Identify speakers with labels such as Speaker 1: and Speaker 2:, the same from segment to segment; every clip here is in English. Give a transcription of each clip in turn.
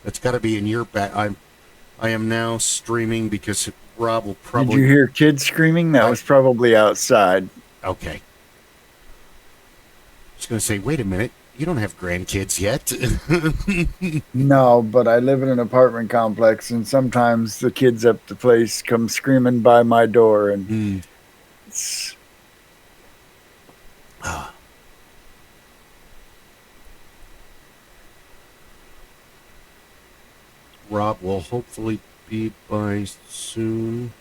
Speaker 1: That's got to be in your back. I am now streaming because Rob will
Speaker 2: Did you
Speaker 1: probably.
Speaker 2: hear kids screaming? That
Speaker 1: I
Speaker 2: was probably outside.
Speaker 1: Okay. I was going to say, wait a minute. You don't have grandkids yet.
Speaker 2: No, but I live in an apartment complex, and sometimes the kids up the place come screaming by my door, and
Speaker 1: Mm.
Speaker 2: it's,
Speaker 1: Ah. Rob will hopefully be by soon.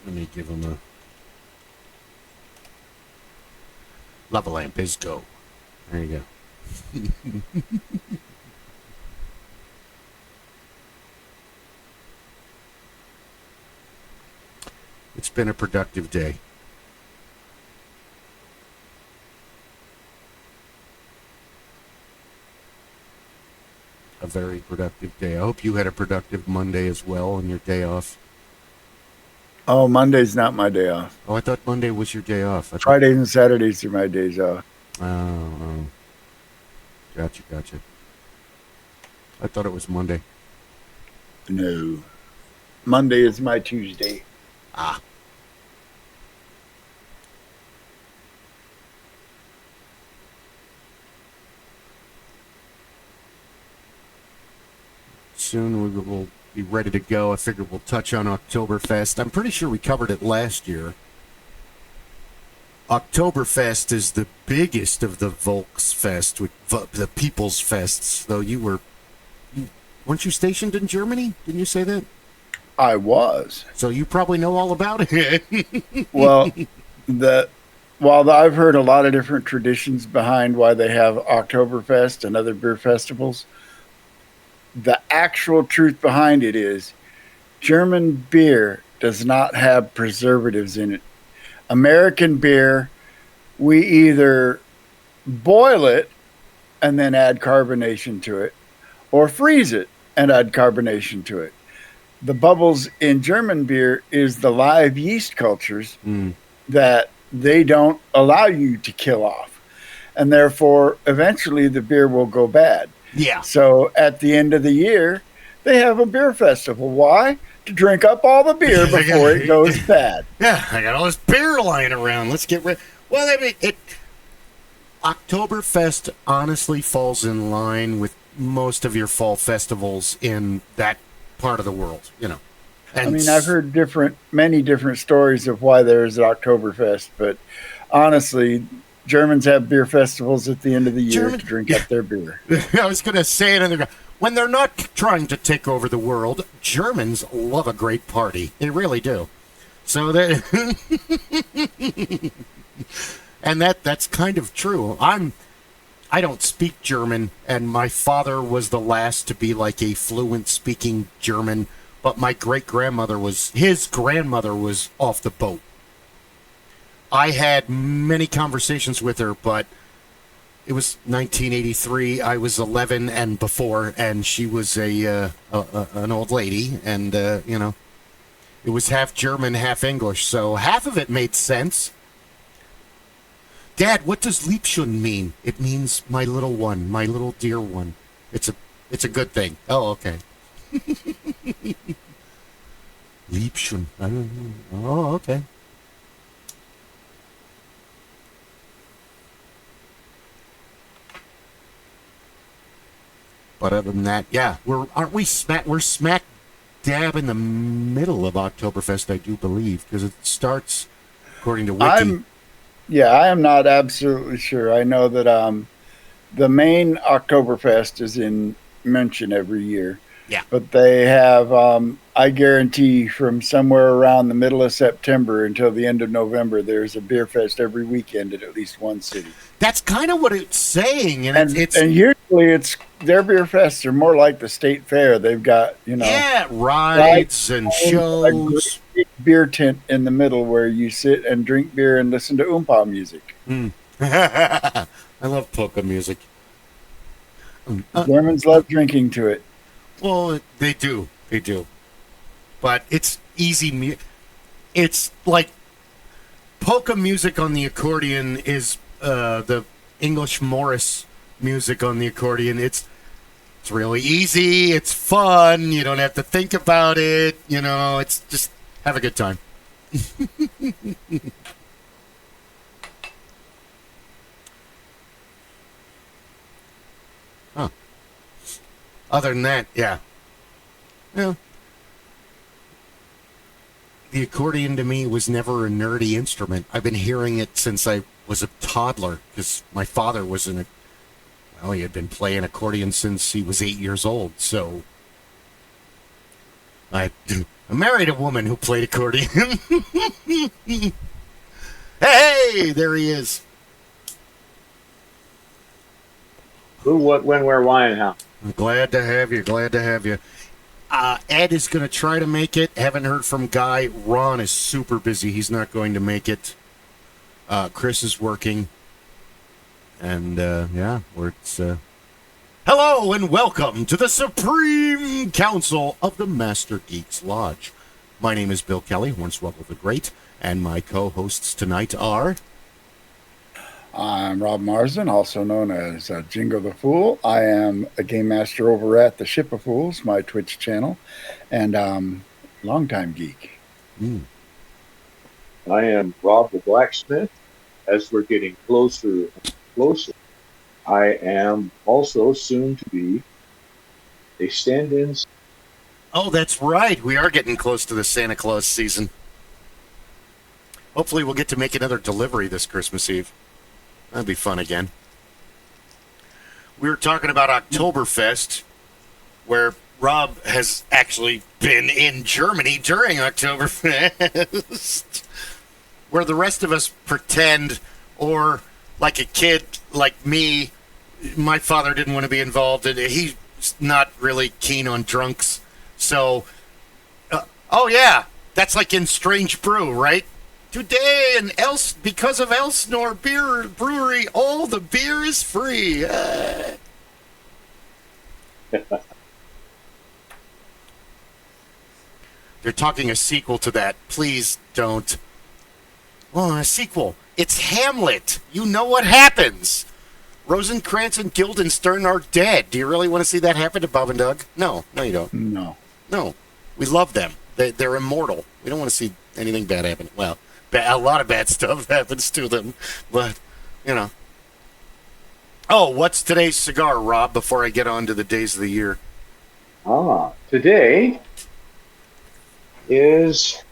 Speaker 1: Let me give him a lava lamp is go. There you go. It's been a productive day. A very productive day. I hope you had a productive Monday as well on your day off.
Speaker 2: oh, Monday's not my day off.
Speaker 1: Oh, I thought Monday was your day off.
Speaker 2: Fridays and Saturdays are my days off.
Speaker 1: Oh, gotcha. I thought it was Monday.
Speaker 2: No. Monday is my Tuesday.
Speaker 1: Ah. Soon we will be ready to go. I figure we'll touch on Oktoberfest. I'm pretty sure we covered it last year. Oktoberfest is the biggest of the Volksfest, the People's Fests. Though weren't you stationed in Germany? Didn't you say that?
Speaker 2: I was.
Speaker 1: So you probably know all about it.
Speaker 2: Well, while I've heard a lot of different traditions behind why they have Oktoberfest and other beer festivals, the actual truth behind it is German beer does not have preservatives in it. American beer, we either boil it and then add carbonation to it, or freeze it and add carbonation to it. The bubbles in German beer is the live yeast cultures that they don't allow you to kill off. And therefore, eventually the beer will go bad.
Speaker 1: Yeah.
Speaker 2: So at the end of the year, they have a beer festival. Why? To drink up all the beer before it goes bad.
Speaker 1: Yeah, I got all this beer lying around. Let's get rid. Well, I mean, Oktoberfest honestly falls in line with most of your fall festivals in that part of the world. And
Speaker 2: I mean, I've heard many different stories of why there's an Oktoberfest, but honestly, Germans have beer festivals at the end of the year to drink up their beer.
Speaker 1: I was going to say it when they're not trying to take over the world. Germans love a great party. They really do. So that, and that's kind of true. I don't speak German, and my father was the last to be like a fluent speaking German. But my his grandmother was off the boat. I had many conversations with her, but it was 1983. I was 11 and before, and she was an old lady, and it was half German, half English, so half of it made sense. Dad, what does Liebchen mean? It means my little one, my little dear one. It's a good thing. Oh, okay. Liebchen. I don't know. Oh, okay. But other than that, yeah, we're smack dab in the middle of Oktoberfest, I do believe, because it starts according to Wiki.
Speaker 2: I am not absolutely sure. I know that the main Oktoberfest is in München every year.
Speaker 1: Yeah.
Speaker 2: But they have, I guarantee, from somewhere around the middle of September until the end of November, there's a beer fest every weekend in at least one city.
Speaker 1: That's kind of what it's saying, and
Speaker 2: usually their beer fests are more like the state fair. They've got
Speaker 1: rides and shows,
Speaker 2: a great beer tent in the middle where you sit and drink beer and listen to oompa music.
Speaker 1: I love polka music.
Speaker 2: Germans love drinking to it.
Speaker 1: Well, they do. But it's easy. It's like polka music on the accordion is the English Morris music on the accordion. It's really easy. It's fun. You don't have to think about it. It's just have a good time. Huh. Other than that, yeah. Yeah. The accordion to me was never a nerdy instrument. I've been hearing it since I was a toddler because my father was he had been playing accordion since he was 8 years old. So I married a woman who played accordion. Hey, there he is.
Speaker 3: Who, what, when, where, why, and how.
Speaker 1: I'm glad to have you. Glad to have you. Ed is going to try to make it. Haven't heard from Guy. Ron is super busy. He's not going to make it. Chris is working. And, hello and welcome to the Supreme Council of the Master Geeks Lodge. My name is Bill Kelly, Hornswoggle the Great, and my co-hosts tonight are...
Speaker 2: I'm Rob Marsden, also known as Jingo the Fool. I am a game master over at the Ship of Fools, my Twitch channel, and longtime geek.
Speaker 3: I am Rob the Blacksmith. As we're getting closer and closer, I am also soon to be a stand-in.
Speaker 1: Oh, that's right. We are getting close to the Santa Claus season. Hopefully we'll get to make another delivery this Christmas Eve. That'd be fun again. We were talking about Oktoberfest, where Rob has actually been in Germany during Oktoberfest, where the rest of us pretend, or like a kid like me, my father didn't want to be involved, and he's not really keen on drunks. So, oh yeah, that's like in Strange Brew, right? Today, and because of Elsinore Beer Brewery, all the beer is free. They're talking a sequel to that. Please don't. Oh, a sequel. It's Hamlet. You know what happens. Rosencrantz and Guildenstern are dead. Do you really want to see that happen to Bob and Doug? No, you don't.
Speaker 2: No.
Speaker 1: We love them. They're immortal. We don't want to see anything bad happen. Well, a lot of bad stuff happens to them, but, Oh, what's today's cigar, Rob, before I get on to the days of the year?
Speaker 3: Today is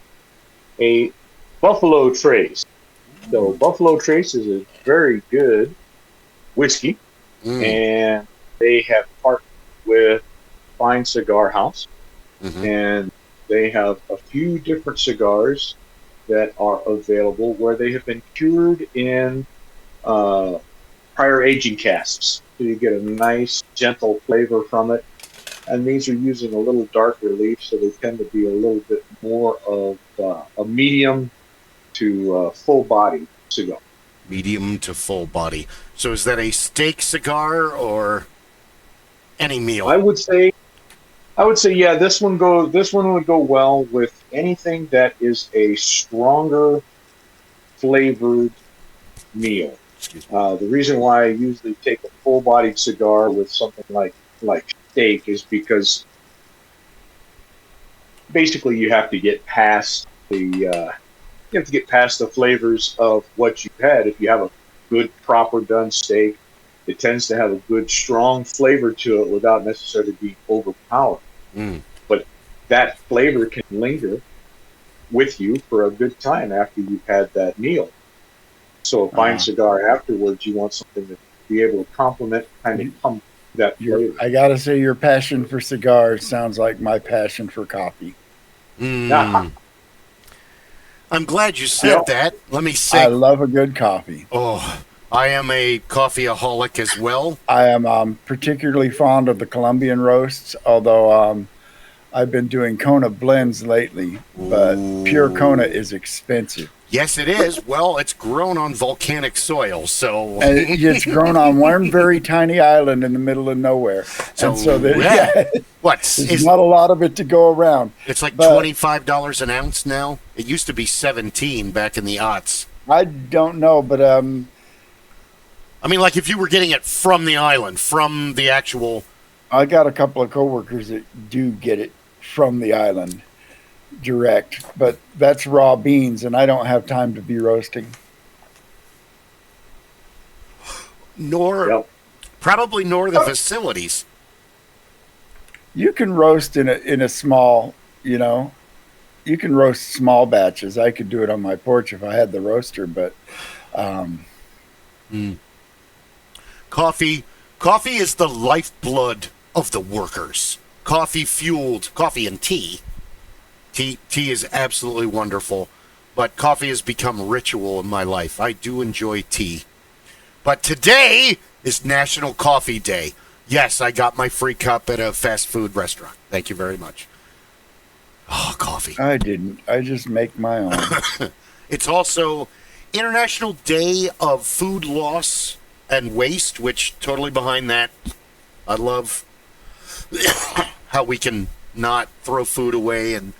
Speaker 3: a Buffalo Trace. So Buffalo Trace is a very good whiskey, and they have partnered with Fine Cigar House, and they have a few different cigars that are available where they have been cured in prior aging casks. So you get a nice, gentle flavor from it. And these are using a little darker leaf, so they tend to be a little bit more of a medium to full body cigar.
Speaker 1: Medium to full body. So is that a steak cigar or any meal?
Speaker 3: I would say, yeah, this one would go well with anything that is a stronger flavored meal. The reason why I usually take a full-bodied cigar with something like steak is because basically you have to get past the flavors of what you had. If you have a good, proper done steak, it tends to have a good, strong flavor to it without necessarily being overpowering. But that flavor can linger with you for a good time after you've had that meal. So a fine cigar afterwards, you want something to be able to complement that flavor.
Speaker 2: I gotta say, your passion for cigars sounds like my passion for coffee.
Speaker 1: I'm glad you said that. Let me say,
Speaker 2: I love a good coffee.
Speaker 1: Oh, I am a coffeeaholic as well.
Speaker 2: I am particularly fond of the Colombian roasts, although I've been doing Kona blends lately, but pure Kona is expensive.
Speaker 1: Yes, it is. Well, it's grown on volcanic soil, so...
Speaker 2: And it's grown on one very tiny island in the middle of nowhere. There's not a lot of it to go around.
Speaker 1: It's like $25 an ounce now. It used to be $17 back in the aughts.
Speaker 2: I don't know, but
Speaker 1: I mean, like if you were getting it from the island, from the actual.
Speaker 2: I got a couple of coworkers that do get it from the island direct, but that's raw beans, and I don't have time to be roasting.
Speaker 1: Probably nor the facilities.
Speaker 2: You can roast in a small, you can roast small batches. I could do it on my porch if I had the roaster, but
Speaker 1: Coffee is the lifeblood of the workers. Coffee and tea. Tea is absolutely wonderful, but coffee has become ritual in my life. I do enjoy tea. But today is National Coffee Day. Yes, I got my free cup at a fast food restaurant. Thank you very much. Oh, coffee.
Speaker 2: I didn't. I just make my own.
Speaker 1: It's also International Day of Food Loss and Waste, which totally behind that. I love how we can not throw food away. And,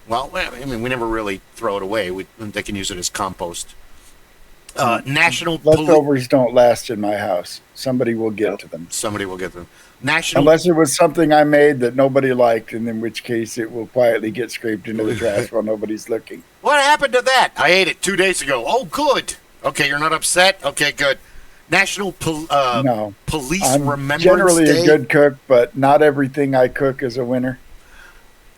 Speaker 1: well, I mean, we never really throw it away. They can use it as compost. National
Speaker 2: Leftovers don't last in my house. Somebody will get to them. Unless it was something I made that nobody liked, and in which case it will quietly get scraped into the trash while nobody's looking.
Speaker 1: What happened to that? I ate it 2 days ago. Oh, good. Okay, you're not upset? Okay, good. National Police Remembrance
Speaker 2: generally
Speaker 1: Day.
Speaker 2: A good cook, but not everything I cook is a winner.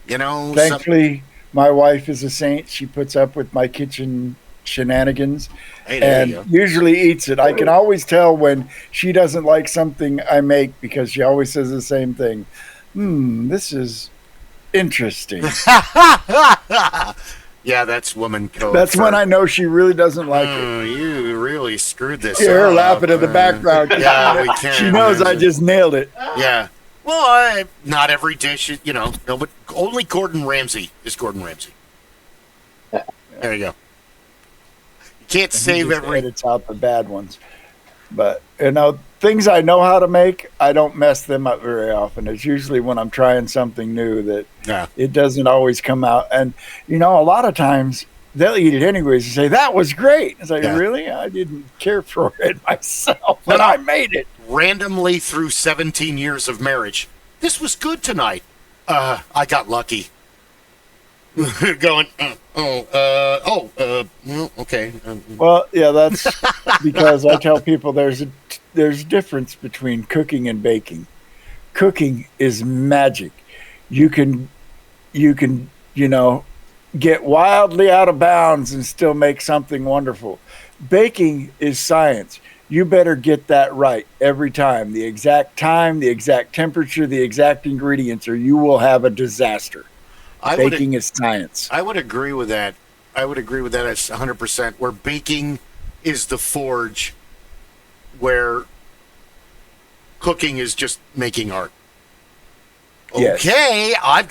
Speaker 2: Thankfully, my wife is a saint. She puts up with my kitchen shenanigans and usually eats it. I can always tell when she doesn't like something I make because she always says the same thing. This is interesting.
Speaker 1: Yeah, that's woman code.
Speaker 2: That's when I know she really doesn't like it.
Speaker 1: You really screwed this
Speaker 2: Hear her laughing in the background.
Speaker 1: Yeah, we can.
Speaker 2: She knows I just nailed it.
Speaker 1: Yeah. Well, not every dish, no, but only Gordon Ramsay is Gordon Ramsay. There you go. Can't save every.
Speaker 2: Edits out the bad ones, but things I know how to make, I don't mess them up very often. It's usually when I'm trying something new that it doesn't always come out. And a lot of times they'll eat it anyways and say that was great. It's like, really? I didn't care for it myself, but I made it
Speaker 1: randomly through 17 years of marriage. This was good tonight. I got lucky. Going, okay.
Speaker 2: Well, yeah, that's because I tell people there's a difference between cooking and baking. Cooking is magic. You can get wildly out of bounds and still make something wonderful. Baking is science. You better get that right every time. The exact time, the exact temperature, the exact ingredients, or you will have a disaster. Baking is science.
Speaker 1: I would agree with that. As 100%. Where baking is the forge, where cooking is just making art.
Speaker 2: Yes.
Speaker 1: Okay, I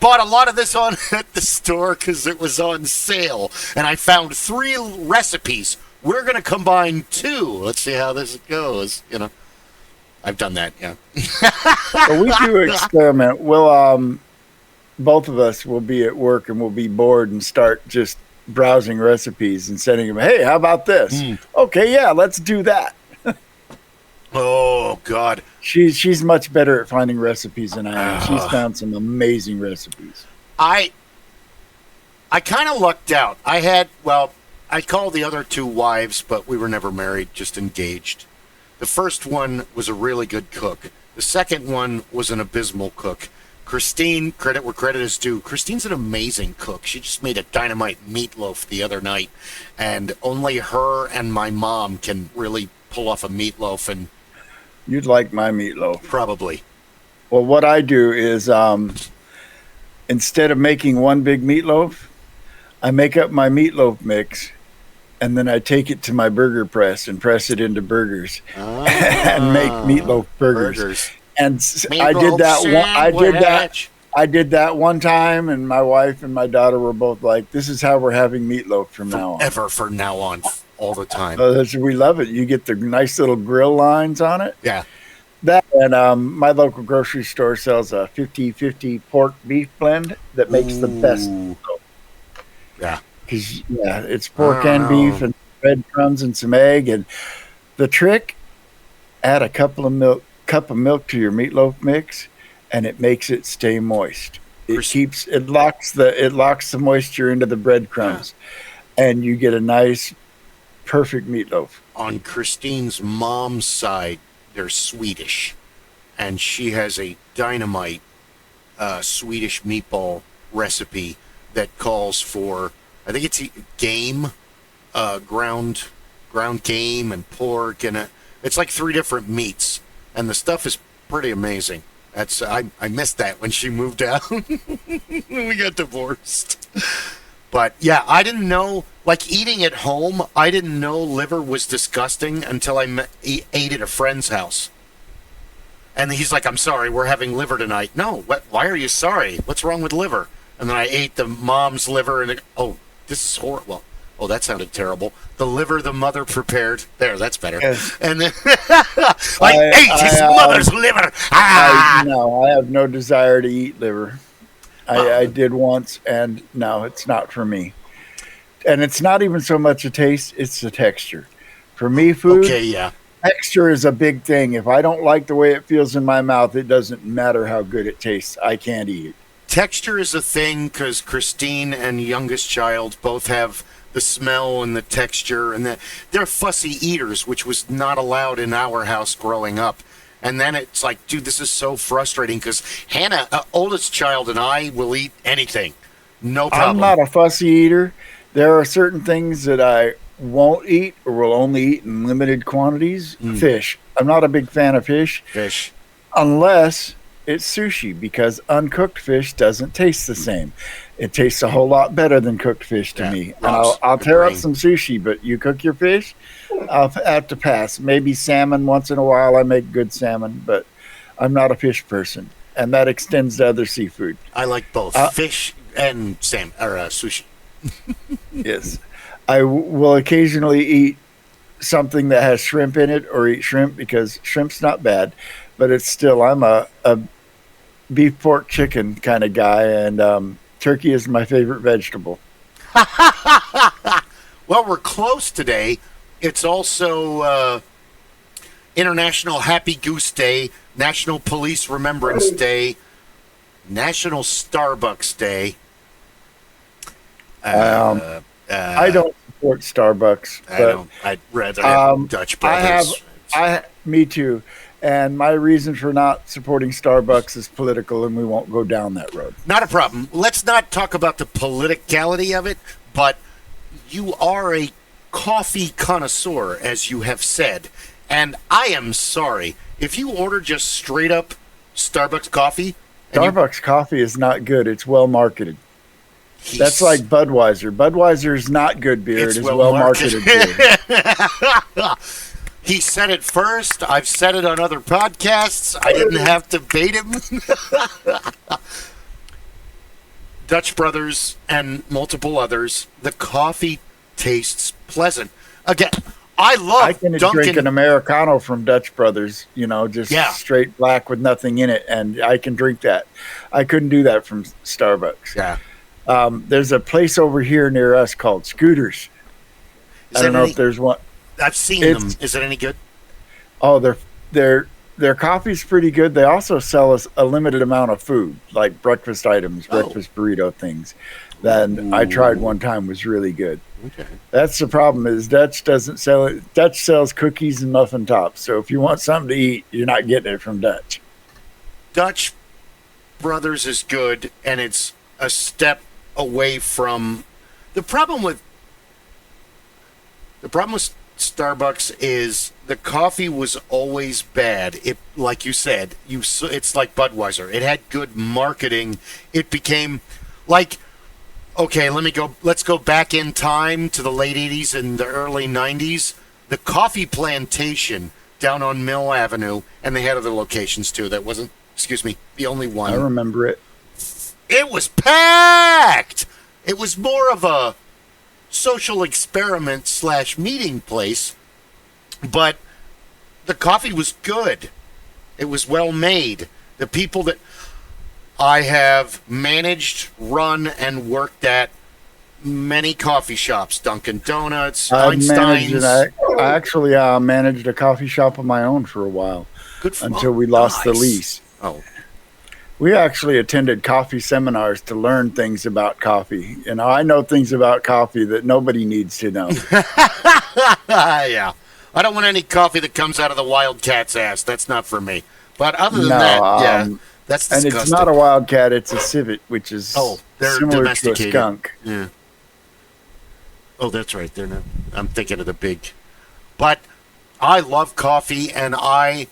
Speaker 1: bought a lot of this at the store because it was on sale, and I found 3 recipes. We're going to combine 2. Let's see how this goes. I've done that. Yeah.
Speaker 2: Well, we do experiment. We'll both of us will be at work and we'll be bored and start just browsing recipes and sending them, hey, how about this? Okay, yeah, let's do that.
Speaker 1: Oh, God.
Speaker 2: She's much better at finding recipes than I am. She's found some amazing recipes.
Speaker 1: I kind of lucked out. I called the other 2 wives, but we were never married, just engaged. The first one was a really good cook. The second one was an abysmal cook. Christine, credit where credit is due. Christine's an amazing cook. She just made a dynamite meatloaf the other night, and only her and my mom can really pull off a meatloaf. And
Speaker 2: you'd like my meatloaf.
Speaker 1: Probably.
Speaker 2: Well, what I do is instead of making one big meatloaf, I make up my meatloaf mix, and then I take it to my burger press and press it into burgers and make meatloaf burgers. And I did that one time, and my wife and my daughter were both like, this is how we're having meatloaf from now on.
Speaker 1: Ever from now on, all the time.
Speaker 2: We love it. You get the nice little grill lines on it.
Speaker 1: Yeah.
Speaker 2: That and my local grocery store sells a 50-50 pork beef blend that makes the best.
Speaker 1: Yeah.
Speaker 2: Because, it's pork and beef and breadcrumbs and some egg. And The trick: add a cup of milk to your meatloaf mix, and it makes it stay moist. It locks the moisture into the breadcrumbs, and you get a nice, perfect meatloaf.
Speaker 1: On Christine's mom's side, they're Swedish, and she has a dynamite Swedish meatball recipe that calls for, I think it's game, ground game and pork, and it's like 3 different meats, and the stuff is pretty amazing. I missed that when she moved out. When we got divorced. But yeah, I didn't know, like eating at home, I didn't know liver was disgusting until I ate at a friend's house. And he's like, I'm sorry, we're having liver tonight. No, why are you sorry? What's wrong with liver? And then I ate the mom's liver, and this is horrible. Oh, that sounded terrible. The liver the mother prepared. There, that's better. Yes. And then I ate his mother's liver.
Speaker 2: No, I have no desire to eat liver. I did once, and no, it's not for me. And it's not even so much a taste, it's the texture. For me, food, texture is a big thing. If I don't like the way it feels in my mouth, it doesn't matter how good it tastes. I can't eat it.
Speaker 1: Texture is a thing because Christine and youngest child both have the smell and the texture, and they're fussy eaters, which was not allowed in our house growing up. And then it's like, dude, this is so frustrating because Hannah, oldest child, and I will eat anything. No problem.
Speaker 2: I'm not a fussy eater. There are certain things that I won't eat or will only eat in limited quantities. Fish. I'm not a big fan of fish. Unless it's sushi, because uncooked fish doesn't taste the same. It tastes a whole lot better than cooked fish to me. And I'll tear up some sushi, but you cook your fish, I'll have to pass. Maybe salmon once in a while. I make good salmon, but I'm not a fish person, and that extends to other seafood.
Speaker 1: I like both fish and salmon or sushi.
Speaker 2: Yes, I will occasionally eat something that has shrimp in it, or eat shrimp because shrimp's not bad, but it's still, I'm a beef, pork, chicken kind of guy, and turkey is my favorite vegetable.
Speaker 1: Well, we're close today. It's also International Happy Goose Day, National Police Remembrance Day, National Starbucks Day.
Speaker 2: I don't support Starbucks. But,
Speaker 1: I'd rather have Dutch Brothers.
Speaker 2: Me too. And my reason for not supporting Starbucks is political, and we won't go down that road.
Speaker 1: Not a problem. Let's not talk about the politicality of it, but you are a coffee connoisseur, as you have said, and I am sorry. If you order just straight up Starbucks coffee...
Speaker 2: coffee is not good. It's well marketed. That's like Budweiser. Budweiser is not good beer. It is well marketed beer.
Speaker 1: He said it first. I've said it on other podcasts. I didn't have to bait him. Dutch Brothers and multiple others. The coffee tastes pleasant. Again, I can
Speaker 2: drink an Americano from Dutch Brothers, straight black with nothing in it, and I can drink that. I couldn't do that from Starbucks.
Speaker 1: Yeah.
Speaker 2: There's a place over here near us called Scooters. I don't know if there's one.
Speaker 1: I've seen them. Is it any good?
Speaker 2: Oh, their coffee's pretty good. They also sell us a limited amount of food, like breakfast items, breakfast burrito things. That I tried one time, was really good.
Speaker 1: Okay.
Speaker 2: That's the problem, is Dutch doesn't sell it. Dutch sells cookies and muffin tops. So if you want something to eat, you're not getting it from Dutch.
Speaker 1: Dutch Brothers is good, and it's a step away from the problem with Starbucks is the coffee was always bad. It, like you said, it's like Budweiser. It had good marketing. It became like, okay, let's go back in time to the late 80s and the early 90s. The coffee plantation down on Mill Avenue, and they had other locations too. That wasn't, the only one.
Speaker 2: I remember it.
Speaker 1: It was packed. It was more of a social experiment / meeting place, but the coffee was good. It was well made. The people that I have managed, run, and worked at many coffee shops, Dunkin' Donuts, Einstein's.
Speaker 2: I actually managed a coffee shop of my own for a while until we lost the lease.
Speaker 1: Oh.
Speaker 2: We actually attended coffee seminars to learn things about coffee. You know, I know things about coffee that nobody needs to know.
Speaker 1: Yeah. I don't want any coffee that comes out of the wildcat's ass. That's not for me. But other than that, that's disgusting.
Speaker 2: And it's not a wildcat, it's a civet, which is similar to a skunk.
Speaker 1: Yeah. Oh, that's right. They're not. I'm thinking of the big. But I love coffee, and I'm.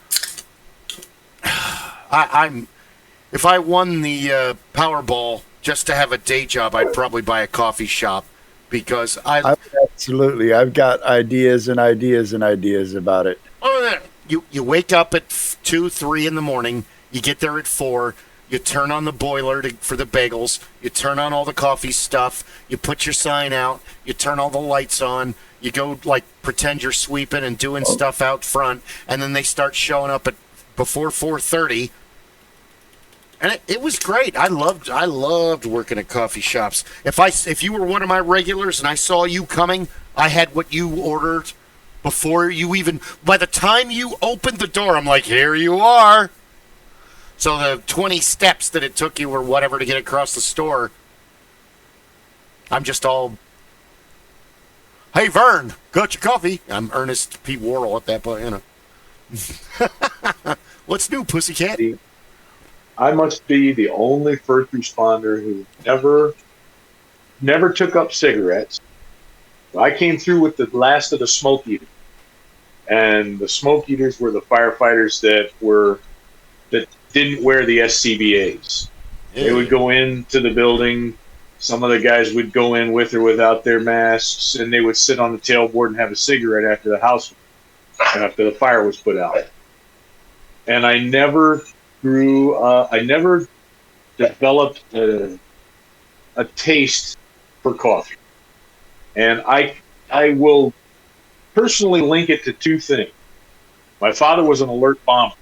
Speaker 1: If I won the Powerball just to have a day job, I'd probably buy a coffee shop because
Speaker 2: absolutely. I've got ideas and ideas and ideas about it.
Speaker 1: Oh, you wake up at 2, 3 in the morning. You get there at 4. You turn on the boiler for the bagels. You turn on all the coffee stuff. You put your sign out. You turn all the lights on. You go pretend you're sweeping and doing stuff out front, and then they start showing up before 4:30. And it was great. I loved working at coffee shops. If you were one of my regulars and I saw you coming, I had what you ordered before you even. By the time you opened the door, I'm like, here you are. So the 20 steps that it took you or whatever to get across the store, I'm just all, hey, Vern, got your coffee? I'm Ernest P. Worrell at that point, you know. What's new, pussycat?
Speaker 3: I must be the only first responder who never took up cigarettes. I came through with the last of the smoke eaters. And the smoke eaters were the firefighters that didn't wear the SCBAs. Yeah. They would go into the building. Some of the guys would go in with or without their masks, and they would sit on the tailboard and have a cigarette after the fire was put out. And I never developed a taste for coffee. And I will personally link it to two things. My father was an alert bomber.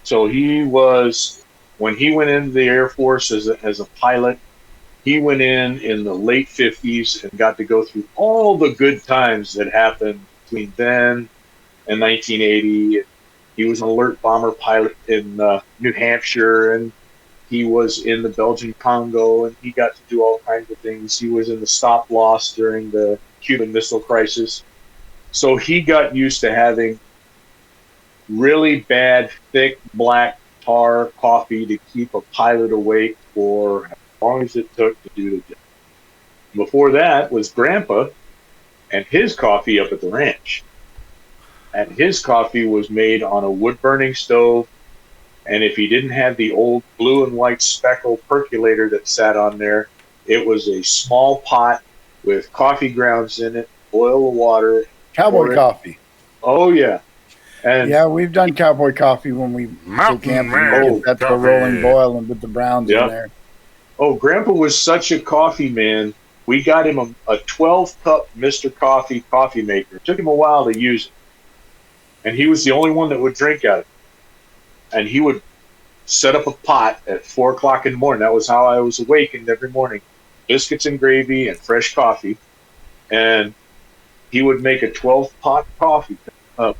Speaker 3: So when he went into the Air Force as a pilot, he went in the late 50s and got to go through all the good times that happened between then and 1980. He was an alert bomber pilot in New Hampshire, and he was in the Belgian Congo, and he got to do all kinds of things. He was in the stop loss during the Cuban Missile Crisis. So he got used to having really bad, thick, black tar coffee to keep a pilot awake for as long as it took to do the job. Before that was Grandpa and his coffee up at the ranch. And his coffee was made on a wood-burning stove. And if he didn't have the old blue and white speckle percolator that sat on there, it was a small pot with coffee grounds in it, boil of water.
Speaker 2: Cowboy coffee.
Speaker 3: Oh, yeah. And
Speaker 2: yeah, we've done cowboy coffee when we go camping. That's a rolling boil and put the browns in there.
Speaker 3: Oh, Grandpa was such a coffee man. We got him a 12-cup Mr. Coffee maker. It took him a while to use it. And he was the only one that would drink out of it. And he would set up a pot at 4 o'clock in the morning. That was how I was awakened every morning. Biscuits and gravy and fresh coffee. And he would make a 12-pot coffee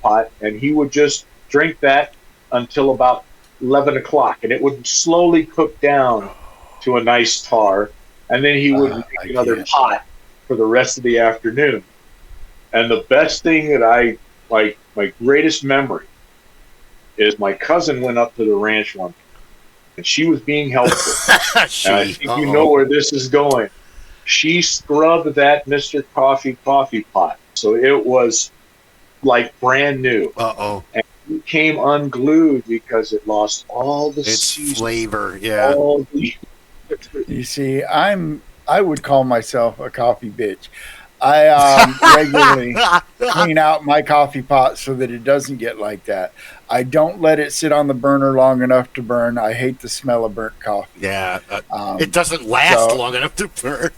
Speaker 3: pot, and he would just drink that until about 11 o'clock. And it would slowly cook down to a nice tar. And then he would make another pot for the rest of the afternoon. And the best thing that my greatest memory is my cousin went up to the ranch one day, and she was being helpful. And I think you know where this is going. She scrubbed that Mr. Coffee pot. So it was like brand new. And it came unglued because it lost all the
Speaker 1: flavor. Yeah.
Speaker 2: You see, I would call myself a coffee bitch. I regularly clean out my coffee pot so that it doesn't get like that. I don't let it sit on the burner long enough to burn. I hate the smell of burnt coffee.
Speaker 1: Yeah, it doesn't last long enough to burn.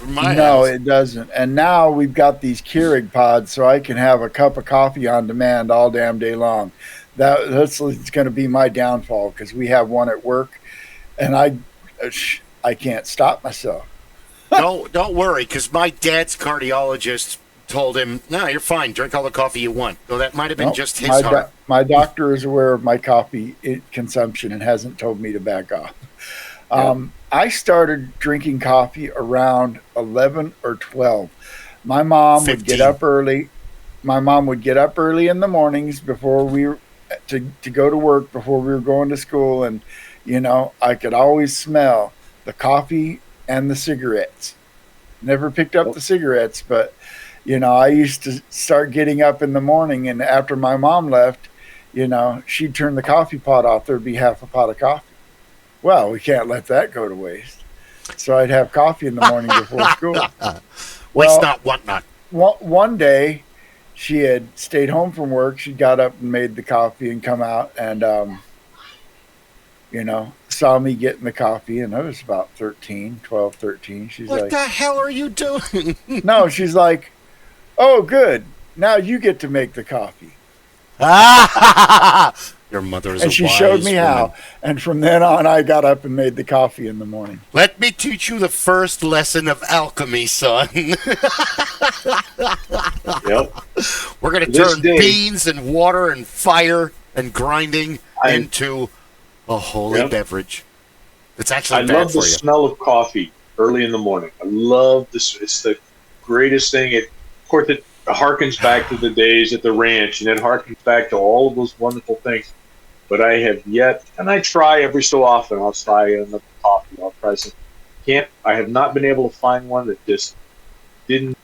Speaker 2: No, it doesn't. And now we've got these Keurig pods, so I can have a cup of coffee on demand all damn day long. That's going to be my downfall because we have one at work, and I can't stop myself.
Speaker 1: Don't worry, because my dad's cardiologist told him, "No, you're fine. Drink all the coffee you want." Though that might have been
Speaker 2: Nope.
Speaker 1: just his heart.
Speaker 2: My doctor is aware of my coffee consumption and hasn't told me to back off. I started drinking coffee around 11 or 12. My mom
Speaker 1: 15.
Speaker 2: would get up early. My mom would get up early in the mornings before we were to go to work, before we were going to school. And, I could always smell the coffee and the cigarettes. Never picked up the cigarettes, but, I used to start getting up in the morning, and after my mom left, she'd turn the coffee pot off. There'd be half a pot of coffee. Well, we can't let that go to waste. So I'd have coffee in the morning before school.
Speaker 1: Waste not, want not.
Speaker 2: One day, she had stayed home from work. She got up and made the coffee and come out and, saw me getting the coffee. And I was about 12, 13. She's
Speaker 1: What
Speaker 2: like,
Speaker 1: the hell are you doing?
Speaker 2: no, she's like, oh, good. Now you get to make the coffee.
Speaker 1: Your mother is
Speaker 2: and
Speaker 1: a
Speaker 2: she
Speaker 1: wise
Speaker 2: showed me
Speaker 1: woman.
Speaker 2: how. And from then on, I got up and made the coffee in the morning.
Speaker 1: Let me teach you the first lesson of alchemy, son.
Speaker 3: Yep.
Speaker 1: We're going to
Speaker 3: This
Speaker 1: turn
Speaker 3: day-
Speaker 1: beans and water and fire and grinding into a holy
Speaker 3: Yep.
Speaker 1: beverage. It's actually
Speaker 3: I
Speaker 1: bad
Speaker 3: love
Speaker 1: for
Speaker 3: the
Speaker 1: you.
Speaker 3: smell of coffee early in the morning. I love this. It's the greatest thing. Of course, it harkens back to the days at the ranch, and it harkens back to all of those wonderful things. But I have yet, and I try every so often, I'll try another coffee. I'll try some. I have not been able to find one that just didn't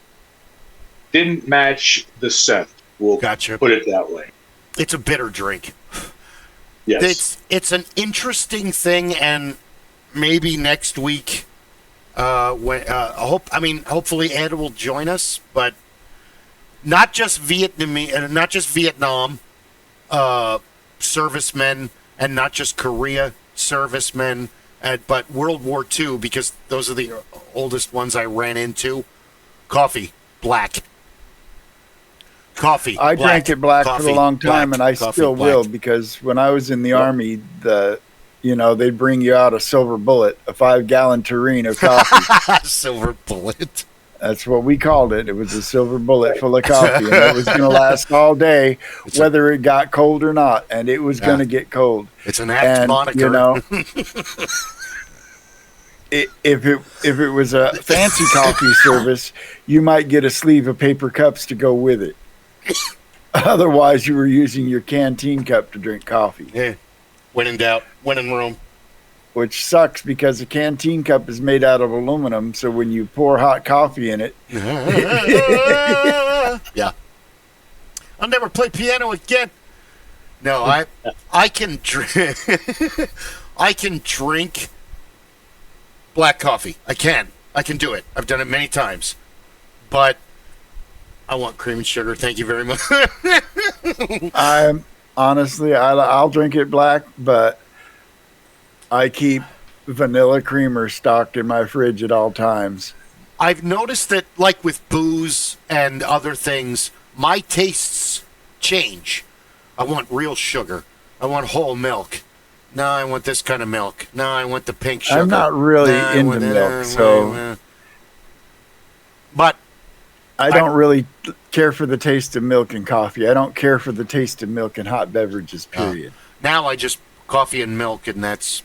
Speaker 3: match the scent. We'll
Speaker 1: Gotcha.
Speaker 3: put it that way.
Speaker 1: It's a bitter drink.
Speaker 3: Yes.
Speaker 1: It's an interesting thing, and maybe next week, hopefully Ed will join us, but not just Vietnam servicemen, and not just Korea servicemen, but World War II, because those are the oldest ones I ran into. Coffee, black. Coffee.
Speaker 2: I drank it black
Speaker 1: coffee,
Speaker 2: for a long time,
Speaker 1: black,
Speaker 2: and I
Speaker 1: coffee,
Speaker 2: still
Speaker 1: black.
Speaker 2: will, because when I was in the Army, they'd bring you out a silver bullet, a 5-gallon tureen of coffee.
Speaker 1: Silver bullet.
Speaker 2: That's what we called it. It was a silver bullet full of coffee, and it was going to last all day, whether it got cold or not, and it was going to get cold.
Speaker 1: It's an apt moniker.
Speaker 2: If it was a fancy coffee service, you might get a sleeve of paper cups to go with it. Otherwise, you were using your canteen cup to drink coffee.
Speaker 1: Yeah. When in doubt, when in Rome.
Speaker 2: Which sucks because a canteen cup is made out of aluminum, so when you pour hot coffee in it...
Speaker 1: Yeah. I'll never play piano again. No, I can drink I can drink black coffee. I can do it. I've done it many times. But I want cream and sugar. Thank you very much.
Speaker 2: I'll drink it black, but I keep vanilla creamer stocked in my fridge at all times.
Speaker 1: I've noticed that, like with booze and other things, my tastes change. I want real sugar. I want whole milk. No, I want this kind of milk. No, I want the pink sugar.
Speaker 2: I'm not really
Speaker 1: No, I
Speaker 2: into
Speaker 1: want
Speaker 2: milk, so...
Speaker 1: But
Speaker 2: I don't really care for the taste of milk and coffee. I don't care for the taste of milk and hot beverages, period.
Speaker 1: Now I just coffee and milk, and that's...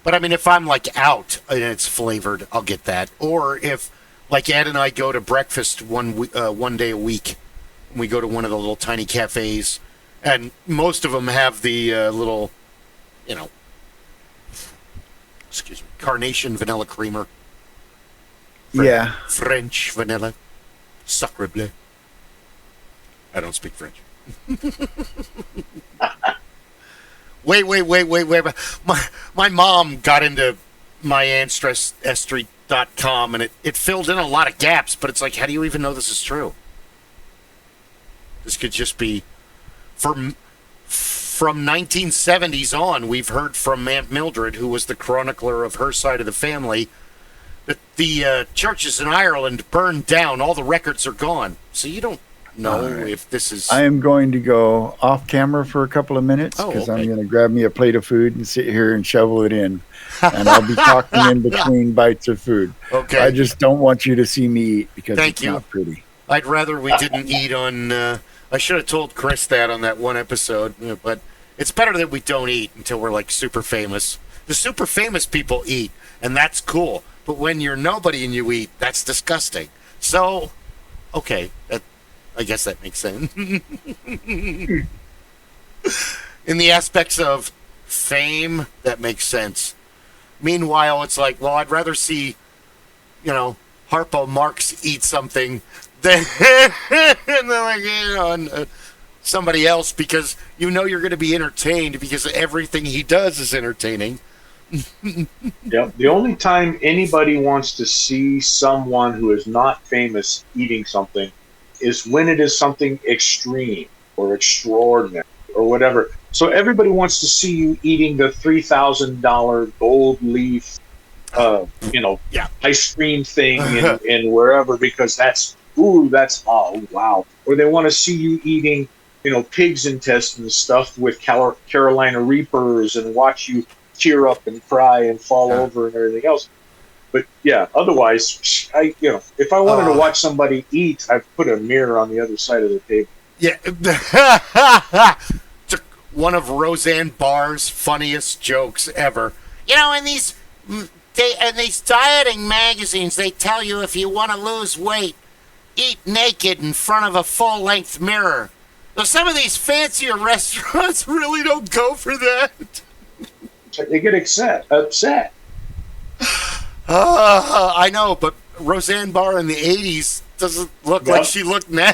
Speaker 1: But, I mean, if I'm, like, out and it's flavored, I'll get that. Or if, like, Ed and I go to breakfast one day a week, we go to one of the little tiny cafes, and most of them have the little, carnation vanilla creamer.
Speaker 2: Yeah. French
Speaker 1: vanilla. Sacre bleu. I don't speak French. Wait. My mom got into my ancestry.com, and it filled in a lot of gaps, but it's like, how do you even know this is true? This could just be from 1970s on. We've heard from Aunt Mildred, who was the chronicler of her side of the family, that the churches in Ireland burned down. All the records are gone. So you don't know if this is...
Speaker 2: I am going to go off camera for a couple of minutes because I'm going to grab me a plate of food and sit here and shovel it in. And I'll be talking in between bites of food.
Speaker 1: Okay.
Speaker 2: I just don't want you to see me eat because it's not pretty.
Speaker 1: I'd rather we didn't eat on. I should have told Chris that on that one episode, but it's better that we don't eat until we're like super famous. The super famous people eat, and that's cool. But when you're nobody and you eat, that's disgusting. So, okay, I guess that makes sense. In the aspects of fame, that makes sense. Meanwhile, it's like, well, I'd rather see, Harpo Marx eat something than, somebody else, because you're going to be entertained because everything he does is entertaining.
Speaker 3: Yep. The only time anybody wants to see someone who is not famous eating something is when it is something extreme or extraordinary or whatever. So everybody wants to see you eating the $3,000 gold leaf, ice cream thing in wherever, because that's oh wow. Or they want to see you eating, pig's intestines stuffed with Carolina Reapers and watch you tear up and cry and fall over and everything else. But yeah, otherwise, if I wanted to watch somebody eat, I'd put a mirror on the other side of the table.
Speaker 1: Yeah. One of Roseanne Barr's funniest jokes ever. In these dieting magazines, they tell you if you want to lose weight, eat naked in front of a full-length mirror. So some of these fancier restaurants really don't go for that.
Speaker 3: They get upset.
Speaker 1: I know, but Roseanne Barr in the 80s doesn't look like she looked now.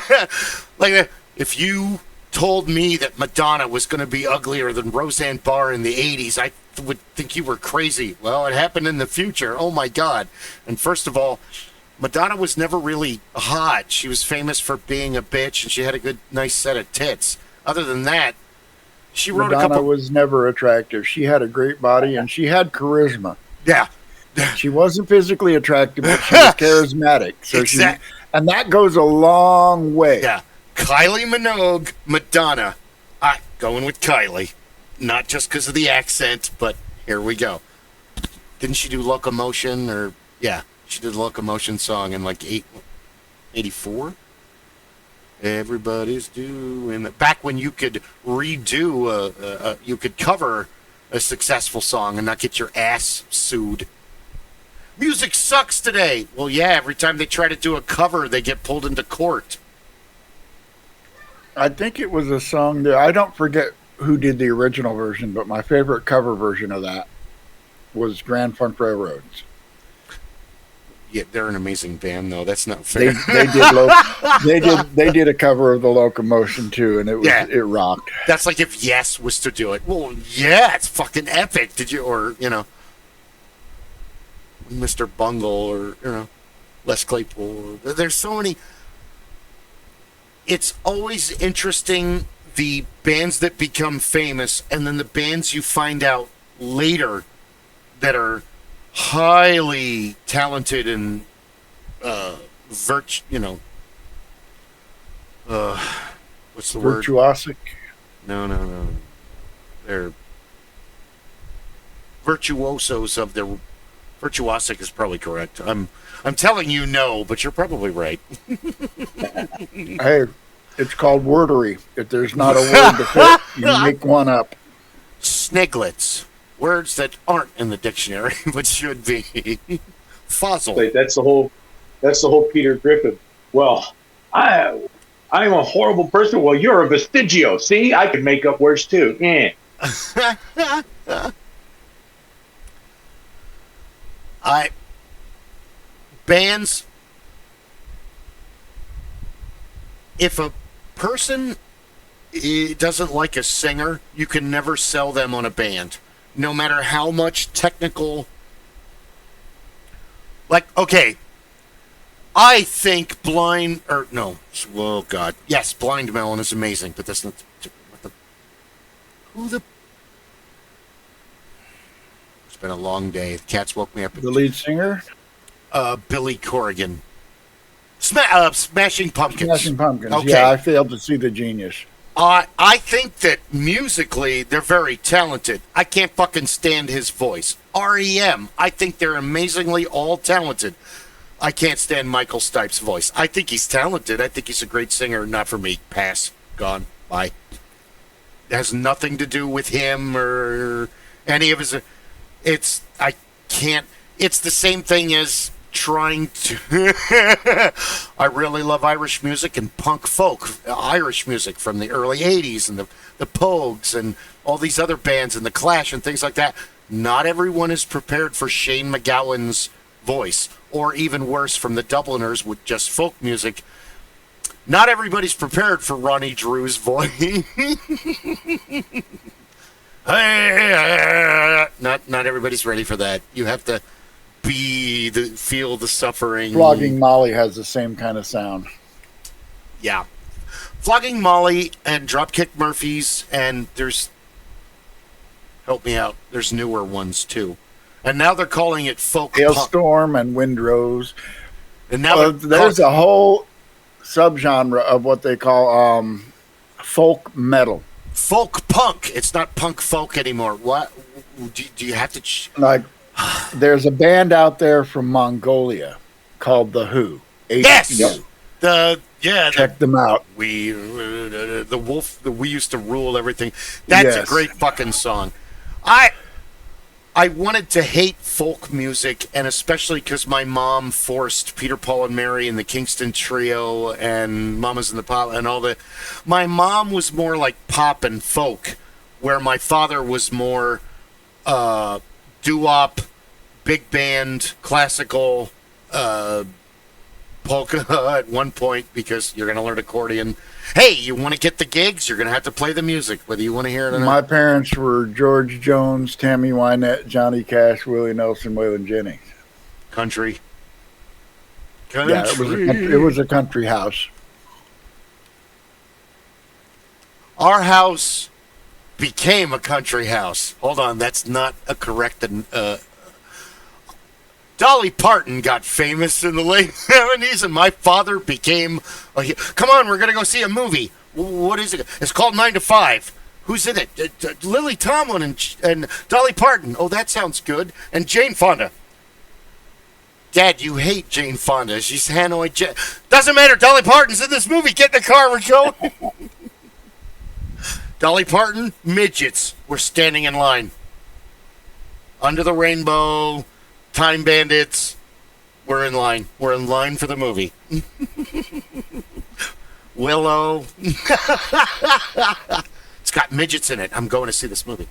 Speaker 1: Like, if you told me that Madonna was going to be uglier than Roseanne Barr in the 80s, I would think you were crazy. Well, it happened in the future. Oh, my God. And first of all, Madonna was never really hot. She was famous for being a bitch, and she had a nice set of tits. Other than that, she wrote
Speaker 2: Madonna was never attractive. She had a great body, and she had charisma.
Speaker 1: Yeah.
Speaker 2: She wasn't physically attractive, but she was charismatic. So and that goes a long way.
Speaker 1: Yeah. Kylie Minogue, Madonna. Going with Kylie. Not just because of the accent, but here we go. Didn't she do Locomotion? Yeah, she did the Locomotion song in like 84? Everybody's doing that. Back when you could redo, you could cover a successful song and not get your ass sued. Music sucks today. Well, yeah, every time they try to do a cover, they get pulled into court.
Speaker 2: I think it was a song that I don't forget who did the original version, but my favorite cover version of that was Grand Funk Railroads.
Speaker 1: Yeah, they're an amazing band, though. That's not fair.
Speaker 2: They did a cover of the Locomotion too, and it rocked.
Speaker 1: That's like if Yes was to do it. Well, yeah, it's fucking epic. Mr. Bungle or Les Claypool. There's so many. It's always interesting, the bands that become famous, and then the bands you find out later that are highly talented and what's the word?
Speaker 2: Virtuosic?
Speaker 1: No. They're virtuosos of their. Virtuosic is probably correct. I'm telling you no, but you're probably right.
Speaker 2: Hey, it's called wordery. If there's not a word to fit, you make one up.
Speaker 1: Sniglets. Words that aren't in the dictionary, but should be. Fossil.
Speaker 3: Wait, that's the whole Peter Griffin. Well, I'm a horrible person. Well, you're a vestigio. See, I can make up words too. Yeah.
Speaker 1: Bands, if a person doesn't like a singer, you can never sell them on a band. No matter how much technical... okay, I think Blind Melon is amazing, but that's not... It's been a long day. The cats woke me up.
Speaker 2: The lead singer?
Speaker 1: Billy Corrigan. Smashing Pumpkins.
Speaker 2: Smashing Pumpkins.
Speaker 1: Okay.
Speaker 2: Yeah, I failed to see the genius.
Speaker 1: I think that musically they're very talented. I can't fucking stand his voice. REM, I think they're amazingly all talented. I can't stand Michael Stipe's voice. I think he's talented. I think he's a great singer. Not for me. Pass. Gone. Bye. It has nothing to do with him or any of his. I can't. It's the same thing as trying to. I really love Irish music and punk folk. Irish music from the early 80s and the Pogues and all these other bands and the Clash and things like that. Not everyone is prepared for Shane MacGowan's voice, or even worse, from the Dubliners with just folk music. Not everybody's prepared for Ronnie Drew's voice. Not everybody's ready for that. You have to feel the suffering.
Speaker 2: Flogging Molly has the same kind of sound.
Speaker 1: Yeah. Flogging Molly and Dropkick Murphys, and help me out, there's newer ones too. And now they're calling it folk
Speaker 2: Hailstorm and Windrose.
Speaker 1: And now
Speaker 2: there's a whole subgenre of what they call folk metal.
Speaker 1: Folk punk. It's not punk folk anymore. What do you have to
Speaker 2: like? There's a band out there from Mongolia called The Who.
Speaker 1: Yes.
Speaker 2: Check them out.
Speaker 1: We used to rule everything. That's a great fucking song. I wanted to hate folk music, and especially because my mom forced Peter, Paul, and Mary and the Kingston Trio and Mamas and the Pop and all that. My mom was more like pop and folk, where my father was more doo-wop, big band, classical, polka at one point, because you're going to learn accordion. Hey, you want to get the gigs? You're going to have to play the music, whether you want to hear it or not.
Speaker 2: My parents were George Jones, Tammy Wynette, Johnny Cash, Willie Nelson, Waylon Jennings.
Speaker 1: Country.
Speaker 2: Yeah, it was a country house.
Speaker 1: Our house became a country house. Hold on, that's not a correct... Dolly Parton got famous in the late 70s, and my father became... come on, we're going to go see a movie. What is it? It's called 9 to 5. Who's in it? Lily Tomlin and Dolly Parton. Oh, that sounds good. And Jane Fonda. Dad, you hate Jane Fonda. She's Hanoi... Doesn't matter. Dolly Parton's in this movie. Get in the car. We're going. Dolly Parton, midgets. We're standing in line. Under the Rainbow... Time Bandits, we're in line. We're in line for the movie. Willow. It's got midgets in it. I'm going to see this movie.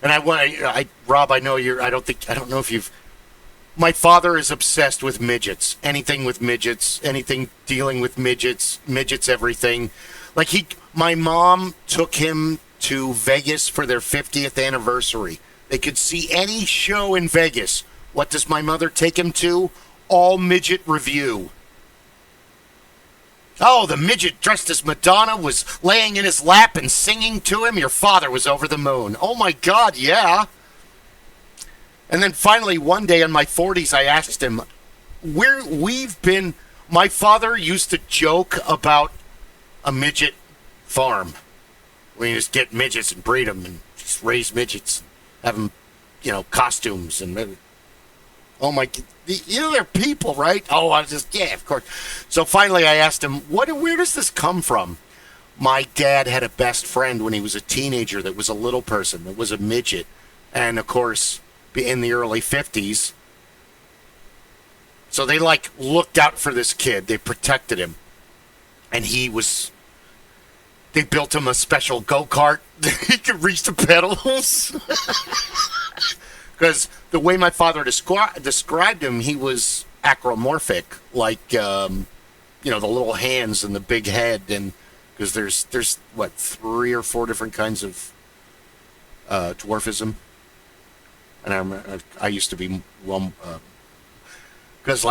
Speaker 1: And Rob, I know I don't know if you've. My father is obsessed with midgets. Anything with midgets, anything dealing with midgets, everything. My mom took him to Vegas for their 50th anniversary. They could see any show in Vegas. What does my mother take him to? All Midget Review. Oh, the midget dressed as Madonna was laying in his lap and singing to him. Your father was over the moon. Oh my God, yeah. And then finally, one day in my 40s, I asked him, my father used to joke about a midget farm. We just get midgets and breed them and just raise midgets, have them, costumes and, oh my, they're people, right? Oh, of course. So finally I asked him, where does this come from? My dad had a best friend when he was a teenager that was a little person, that was a midget. And of course, in the early 50s. So they looked out for this kid. They protected him. And they built him a special go-kart that he could reach the pedals. Because the way my father described him, he was acromorphic, the little hands and the big head. And because there's 3 or 4 different kinds of dwarfism. And I used to be one, because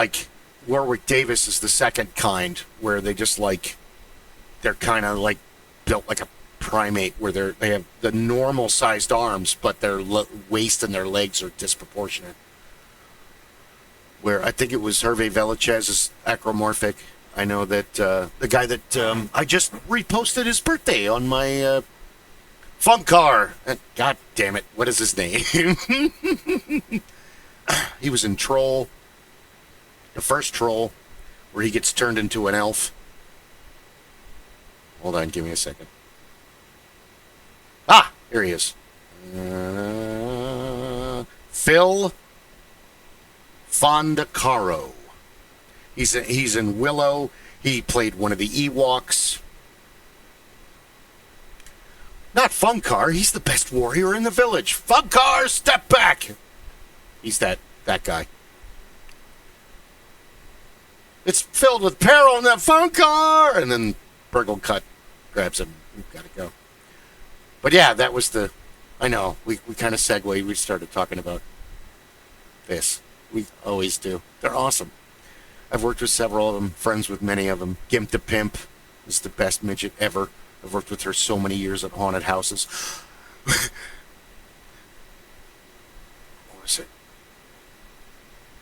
Speaker 1: Warwick Davis is the second kind, where they just they're kind of built like a primate, where they have the normal sized arms, but their waist and their legs are disproportionate. Where I think it was Hervé Villechaize is acromorphic. I know that the guy that I just reposted his birthday on my fun car. God damn it, what is his name? He was in Troll, the first Troll, where he gets turned into an elf. Hold on, give me a second. Ah, here he is. Phil Fondacaro. He's in Willow. He played one of the Ewoks. Not Funkar. He's the best warrior in the village. Funkar, step back. He's that guy. It's filled with peril in that Funkar. And then Burgle Cut grabs him. We've got to go. But yeah, that was the... I know. We kind of segued. We started talking about this. We always do. They're awesome. I've worked with several of them, friends with many of them. Gimp the Pimp is the best midget ever. I've worked with her so many years at haunted houses. What was it?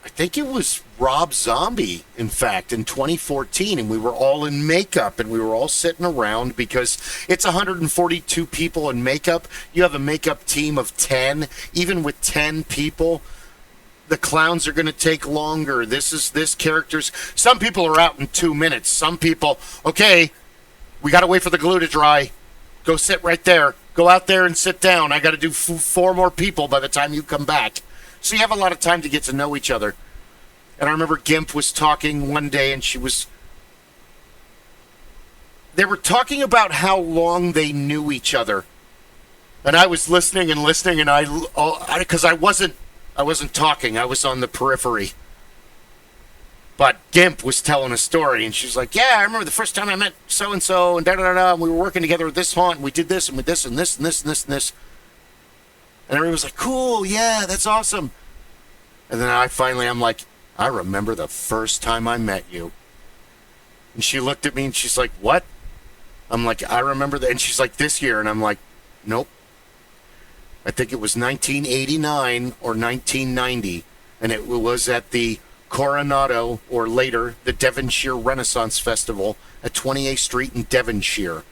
Speaker 1: I think it was Rob Zombie, in fact, in 2014, and we were all in makeup, and we were all sitting around because it's 142 people in makeup. You have a makeup team of 10. Even with 10 people, the clowns are going to take longer. This character's... Some people are out in 2 minutes. Some people, okay, we got to wait for the glue to dry. Go sit right there. Go out there and sit down. I got to do 4 more people by the time you come back. So you have a lot of time to get to know each other. And I remember Gimp was talking one day, and they were talking about how long they knew each other. And I was listening, and because I wasn't talking, I was on the periphery. But Gimp was telling a story, and she was like, yeah, I remember the first time I met so-and-so, and da-da-da-da, and we were working together at this haunt, and we did this, and we did this, and this, and this, and this, and this. And everyone was like, cool, yeah, that's awesome. And then I'm like, I remember the first time I met you. And she looked at me and she's like, what? I'm like, I remember that. And she's like, this year. And I'm like, nope. I think it was 1989 or 1990. And it was at the Coronado, or later, the Devonshire Renaissance Festival at 28th Street in Devonshire.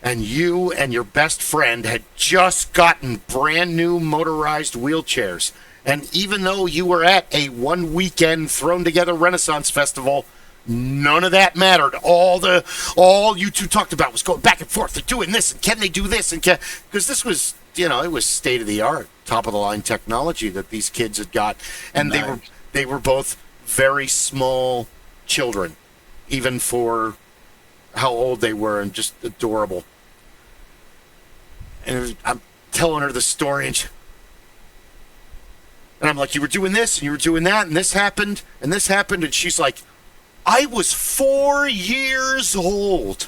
Speaker 1: And you and your best friend had just gotten brand new motorized wheelchairs. And even though you were at a one weekend thrown together Renaissance Festival, none of that mattered. All you two talked about was going back and forth and doing this, and can they do this? And because this was, it was state of the art, top of the line technology that these kids had got. And nice. They were both very small children, even for how old they were, and just adorable. And I'm telling her the story, and I'm like, you were doing this, and you were doing that, and this happened, and she's like, I was 4 years old.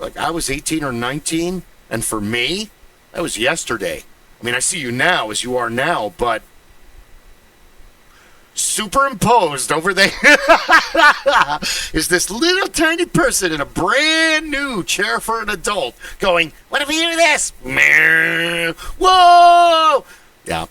Speaker 1: Like, I was 18 or 19, and for me, that was yesterday. I mean, I see you now as you are now, but superimposed over there is this little tiny person in a brand new chair for an adult going, what if we do this? Whoa! Yeah.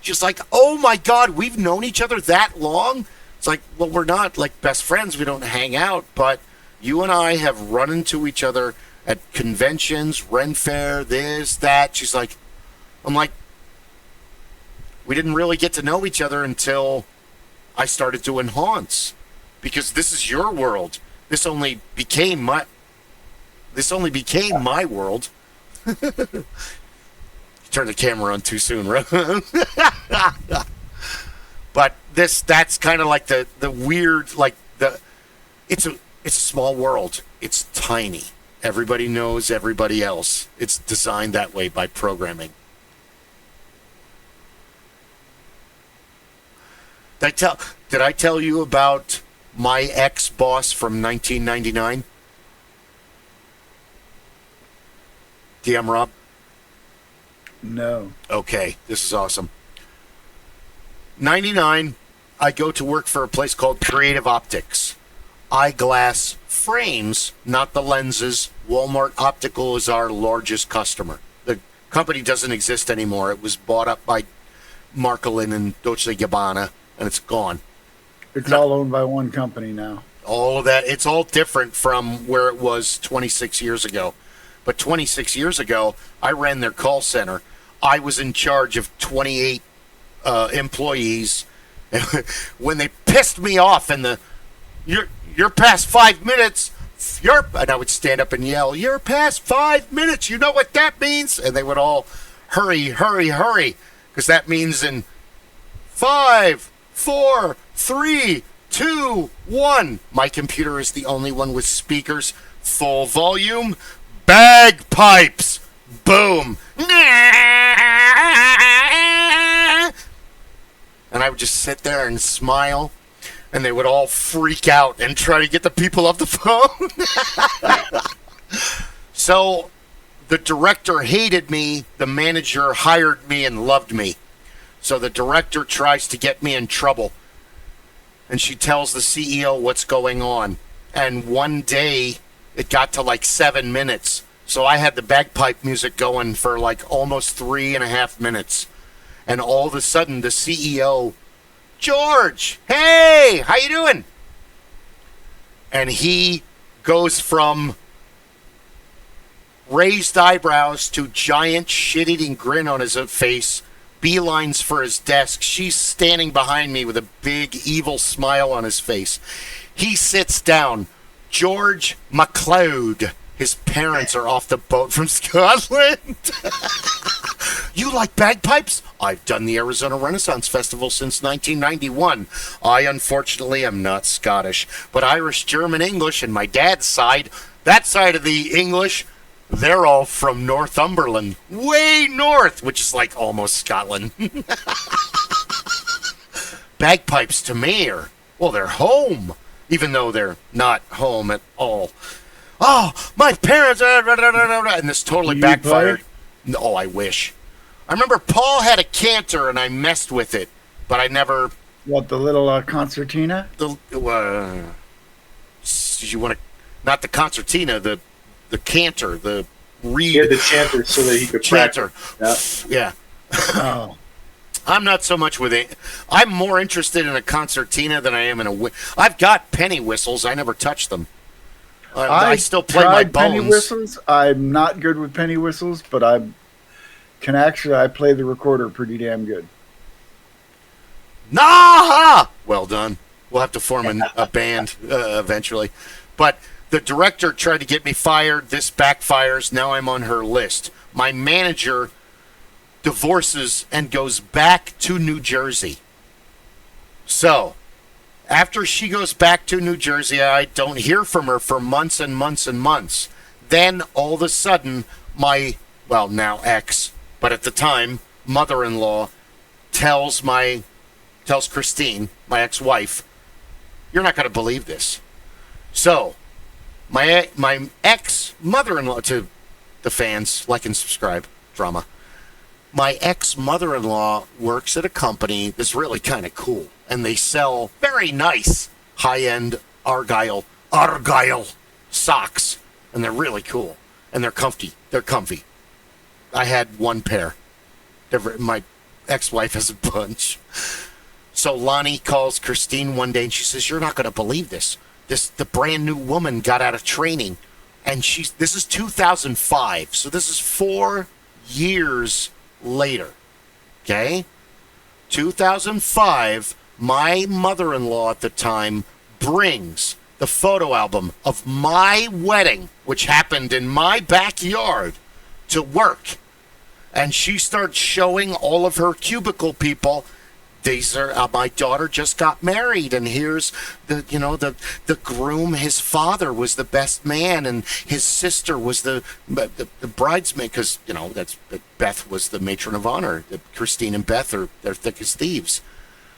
Speaker 1: She's like, oh my God, we've known each other that long? It's like, well, we're not like best friends. We don't hang out, but you and I have run into each other at conventions, Ren Fair, this, that. She's like, I'm like, we didn't really get to know each other until I started doing haunts, because this is your world. This only became my world. Turn the camera on too soon, right? But that's kind of like the weird, like it's a small world. It's tiny. Everybody knows everybody else. It's designed that way by programming. Did I tell you about my ex-boss from 1999? DM Rob?
Speaker 2: No.
Speaker 1: Okay, this is awesome. 99, I go to work for a place called Creative Optics. Eyeglass frames, not the lenses. Walmart Optical is our largest customer. The company doesn't exist anymore. It was bought up by Marcolin and Dolce & Gabbana, and it's gone.
Speaker 2: It's all owned by one company now.
Speaker 1: all of that. It's all different from where it was 26 years ago. But 26 years ago, I ran their call center. I was in charge of 28 employees. When they pissed me off and you're past 5 minutes, and I would stand up and yell, "You're past 5 minutes. You know what that means?" And they would all hurry, hurry, hurry, because that means in 5, 4, 3, 2, 1. My computer is the only one with speakers, full volume, bagpipes, boom. And I would just sit there and smile, and they would all freak out and try to get the people off the phone. So the director hated me, the manager hired me and loved me. So the director tries to get me in trouble, and she tells the CEO what's going on. And one day, it got to like 7 minutes. So I had the bagpipe music going for like almost 3.5 minutes. And all of a sudden, the CEO, "George, hey, how you doing?" And he goes from raised eyebrows to giant shit-eating grin on his face, beelines for his desk. She's standing behind me with a big evil smile on his face. He sits down. George MacLeod. His parents are off the boat from Scotland. "You like bagpipes? I've done the Arizona Renaissance Festival since 1991. I, unfortunately, am not Scottish, but Irish, German, English, and my dad's side, that side of the English, they're all from Northumberland. Way north," which is like almost Scotland. Bagpipes to me are, well, they're home, even though they're not home at all. "Oh, my parents," and this totally backfired. Oh, I wish. I remember Paul had a cantor, and I messed with it, but I never.
Speaker 2: What, the little concertina?
Speaker 1: You want to, not the concertina, the cantor, the reed.
Speaker 3: He had the chanter so that he could
Speaker 1: chanter.
Speaker 3: practice.
Speaker 1: Yeah.
Speaker 2: Oh.
Speaker 1: I'm not so much with it. I'm more interested in a concertina than I am in a. I've got penny whistles. I never touch them. I still play my bones.
Speaker 2: Penny whistles. I'm not good with penny whistles, but I play the recorder pretty damn good.
Speaker 1: Nah! Well done. We'll have to form a band eventually. But the director tried to get me fired. This backfires. Now I'm on her list. My manager divorces and goes back to New Jersey. So, after she goes back to New Jersey, I don't hear from her for months and months and months. Then, all of a sudden, my, well, now ex, but at the time, mother-in-law, tells Christine, my ex-wife, "You're not going to believe this." So, my ex-mother-in-law, to the fans, like and subscribe, drama. My ex-mother-in-law works at a company that's really kind of cool, and they sell very nice high-end Argyle socks, and they're really cool, and they're comfy. I had one pair. My ex-wife has a bunch. So Lonnie calls Christine one day, and she says, "You're not going to believe this. The brand new woman got out of training, and this is 2005, so this is 4 years later, okay? 2005, my mother-in-law at the time brings the photo album of my wedding, which happened in my backyard, to work. And she starts showing all of her cubicle people, these are, my daughter just got married, and here's the groom, his father was the best man, and his sister was the bridesmaid, because, Beth was the matron of honor. Christine and Beth they're thick as thieves.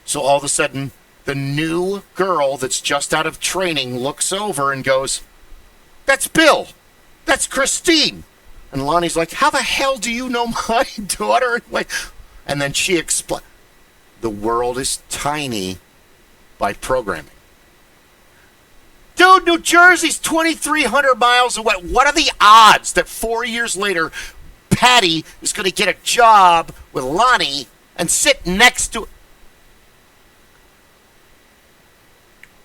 Speaker 1: So all of a sudden, the new girl that's just out of training looks over and goes, "That's Bill. That's Christine." And Lonnie's like, "How the hell do you know my daughter?" And then she explains. The world is tiny by programming. Dude, New Jersey's 2,300 miles away. What are the odds that 4 years later, Patty is going to get a job with Lonnie and sit next to...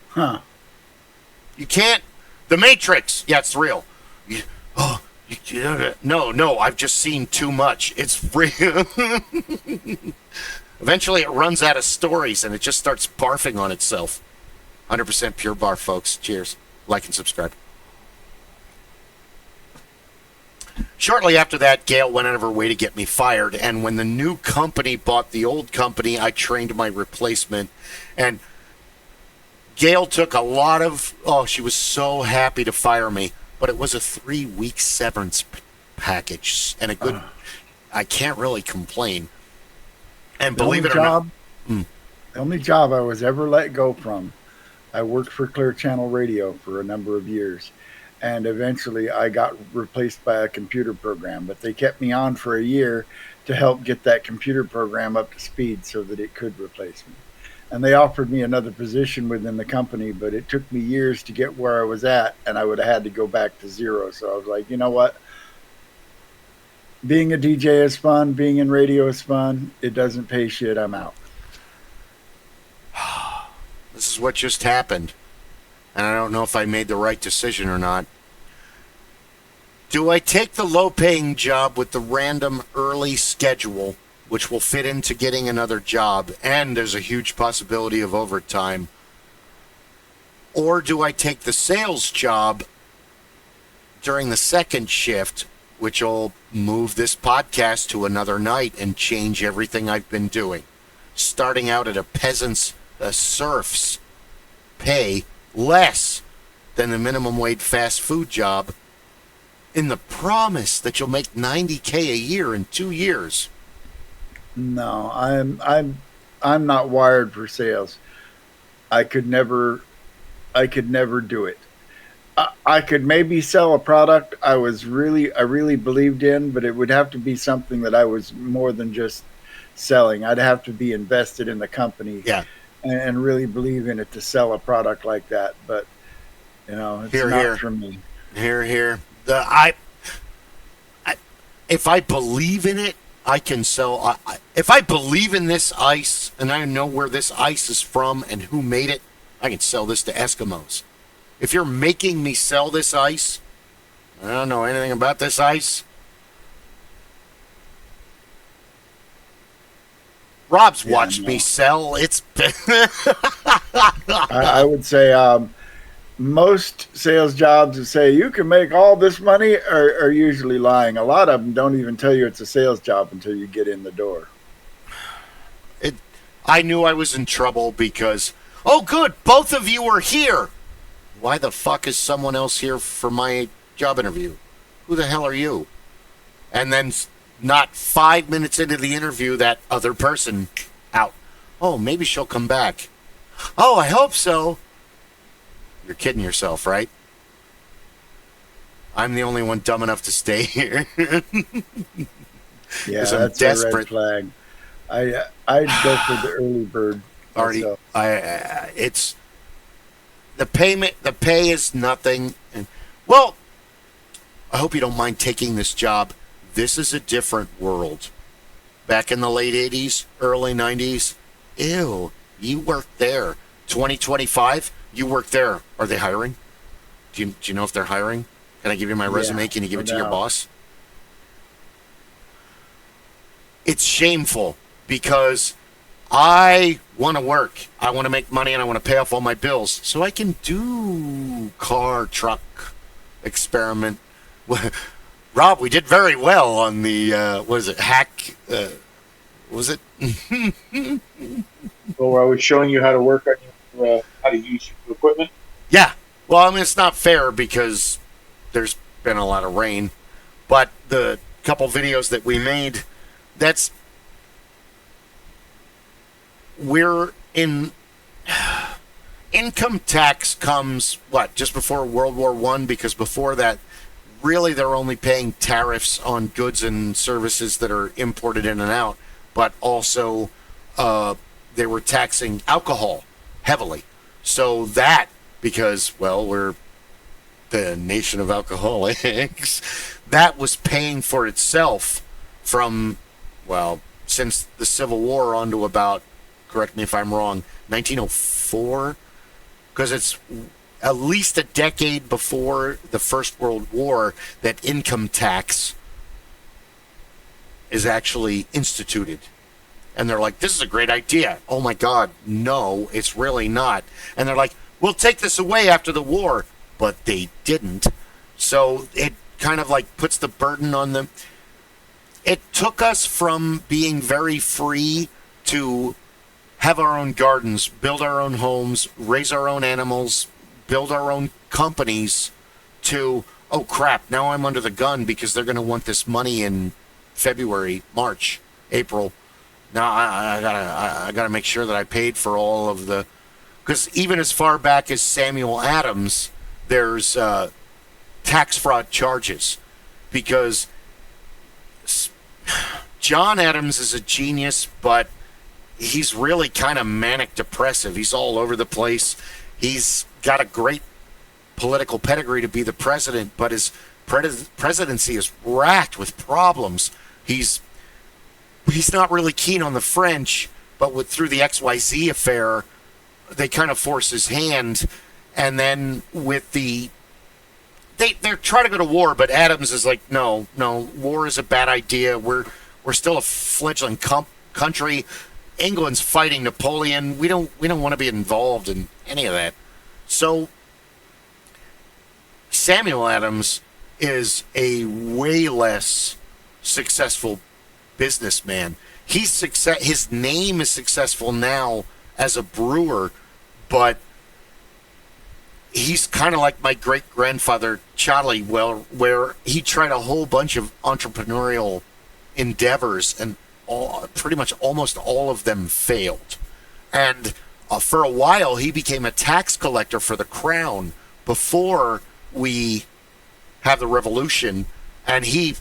Speaker 2: Huh.
Speaker 1: You can't. The Matrix. Yeah, it's real. No, I've just seen too much. It's real. Eventually it runs out of stories and it just starts barfing on itself. 100% pure barf, folks. Cheers. Like and subscribe. Shortly after that, Gail went out of her way to get me fired, and when the new company bought the old company, I trained my replacement, and Gail took a lot of, she was so happy to fire me, but it was a 3-week severance package, and a good, I can't really complain. And believe it or not,
Speaker 2: the only job I was ever let go from, I worked for Clear Channel Radio for a number of years. And eventually I got replaced by a computer program, but they kept me on for a year to help get that computer program up to speed so that it could replace me. And they offered me another position within the company, but it took me years to get where I was at, and I would have had to go back to zero. So I was like, you know what? Being a DJ is fun. Being in radio is fun. It doesn't pay shit. I'm out.
Speaker 1: This is what just happened. And I don't know if I made the right decision or not. Do I take the low-paying job with the random early schedule, which will fit into getting another job, and there's a huge possibility of overtime? Or do I take the sales job during the second shift, which will move this podcast to another night and change everything I've been doing? Starting out at a serf's pay, less than the minimum wage fast food job, in the promise that you'll make $90K a year in 2 years.
Speaker 2: No, I'm not wired for sales. I could never do it. I could maybe sell a product I really believed in, but it would have to be something that I was more than just selling. I'd have to be invested in the company.
Speaker 1: Yeah.
Speaker 2: And really believe in it to sell a product like that. But, it's not for me.
Speaker 1: Here. If I believe in it, I can sell. If I believe in this ice and I know where this ice is from and who made it, I can sell this to Eskimos. If you're making me sell this ice, I don't know anything about this ice. Rob's watched me sell. It's been
Speaker 2: I would say most sales jobs that say you can make all this money are usually lying. A lot of them don't even tell you it's a sales job until you get in the door.
Speaker 1: I knew I was in trouble because, oh good, both of you are here. Why the fuck is someone else here for my job interview? Who the hell are you? And then not 5 minutes into the interview, that other person out. Oh, maybe she'll come back. Oh, I hope so. You're kidding yourself, right? I'm the only one dumb enough to stay here.
Speaker 2: Yeah, that's desperate. A red flag. I'd go for the early bird.
Speaker 1: Already, it's the payment. The pay is nothing. And well, I hope you don't mind taking this job. This is a different world. Back in the late 80s, early 90s, ew, you worked there. 2025, you work there. Are they hiring? Do you know if they're hiring? Can I give you my resume? Can you give it to your boss? It's shameful because I want to work. I want to make money and I want to pay off all my bills so I can do car, truck experiment. Rob, we did very well on the, hack, was it?
Speaker 3: Well, I was showing you how to work on your, how to use your equipment.
Speaker 1: Yeah. Well, I mean, it's not fair because there's been a lot of rain, but the couple videos that we made, we're in, income tax comes, just before World War I? Because before that, really, they're only paying tariffs on goods and services that are imported in and out, but also they were taxing alcohol heavily. So that, because, we're the nation of alcoholics, that was paying for itself from, since the Civil War on to about, correct me if I'm wrong, 1904? Because it's at least a decade before the First World War that income tax is actually instituted. And they're like, this is a great idea. Oh my God, no, it's really not. And they're like, we'll take this away after the war. But they didn't. So it kind of like puts the burden on them. It took us from being very free to have our own gardens, build our own homes, raise our own animals, build our own companies, to, oh crap, now I'm under the gun because they're going to want this money in February, March, April. Now I gotta make sure that I paid for all of the, because even as far back as Samuel Adams, there's tax fraud charges, because John Adams is a genius, but he's really kind of manic depressive. He's all over the place. He's got a great political pedigree to be the president, but his presidency is racked with problems. He's not really keen on the French, but through the XYZ affair, they kind of force his hand. And then with they're trying to go to war, but Adams is like, no, war is a bad idea. We're still a fledgling country. England's fighting Napoleon. We don't want to be involved in any of that. So Samuel Adams is a way less successful businessman. His name is successful now as a brewer, but he's kind of like my great-grandfather Charlie, where he tried a whole bunch of entrepreneurial endeavors, and pretty much almost all of them failed. And for a while, he became a tax collector for the crown before we have the revolution, and he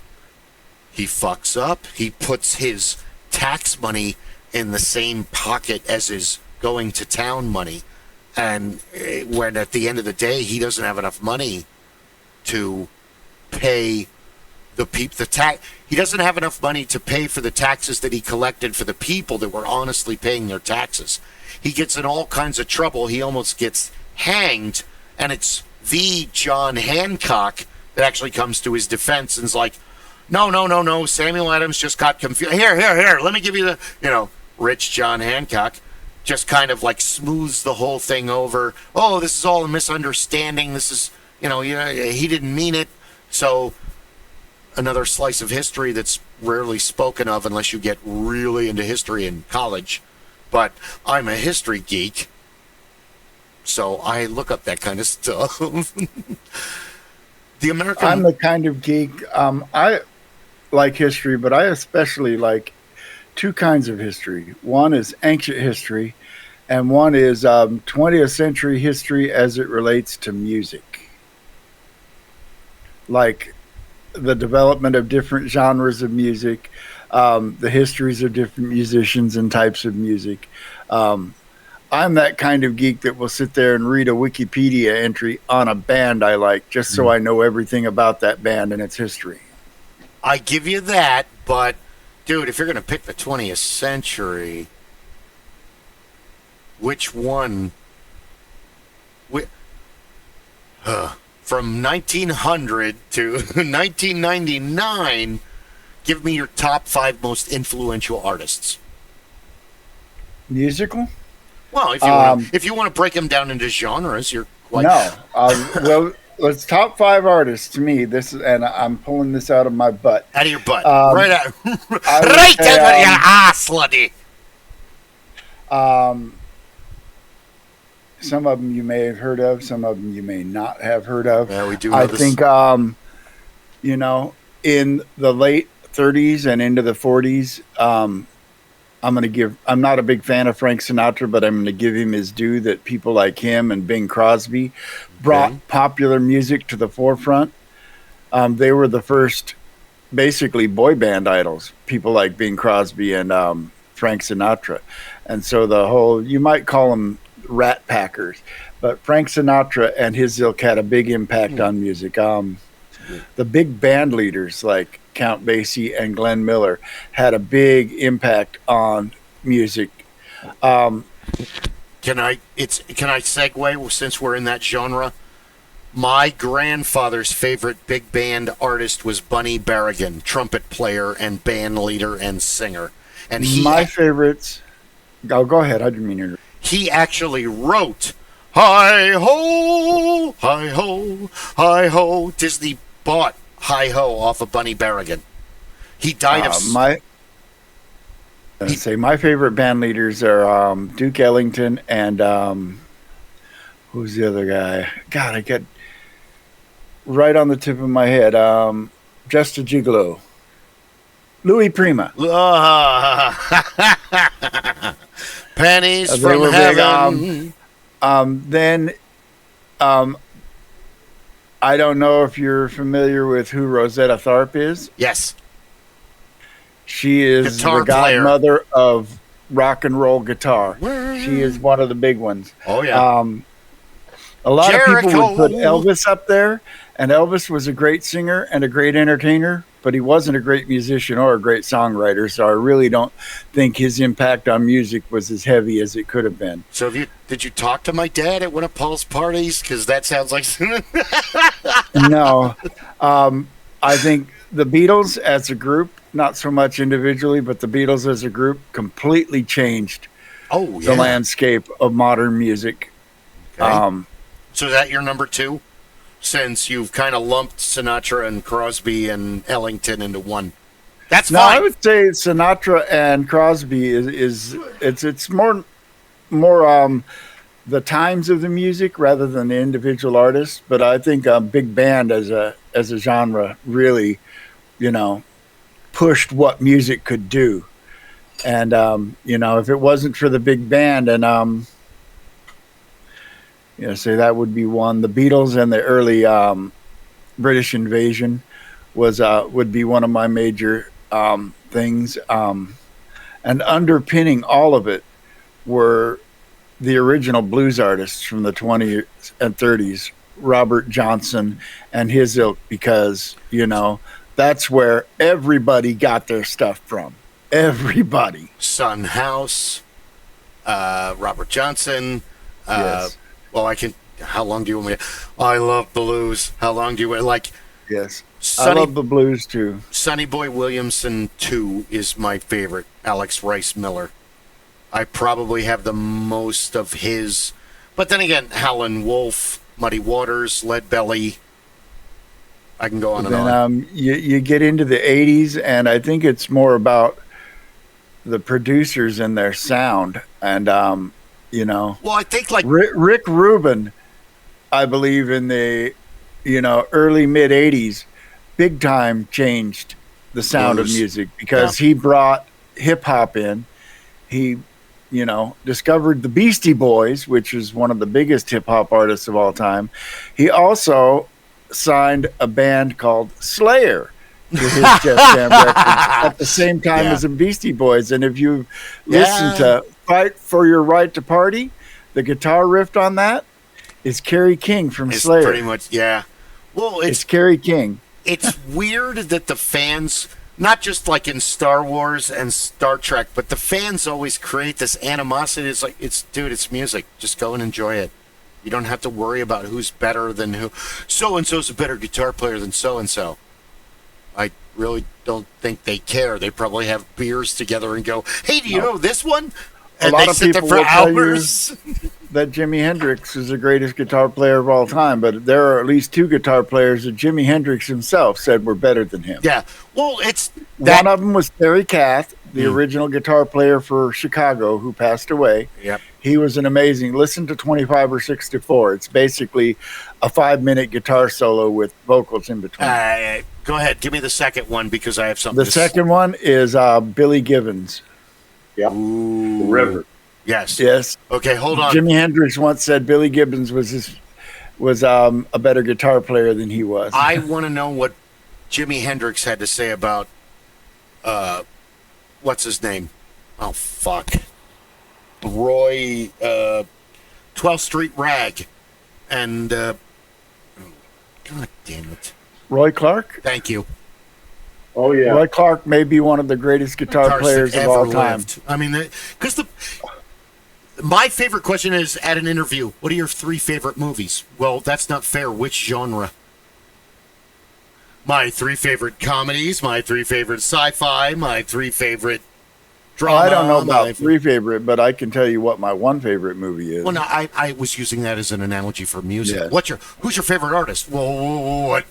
Speaker 1: fucks up. He puts his tax money in the same pocket as his going to town money. And when at the end of the day, he doesn't have enough money to pay the tax. He doesn't have enough money to pay for the taxes that he collected for the people that were honestly paying their taxes. He gets in all kinds of trouble. He almost gets hanged. And it's the John Hancock that actually comes to his defense and is like, no. Samuel Adams just got confused. Here. Let me give you rich John Hancock just kind of like smooths the whole thing over. Oh, this is all a misunderstanding. This is, he didn't mean it. So another slice of history that's rarely spoken of unless you get really into history in college. But I'm a history geek, so I look up that kind of stuff.
Speaker 2: I'm the kind of geek. I like history, but I especially like two kinds of history. One is ancient history, and one is 20th century history as it relates to music. Like the development of different genres of music, the histories of different musicians and types of music. I'm that kind of geek that will sit there and read a Wikipedia entry on a band I like just so I know everything about that band and its history.
Speaker 1: I give you that, but dude, if you're going to pick the 20th century, which one? From 1900 to 1999, give me your top 5 most influential artists.
Speaker 2: Musical?
Speaker 1: Well, if you want to break them down into genres, you're quite...
Speaker 2: No. Well, let's top 5 artists to me. And I'm pulling this out of my butt.
Speaker 1: Out of your butt. Right out of your ass, slutty.
Speaker 2: Some of them you may have heard of. Some of them you may not have heard of.
Speaker 1: Yeah, we do.
Speaker 2: I think, in the late 30s and into the 40s, I'm not a big fan of Frank Sinatra, but I'm going to give him his due that people like him and Bing Crosby brought popular music to the forefront. They were the first, basically, boy band idols, people like Bing Crosby and Frank Sinatra. And so you might call them Rat Packers, but Frank Sinatra and his ilk had a big impact on music. The big band leaders like Count Basie and Glenn Miller had a big impact on music.
Speaker 1: Can Can I segue since we're in that genre? My grandfather's favorite big band artist was Bunny Barrigan, trumpet player and band leader and singer. And
Speaker 2: my favorites. Oh, go ahead. I didn't mean to.
Speaker 1: He actually wrote "Hi Ho, Hi Ho, Hi Ho." Disney bought "Hi Ho" off of Bunny Barrigan. He died of
Speaker 2: my favorite band leaders are Duke Ellington and who's the other guy? God, I get right on the tip of my head. Just a Gigolo. Louis Prima.
Speaker 1: Pennies from heaven.
Speaker 2: Then I don't know if you're familiar with who Rosetta Tharpe is.
Speaker 1: Yes.
Speaker 2: She is
Speaker 1: Guitar
Speaker 2: the godmother of rock and roll guitar. She is one of the big ones.
Speaker 1: Oh, yeah.
Speaker 2: A lot
Speaker 1: Jericho.
Speaker 2: of people would put Elvis up there, and Elvis was a great singer and a great entertainer, but he wasn't a great musician or a great songwriter, so I really don't think his impact on music was as heavy as it could have been.
Speaker 1: So did you talk to my dad at one of Paul's parties? Because that sounds like...
Speaker 2: No. I think the Beatles as a group, not so much individually, but the Beatles as a group completely changed the landscape of modern music.
Speaker 1: Okay. So is that your number two? Since you've kind of lumped Sinatra and Crosby and Ellington into one. That's fine.
Speaker 2: I would say Sinatra and Crosby is it's more the times of the music rather than the individual artists. But I think big band as a genre really, pushed what music could do. And if it wasn't for the big band and so that would be one. The Beatles and the early British invasion would be one of my major things. And underpinning all of it were the original blues artists from the 20s and 30s, Robert Johnson and his ilk, because, that's where everybody got their stuff from. Everybody.
Speaker 1: Son House, Robert Johnson,
Speaker 2: yes.
Speaker 1: Well, how long do you want me to... I love blues. How long do you...
Speaker 2: Yes. I love the blues, too.
Speaker 1: Sonny Boy Williamson, 2 is my favorite. Alex Rice Miller. I probably have the most of his... But then again, Howlin' Wolf, Muddy Waters, Lead Belly. I can go on and on.
Speaker 2: You get into the 80s, and I think it's more about the producers and their sound. And... well,
Speaker 1: I think
Speaker 2: Rick Rubin, I believe in the, early mid 80s, big time changed the sound of music because he brought hip hop in. He, discovered the Beastie Boys, which is one of the biggest hip hop artists of all time. He also signed a band called Slayer to his Def Jam records at the same time as the Beastie Boys. And if you listen to Fight for Your Right to Party, the guitar riff on that is Kerry King from Slayer.
Speaker 1: Pretty much, yeah. Well,
Speaker 2: it's Kerry King.
Speaker 1: It's weird that the fans, not just like in Star Wars and Star Trek, but the fans always create this animosity. It's like, it's music. Just go and enjoy it. You don't have to worry about who's better than who. So-and-so's a better guitar player than so-and-so. I really don't think they care. They probably have beers together and go, hey, do you know this one? And
Speaker 2: a lot of people will tell you that Jimi Hendrix is the greatest guitar player of all time, but there are at least 2 guitar players that Jimi Hendrix himself said were better than him.
Speaker 1: Yeah, well,
Speaker 2: one of them was Terry Kath, the original guitar player for Chicago, who passed away.
Speaker 1: Yep.
Speaker 2: He was an amazing. Listen to 25 or 64. It's basically a 5-minute guitar solo with vocals in between.
Speaker 1: Go ahead, give me the second one because I have something.
Speaker 2: The second one is Billy Gibbons.
Speaker 3: Yeah. River.
Speaker 1: Yes.
Speaker 2: Yes.
Speaker 1: Okay, hold on.
Speaker 2: Jimi Hendrix once said Billy Gibbons was a better guitar player than he was.
Speaker 1: I want to know what Jimi Hendrix had to say about what's his name? Oh fuck. Roy 12th Street Rag and God damn it.
Speaker 2: Roy Clark?
Speaker 1: Thank you.
Speaker 3: Oh, yeah.
Speaker 2: Roy Clark may be one of the greatest guitar players of all time.
Speaker 1: I mean, because My favorite question is at an interview, what are your 3 favorite movies? Well, that's not fair. Which genre? My 3 favorite comedies, my 3 favorite sci-fi, my 3 favorite drama.
Speaker 2: I don't know about 3 favorite, but I can tell you what my 1 favorite movie is.
Speaker 1: Well, no, I was using that as an analogy for music.
Speaker 2: Yeah.
Speaker 1: Who's your favorite artist? Well, what?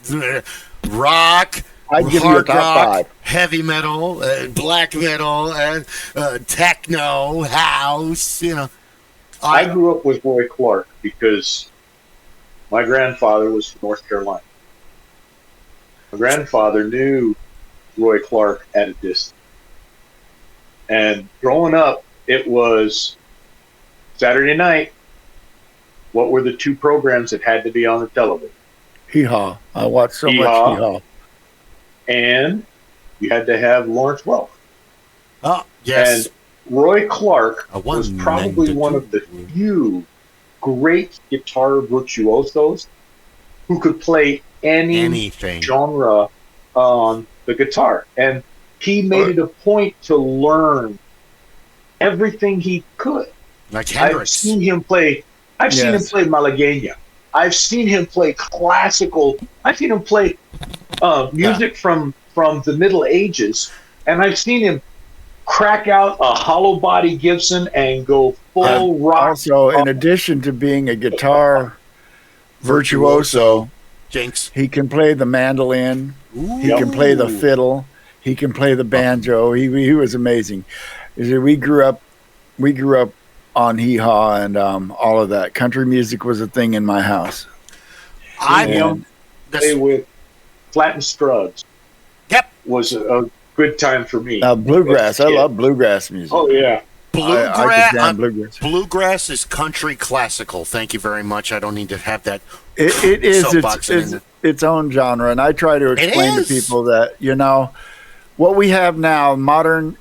Speaker 1: Rock,
Speaker 2: I'd give you a
Speaker 1: hard
Speaker 2: top
Speaker 1: rock,
Speaker 2: 5.
Speaker 1: heavy metal, black metal, and techno, house. You know,
Speaker 3: I grew up with Roy Clark because my grandfather was from North Carolina. My grandfather knew Roy Clark at a distance. And growing up, it was Saturday night. What were the 2 programs that had to be on the television?
Speaker 2: Hee-haw. I watched so much Hee-haw.
Speaker 3: And you had to have Lawrence Welk.
Speaker 1: Oh, yes.
Speaker 3: And Roy Clark was probably one of the few great guitar virtuosos who could play anything genre on the guitar. And he made it a point to learn everything he could.
Speaker 1: Like Hendrix.
Speaker 3: I've seen him play Malagueña. I've seen him play classical. I've seen him play music from the Middle Ages. And I've seen him crack out a hollow body Gibson and go full rock.
Speaker 2: Also, in addition to being a guitar virtuoso,
Speaker 1: Jinx,
Speaker 2: he can play the mandolin. He can play the fiddle. He can play the banjo. He was amazing. We grew up on hee-haw and all of that. Country music was a thing in my house.
Speaker 3: I play with Flatt and Scruggs.
Speaker 1: Yep,
Speaker 3: was a good time for me.
Speaker 2: Bluegrass. I love bluegrass music.
Speaker 3: Oh yeah.
Speaker 2: Bluegrass.
Speaker 1: Bluegrass is country classical. Thank you very much. I don't need to have that.
Speaker 2: It is its own genre, and I try to explain to people that what we have now, modern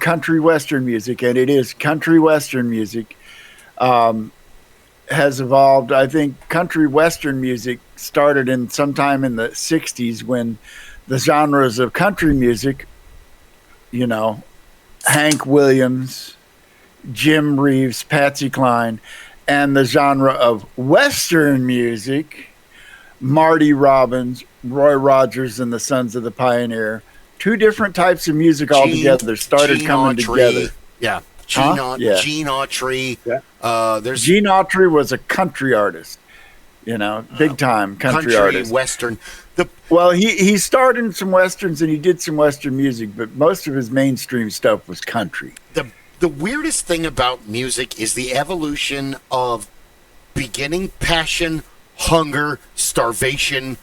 Speaker 2: country western music, and it is country western music. Has evolved. I think country western music started in sometime in the 60s when the genres of country music, Hank Williams, Jim Reeves, Patsy Cline, and the genre of Western music, Marty Robbins, Roy Rogers, and the Sons of the Pioneer. 2 different types of music altogether started coming together.
Speaker 1: Yeah. Gene Autry.
Speaker 3: Yeah.
Speaker 2: Gene Autry was a country artist, big time country artist.
Speaker 1: Western.
Speaker 2: Well, he starred in some westerns and he did some western music, but most of his mainstream stuff was country.
Speaker 1: The weirdest thing about music is the evolution of beginning passion, hunger, starvation,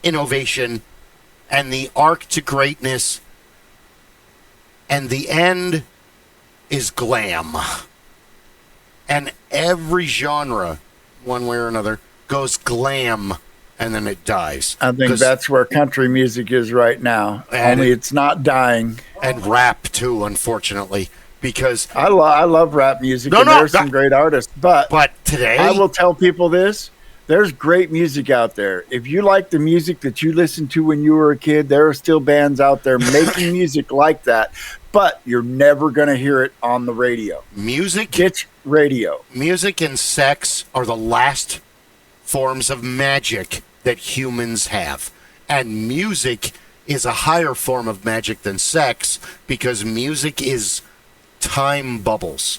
Speaker 1: innovation, and the arc to greatness, and the end is glam. And every genre, one way or another, goes glam, and then it dies.
Speaker 2: I think that's where country music is right now. Only it's not dying.
Speaker 1: And rap, too, unfortunately. Because
Speaker 2: I love rap music, there's some great artists. But
Speaker 1: today,
Speaker 2: I will tell people this. There's great music out there. If you like the music that you listened to when you were a kid, there are still bands out there making music like that. But you're never going to hear it on the radio. It's radio.
Speaker 1: Music and sex are the last forms of magic that humans have. And music is a higher form of magic than sex because music is time bubbles.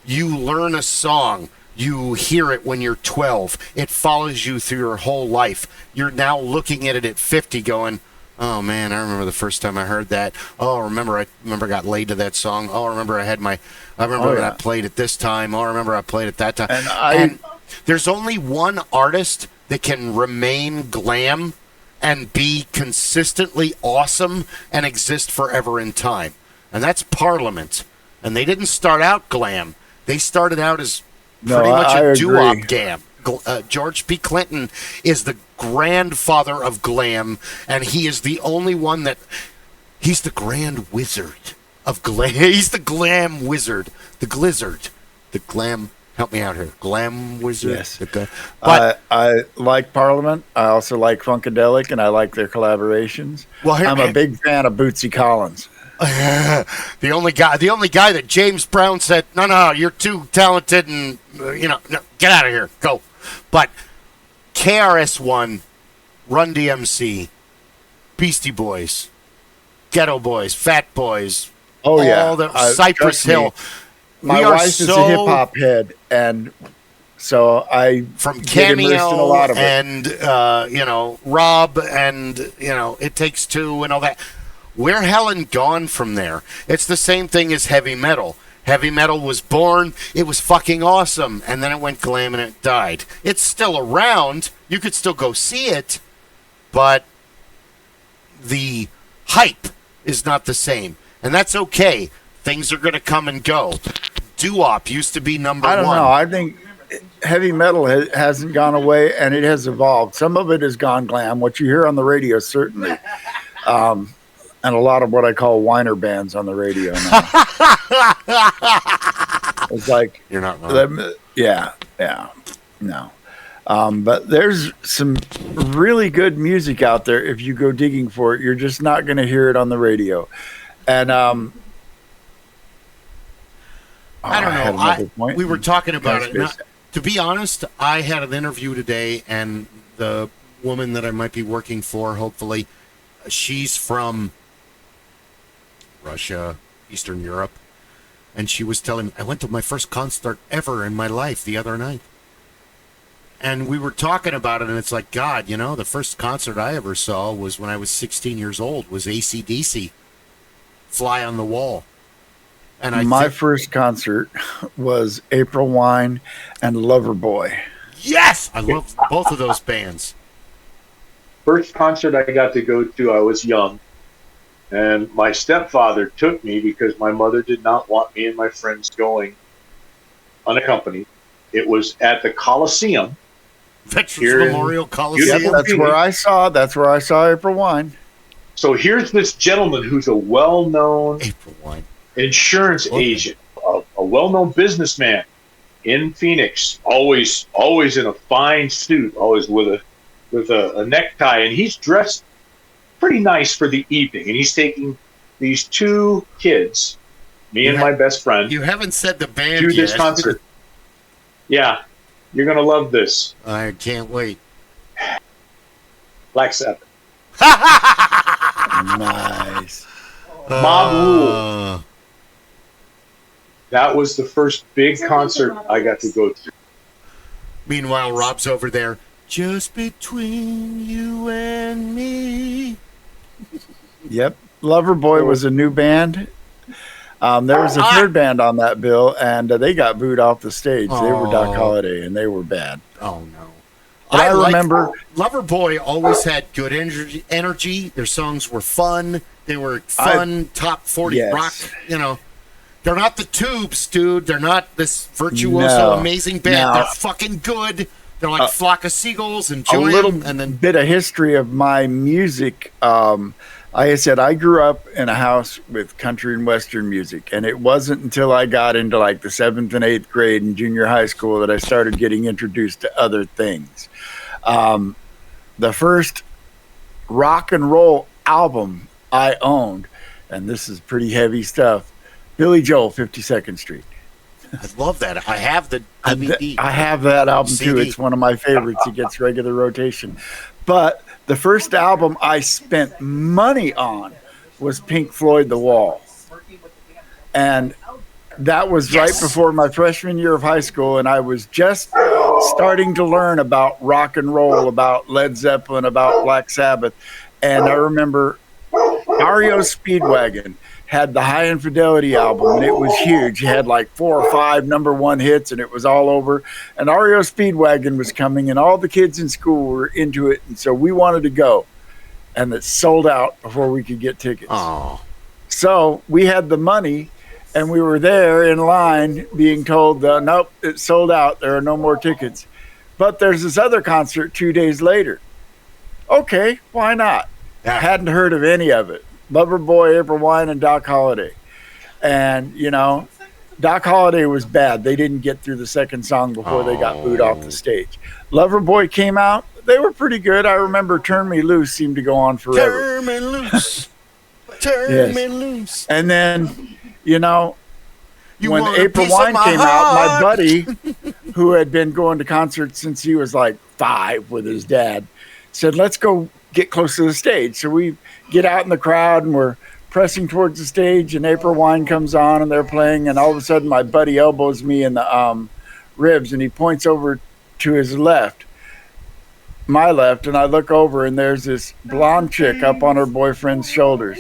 Speaker 1: You learn a song. You hear it when you're 12. It follows you through your whole life. You're now looking at it at 50 going, oh man, I remember the first time I heard that. Oh, I remember I got laid to that song. Oh, I remember when I played it this time. Oh, I remember I played it that time. And there's only one artist that can remain glam and be consistently awesome and exist forever in time. And that's Parliament. And they didn't start out glam. They started out as pretty much a doo-wop glam. George P. Clinton is the grandfather of glam, and he is the only one he's the grand wizard of glam. He's the glam wizard, the glizzard, the glam. Help me out here, glam wizard.
Speaker 2: Yes. But I like Parliament. I also like Funkadelic, and I like their collaborations. Well, I'm a big fan of Bootsy Collins.
Speaker 1: The only guy that James Brown said, no, you're too talented, and no, get out of here, go. But KRS-One, Run DMC, Beastie Boys, Ghetto Boys, Fat Boys, all the Cypress Hill.
Speaker 2: My wife is a hip hop head, and so I
Speaker 1: from
Speaker 2: get immersed in a lot of it.
Speaker 1: And Rob, and It Takes Two, and all that. We're hell and gone from there. It's the same thing as heavy metal. Heavy metal was born, it was fucking awesome, and then it went glam and it died. It's still around, you could still go see it, but the hype is not the same. And that's okay. Things are going to come and go. Doo-wop used to be number one.
Speaker 2: I don't know. I think heavy metal hasn't gone away, and it has evolved. Some of it has gone glam. What you hear on the radio, certainly. And a lot of what I call whiner bands on the radio now. It's like,
Speaker 1: you're not wrong.
Speaker 2: Yeah, no. But there's some really good music out there. If you go digging for it, you're just not going to hear it on the radio. And
Speaker 1: I don't know. We were talking about it. Now, to be honest, I had an interview today, and the woman that I might be working for, hopefully, she's from Russia, Eastern Europe, and she was telling me, I went to my first concert ever in my life the other night. And we were talking about it, and it's like, God, the first concert I ever saw was when I was 16 years old, was AC/DC, Fly on the Wall. And
Speaker 2: my first concert was April Wine and Loverboy.
Speaker 1: Yes! I love both of those bands.
Speaker 3: First concert I got to go to, I was young. And my stepfather took me because my mother did not want me and my friends going unaccompanied. It was at the Coliseum.
Speaker 1: Veterans Memorial Coliseum.
Speaker 2: Yep, that's where I saw April Wine.
Speaker 3: So here's this gentleman who's a well-known
Speaker 1: April Wine
Speaker 3: insurance agent, a well-known businessman in Phoenix, always in a fine suit, always with a necktie, and he's dressed pretty nice for the evening, and he's taking these two kids, me and my best friend.
Speaker 1: You haven't said the band
Speaker 3: to
Speaker 1: yet.
Speaker 3: this concert. Yeah, you're gonna love this.
Speaker 1: I can't wait.
Speaker 3: Black Sabbath.
Speaker 2: Nice.
Speaker 3: Mob Rule. That was the first big concert I got to go to.
Speaker 1: Meanwhile, Rob's over there. Just between you and me.
Speaker 2: Yep. Loverboy was a new band. There was a third band on that bill, and they got booed off the stage. They were Doc Holliday, and they were bad.
Speaker 1: Oh, no.
Speaker 2: But I remember
Speaker 1: Loverboy always had good energy. Their songs were fun. They were fun, top 40 rock, They're not the Tubes, dude. They're not this virtuoso, amazing band.
Speaker 2: No.
Speaker 1: They're fucking good. They're like Flock of Seagulls and Joy.
Speaker 2: A little bit of history of my music. Like I said, I grew up in a house with country and western music, and it wasn't until I got into like the 7th and 8th grade in junior high school that I started getting introduced to other things. The first rock and roll album I owned, and this is pretty heavy stuff, Billy Joel, 52nd Street.
Speaker 1: I love that. I have the DVD.
Speaker 2: I have that album
Speaker 1: CD.
Speaker 2: too. It's one of my favorites. It gets regular rotation. But the first album I spent money on was Pink Floyd, The Wall. And that was right before my freshman year of high school, and I was just starting to learn about rock and roll, about Led Zeppelin, about Black Sabbath. And I remember REO Speedwagon had the High Infidelity album, and it was huge. It had like 4 or 5 #1 hits, and it was all over. And REO Speedwagon was coming, and all the kids in school were into it, and so we wanted to go. And it sold out before we could get tickets.
Speaker 1: Oh.
Speaker 2: So we had the money, and we were there in line being told, nope, it's sold out. There are no more tickets. But there's this other concert 2 days later. Okay, why not?
Speaker 1: Yeah.
Speaker 2: Hadn't heard of any of it. Loverboy, April Wine, and Doc Holliday. And, Doc Holliday was bad. They didn't get through the second song before they got booed off the stage. Loverboy came out. They were pretty good. I remember Turn Me Loose seemed to go on forever.
Speaker 1: Turn Me Loose. Turn me loose.
Speaker 2: And then, you know,
Speaker 1: You
Speaker 2: when
Speaker 1: want a
Speaker 2: April
Speaker 1: piece of
Speaker 2: Wine
Speaker 1: my
Speaker 2: came out, my
Speaker 1: heart?
Speaker 2: buddy, who had been going to concerts since he was like 5 with his dad, said, let's go get close to the stage. So we get out in the crowd and we're pressing towards the stage, and April Wine comes on and they're playing, and all of a sudden my buddy elbows me in the ribs, and he points over to his left, my left, and I look over, and there's this blonde chick up on her boyfriend's shoulders,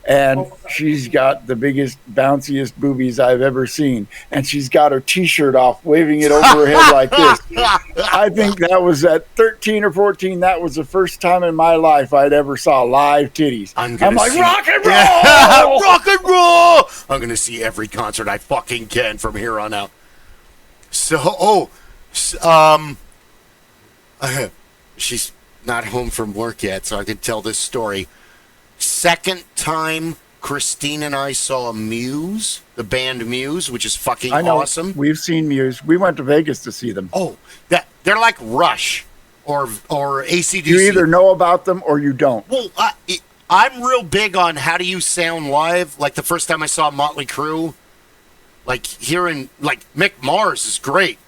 Speaker 2: and she's got the biggest, bounciest boobies I've ever seen, and she's got her t-shirt off, waving it over her head like this. I think that was at 13 or 14. That was the first time in my life I'd ever saw live titties. I'm like, rock and roll!
Speaker 1: Yeah, rock and roll! I'm going to see every concert I fucking can from here on out. So, she's not home from work yet, so I can tell this story. Second time Christine and I saw Muse, the band Muse, which is fucking awesome.
Speaker 2: We've seen Muse. We went to Vegas to see them.
Speaker 1: Oh, they're like Rush or AC/DC.
Speaker 2: You either know about them or you don't.
Speaker 1: Well, I'm real big on how do you sound live. Like the first time I saw Motley Crue, like hearing like Mick Mars is great.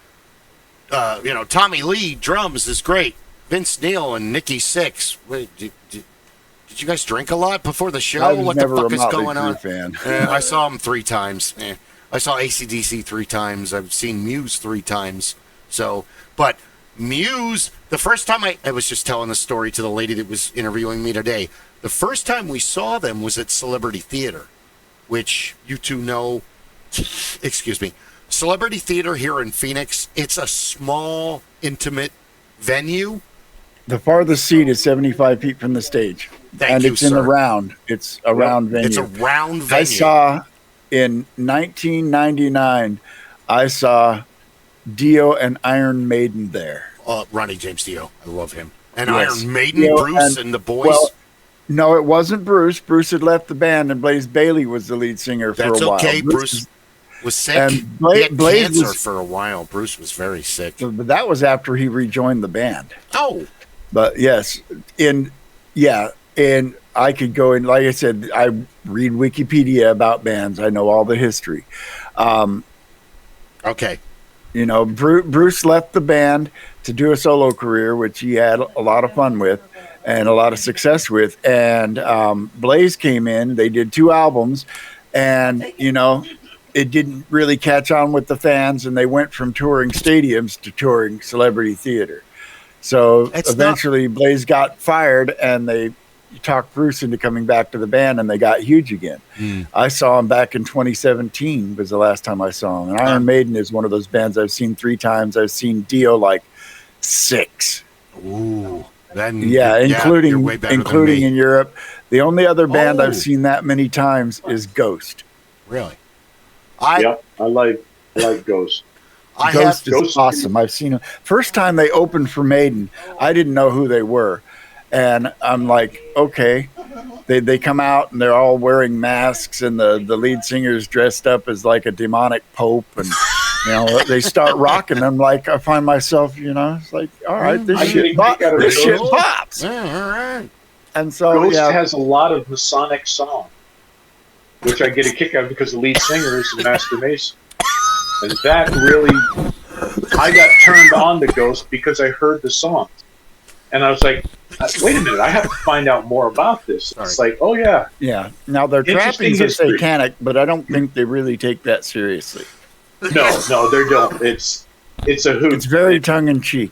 Speaker 1: Tommy Lee drums is great. Vince Neil and Nikki Sixx. Wait, did you guys drink a lot before the show? What the fuck is going on?
Speaker 2: Fan.
Speaker 1: I saw them 3 times. I saw AC/DC 3 times. I've seen Muse 3 times. So, but Muse, the first time I was just telling the story to the lady that was interviewing me today. The first time we saw them was at Celebrity Theater, which you two know. Excuse me. Celebrity Theater here in Phoenix. It's a small, intimate venue.
Speaker 2: The farthest seat is 75 feet from the stage.
Speaker 1: Thank you,
Speaker 2: it's
Speaker 1: sir.
Speaker 2: in a round. It's a round venue.
Speaker 1: It's a round venue.
Speaker 2: I saw in 1999, I saw Dio and Iron Maiden there.
Speaker 1: Ronnie James Dio. I love him. And
Speaker 2: Yes.
Speaker 1: Iron Maiden,
Speaker 2: Dio
Speaker 1: Bruce, and the boys.
Speaker 2: Well, no, it wasn't Bruce. Bruce had left the band, and Blaze Bayley was the lead singer for
Speaker 1: That's
Speaker 2: a while.
Speaker 1: okay. Bruce was sick.
Speaker 2: and
Speaker 1: He had
Speaker 2: Blaze
Speaker 1: cancer
Speaker 2: was-
Speaker 1: for a while. Bruce was very sick.
Speaker 2: But that was after he rejoined the band.
Speaker 1: Oh.
Speaker 2: But yes, and I could go in. Like I said, I read Wikipedia about bands. I know all the history.
Speaker 1: Okay.
Speaker 2: Bruce left the band to do a solo career, which he had a lot of fun with and a lot of success with. And Blaze came in. They did 2 albums, and it didn't really catch on with the fans. And they went from touring stadiums to touring Celebrity Theater. So eventually Blaze got fired, and they talked Bruce into coming back to the band, and they got huge again. I saw him back in 2017 was the last time I saw him. And Iron Maiden is one of those bands I've seen 3 times. I've seen Dio like 6.
Speaker 1: Ooh. Then
Speaker 2: including
Speaker 1: you're way better than me.
Speaker 2: in Europe. The only other band I've seen that many times is Ghost.
Speaker 1: Really?
Speaker 3: I like Ghost.
Speaker 2: Ghost is awesome. I've seen them. First time they opened for Maiden, I didn't know who they were. And I'm like, okay. They come out and they're all wearing masks, and the lead singer's dressed up as like a demonic pope, and they start rocking. I'm like, I find myself, it's like, all right, this shit pops.
Speaker 1: Yeah, all right.
Speaker 2: And so
Speaker 3: Ghost has a lot of Masonic songs, which I get a kick out of because the lead singer is Master Mason. And that really, I got turned on to Ghost because I heard the songs. And I was like, wait a minute, I have to find out more about this.
Speaker 1: Sorry.
Speaker 3: It's like, oh, yeah.
Speaker 2: Yeah. Now, their trappings are satanic, but I don't think they really take that seriously.
Speaker 3: No, they don't. It's a hoot.
Speaker 2: It's very tongue-in-cheek.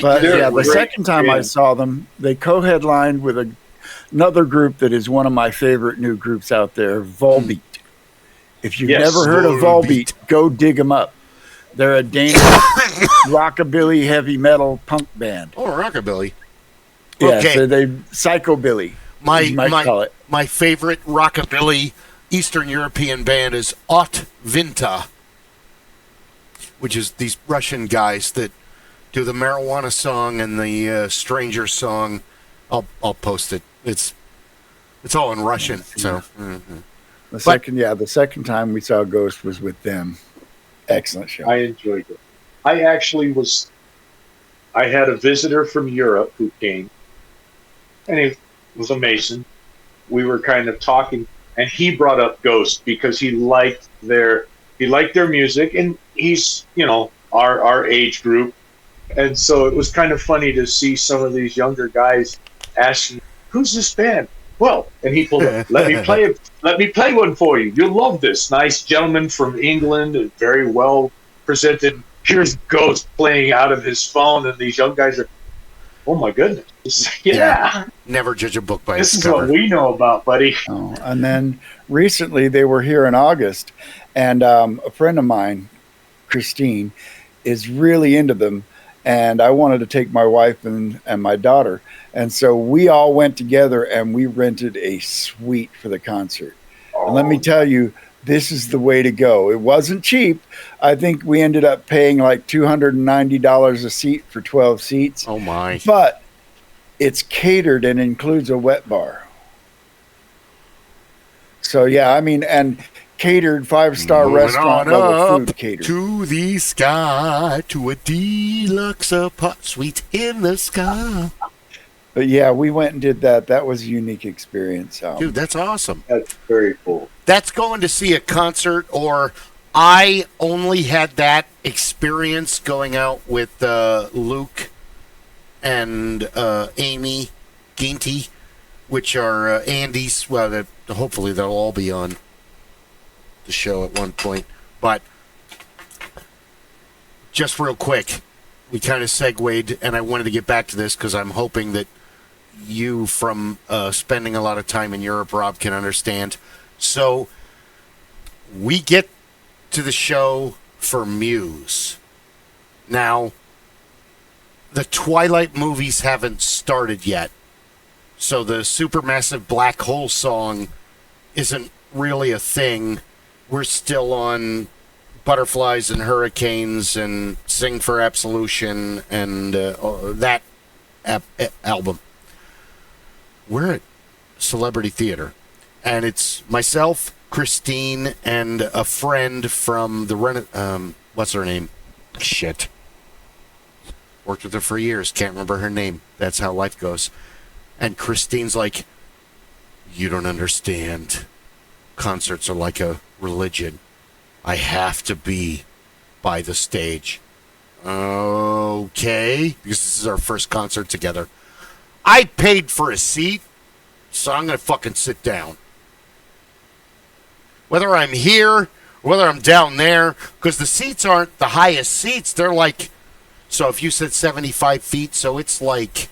Speaker 2: But, the second time I saw them, they co-headlined with another group that is one of my favorite new groups out there, Volbeat. If you've never heard of Volbeat, go dig them up. They're a Danish rockabilly heavy metal punk band.
Speaker 1: Oh, rockabilly.
Speaker 2: Yeah,
Speaker 1: Okay.
Speaker 2: so they psychobilly.
Speaker 1: My favorite rockabilly Eastern European band is Ot Vinta, which is these Russian guys that do the marijuana song and the stranger song. I'll post it. It's all in Russian. So. Mm-hmm.
Speaker 2: The second time we saw Ghost was with them. Excellent show.
Speaker 3: I enjoyed it. I had a visitor from Europe who came, and he was a Mason, we were kind of talking, and he brought up Ghost because he liked their music, and he's, you know, our age group. And so it was kind of funny to see some of these younger guys asking, "Who's this band?" Well, and he pulled up, let me play one for you. You'll love this. Nice gentleman from England, very well presented. Here's Ghost playing out of his phone, and these young guys are, oh my goodness. Yeah.
Speaker 1: Never judge a book by
Speaker 3: this
Speaker 1: its
Speaker 3: is
Speaker 1: cover.
Speaker 3: what we know about, buddy.
Speaker 2: Oh, and then recently they were here in August, and a friend of mine, Christine, is really into them. And I wanted to take my wife and my daughter. And so we all went together and we rented a suite for the concert. And let me tell you, this is the way to go. It wasn't cheap. I think we ended up paying like $290 a seat for 12 seats.
Speaker 1: Oh, my.
Speaker 2: But it's catered and includes a wet bar. So, yeah, I mean, and catered 5-star restaurant level food catered.
Speaker 1: To the sky, to a deluxe apart suite in the sky.
Speaker 2: But yeah, we went and did that. That was a unique experience.
Speaker 1: Dude, that's awesome.
Speaker 3: That's very cool.
Speaker 1: That's going to see a concert, or I only had that experience going out with Luke and Amy Ginty, which are Andy's. Well, hopefully they'll all be on the show at one point. But just real quick, we kind of segued, and I wanted to get back to this because I'm hoping that you, from spending a lot of time in Europe, Rob, can understand. So we get to the show for Muse. Now, the Twilight movies haven't started yet, so the Supermassive Black Hole song isn't really a thing. We're still on Butterflies and Hurricanes and Sing for Absolution and that album. We're at Celebrity Theater, and it's myself, Christine, and a friend from the what's her name? Shit. Worked with her for years. Can't remember her name. That's how life goes. And Christine's like, you don't understand. Concerts are like a religion. I have to be by the stage. Okay. Because this is our first concert together. I paid for a seat, so I'm going to fucking sit down. Whether I'm here, or whether I'm down there, because the seats aren't the highest seats. They're like, so if you said 75 feet, so it's like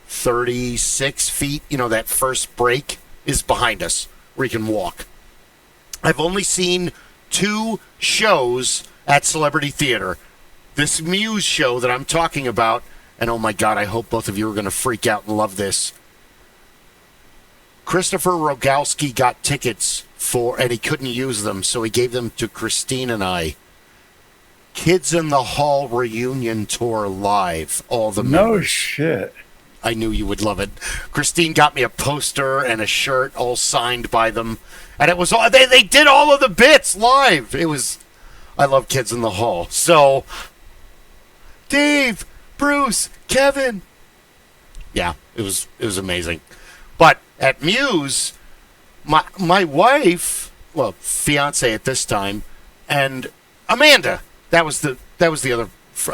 Speaker 1: 36 feet. You know, that first break is behind us where you can walk. I've only seen 2 shows at Celebrity Theater. This Muse show that I'm talking about, and oh my God, I hope both of you are going to freak out and love this. Christopher Rogalski got tickets for, and he couldn't use them, so he gave them to Christine and I. Kids in the Hall reunion tour live, all the members.
Speaker 2: No shit.
Speaker 1: I knew you would love it. Christine got me a poster and a shirt all signed by them. And it was all, they did all of the bits live. It was, I love Kids in the Hall. So, Dave, Bruce, Kevin. Yeah, it was amazing. But at Muse, my wife, well, fiance at this time, and Amanda, that was the other,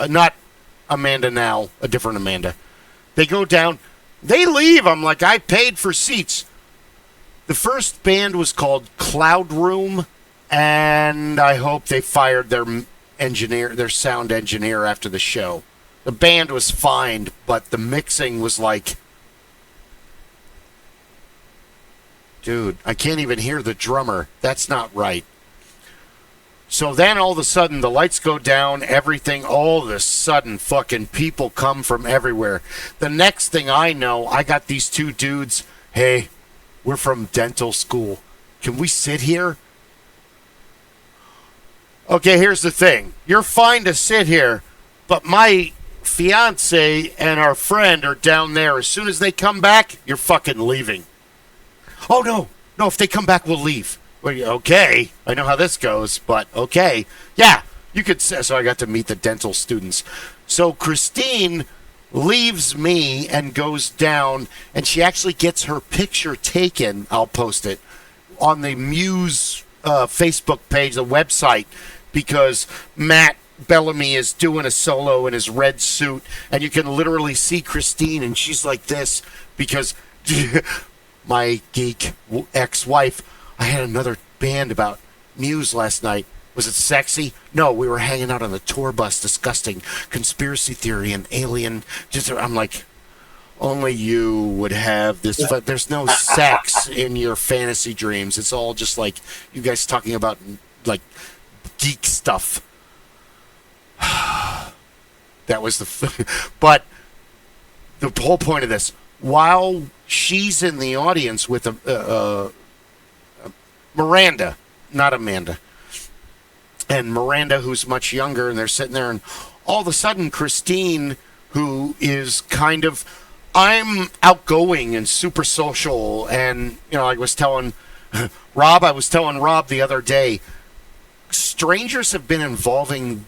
Speaker 1: not Amanda now, a different Amanda. They go down, they leave. I'm like, I paid for seats. The first band was called Cloud Room, and I hope they fired their sound engineer after the show. The band was fine, but the mixing was like, dude, I can't even hear the drummer. That's not right. So then all of a sudden the lights go down, everything, all of a sudden fucking people come from everywhere. The next thing I know, I got these 2 dudes, hey, we're from dental school. Can we sit here? Okay, here's the thing. You're fine to sit here, but my fiance and our friend are down there. As soon as they come back, you're fucking leaving. Oh, no, if they come back, we'll leave. Well, okay, I know how this goes, but okay. Yeah, you could say, so I got to meet the dental students. So Christine leaves me and goes down, and she actually gets her picture taken. I'll post it on the Muse Facebook page, the website, because Matt Bellamy is doing a solo in his red suit, and you can literally see Christine, and she's like this because my geek ex-wife, I had another band about Muse last night. Was it sexy? No, we were hanging out on the tour bus discussing conspiracy theory and alien. I'm like, only you would have this. But there's no sex in your fantasy dreams. It's all just like you guys talking about like geek stuff. That was but the whole point of this. While she's in the audience with Miranda, not Amanda, and Miranda, who's much younger, and they're sitting there, and all of a sudden, Christine, who is kind of, I'm outgoing and super social, and I was telling Rob the other day, strangers have been involving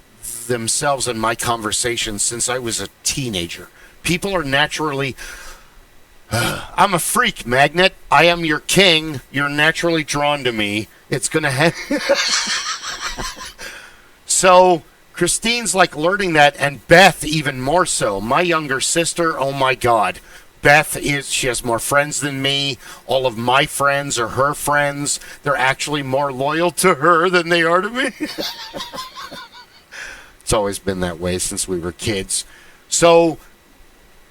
Speaker 1: themselves in my conversations since I was a teenager. People are naturally, I'm a freak magnet. I am your king. You're naturally drawn to me. It's going to happen. So Christine's like learning that, and Beth even more so. My younger sister, oh my God. Beth she has more friends than me. All of my friends are her friends. They're actually more loyal to her than they are to me. It's always been that way since we were kids. So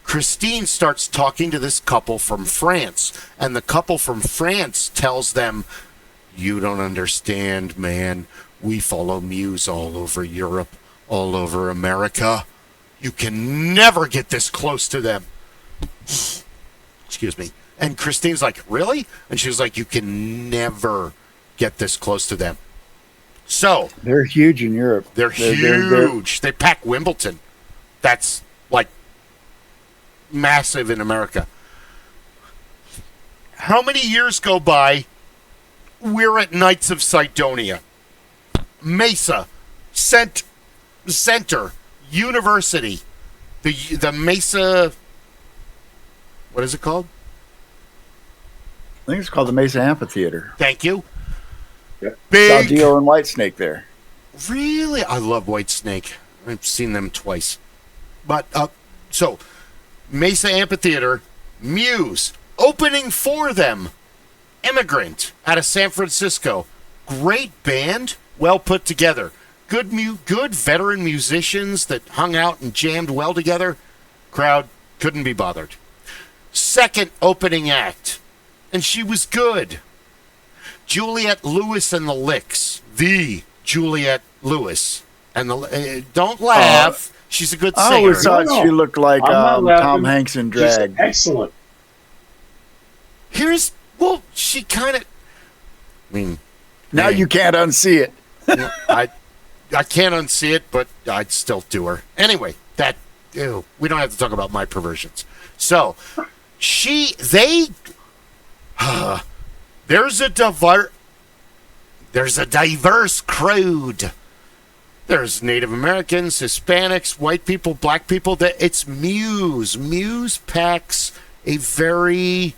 Speaker 1: Christine starts talking to this couple from France, and the couple from France tells them, you don't understand, man. We follow Muse all over Europe, all over America. You can never get this close to them. Excuse me. And Christine's like, really? And she was like, you can never get this close to them. So
Speaker 2: they're huge in Europe.
Speaker 1: They're huge. They pack Wimbledon. That's like massive in America. How many years go by? We're at Knights of Sidonia, Mesa, Center, University, the Mesa. What is it called?
Speaker 2: I think it's called the Mesa Amphitheater.
Speaker 1: Thank you.
Speaker 3: Yep.
Speaker 1: Big.
Speaker 2: Saw Dio and Whitesnake there.
Speaker 1: Really? I love Whitesnake. I've seen them twice. But, so, Mesa Amphitheater, Muse, opening for them, Immigrant, out of San Francisco. Great band, well put together. Good veteran musicians that hung out and jammed well together. Crowd couldn't be bothered. Second opening act, and she was good. Juliette Lewis and the Licks. The Juliette Lewis. And don't laugh. She's a good singer.
Speaker 2: I always thought she looked like Tom Hanks in drag.
Speaker 3: She's excellent.
Speaker 1: She kind of. I mean,
Speaker 2: now you can't unsee it.
Speaker 1: I can't unsee it, but I'd still do her anyway. We don't have to talk about my perversions. So, there's a diverse crowd. There's Native Americans, Hispanics, white people, black people. It's Muse. Muse packs a very.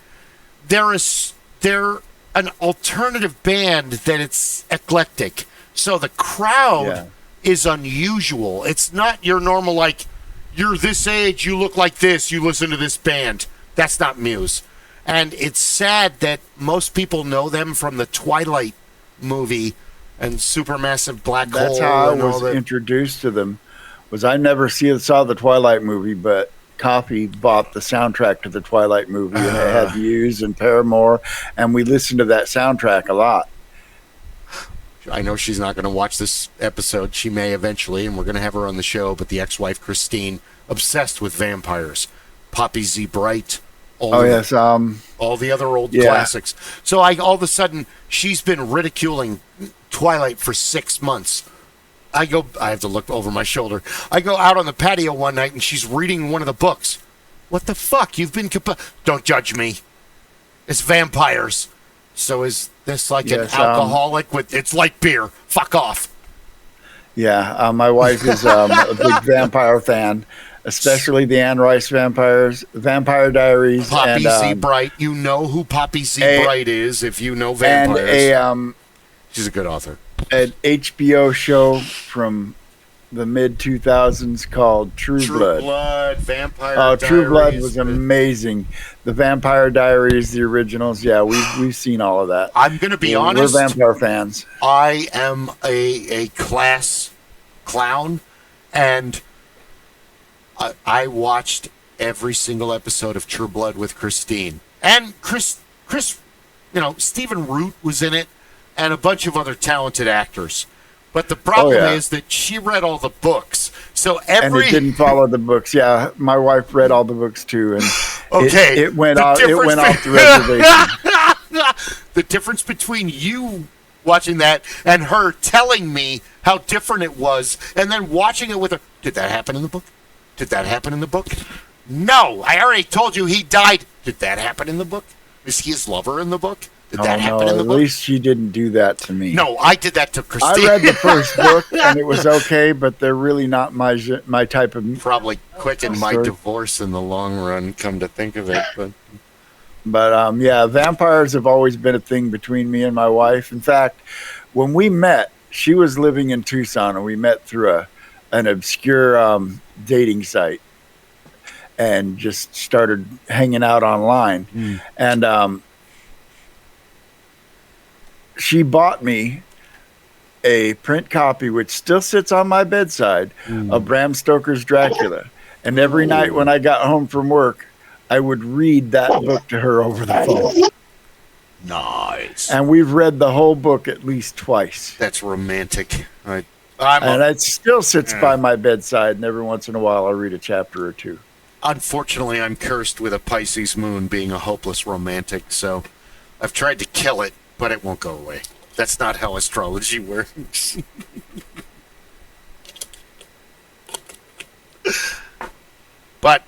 Speaker 1: They're an alternative band that it's eclectic. So the crowd is unusual. It's not your normal, like, you're this age, you look like this, you listen to this band. That's not Muse. And it's sad that most people know them from the Twilight movie and Supermassive Black Hole.
Speaker 2: That's how I was introduced to them. I never saw the Twilight movie, but Coffee bought the soundtrack to the Twilight movie, and it had Muse and Paramore, and we listened to that soundtrack a lot.
Speaker 1: I know she's not going to watch this episode. She may eventually, and we're going to have her on the show, but the ex-wife, Christine, obsessed with vampires. Poppy Z. Bright. All the other old classics. So all of a sudden, she's been ridiculing Twilight for 6 months. I have to look over my shoulder. I go out on the patio one night, and she's reading one of the books. What the fuck? You've been... Don't judge me. It's vampires. So is this like an alcoholic with... It's like beer. Fuck off.
Speaker 2: Yeah, my wife is a big vampire fan, especially the Anne Rice Vampire Diaries,
Speaker 1: Poppy
Speaker 2: and
Speaker 1: Z. Bright. You know who Poppy Z. Bright is if you know
Speaker 2: and
Speaker 1: vampires. She's a good author.
Speaker 2: an HBO show from the mid 2000s called True Blood.
Speaker 1: Vampire Diaries.
Speaker 2: True Blood was amazing. The Vampire Diaries, the originals. Yeah, we've seen all of that.
Speaker 1: I'm going to be honest.
Speaker 2: We're vampire fans.
Speaker 1: I am a class clown, and I watched every single episode of True Blood with Christine. And Chris, Stephen Root was in it, and a bunch of other talented actors. But the problem is that she read all the books. So
Speaker 2: and it didn't follow the books. Yeah, my wife read all the books too, and it went off the reservation.
Speaker 1: The difference between you watching that and her telling me how different it was, and then watching it with her. Did that happen in the book? Did that happen in the book? No, I already told you he died. Did that happen in the book? Is he his lover in the book? Did that happen in the book?
Speaker 2: At least she didn't do that to me.
Speaker 1: No, I did that to Christine.
Speaker 2: I read the first book, and it was okay, but they're really not my type of...
Speaker 1: Probably quickened my divorce in the long run, come to think of it.
Speaker 2: But yeah, vampires have always been a thing between me and my wife. In fact, when we met, she was living in Tucson, and we met through an obscure dating site and just started hanging out online. And she bought me a print copy, which still sits on my bedside, of Bram Stoker's Dracula. And every night when I got home from work, I would read that book to her over the phone.
Speaker 1: Nice.
Speaker 2: And we've read the whole book at least twice.
Speaker 1: That's romantic.
Speaker 2: And it still sits by my bedside, and every once in a while I'll read a chapter or two.
Speaker 1: Unfortunately, I'm cursed with a Pisces moon, being a hopeless romantic, so I've tried to kill it, but it won't go away. That's not how astrology works. But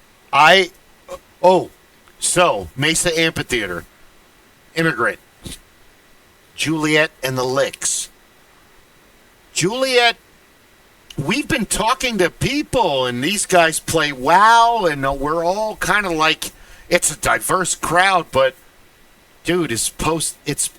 Speaker 1: so Mesa Amphitheater, Immigrant, Juliet and the Licks. Juliet, we've been talking to people, and these guys play WoW, and we're all kind of like, it's a diverse crowd, but dude, it's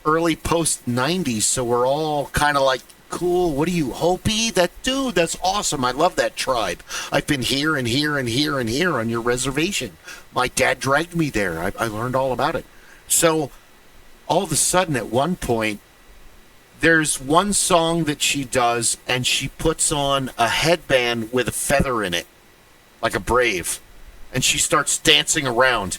Speaker 1: early post 90s, so we're all kind of like, cool, what are you, Hopi? That's awesome. I love that tribe. I've been here and here and here and here on your reservation. My dad dragged me there. I learned all about it. So all of a sudden, at one point, there's one song that she does, and she puts on a headband with a feather in it, like a brave, and she starts dancing around.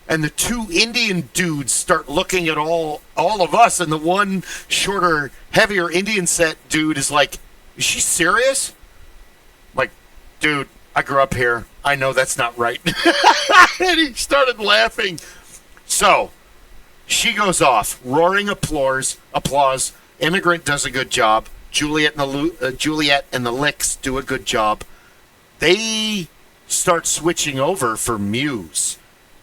Speaker 1: And the two Indian dudes start looking at all of us, and the one shorter, heavier Indian set dude is like, is she serious? I'm like, dude, I grew up here. I know that's not right. And he started laughing. So she goes off, roaring applause. Immigrant does a good job. Juliet and the Licks do a good job. They start switching over for Muse.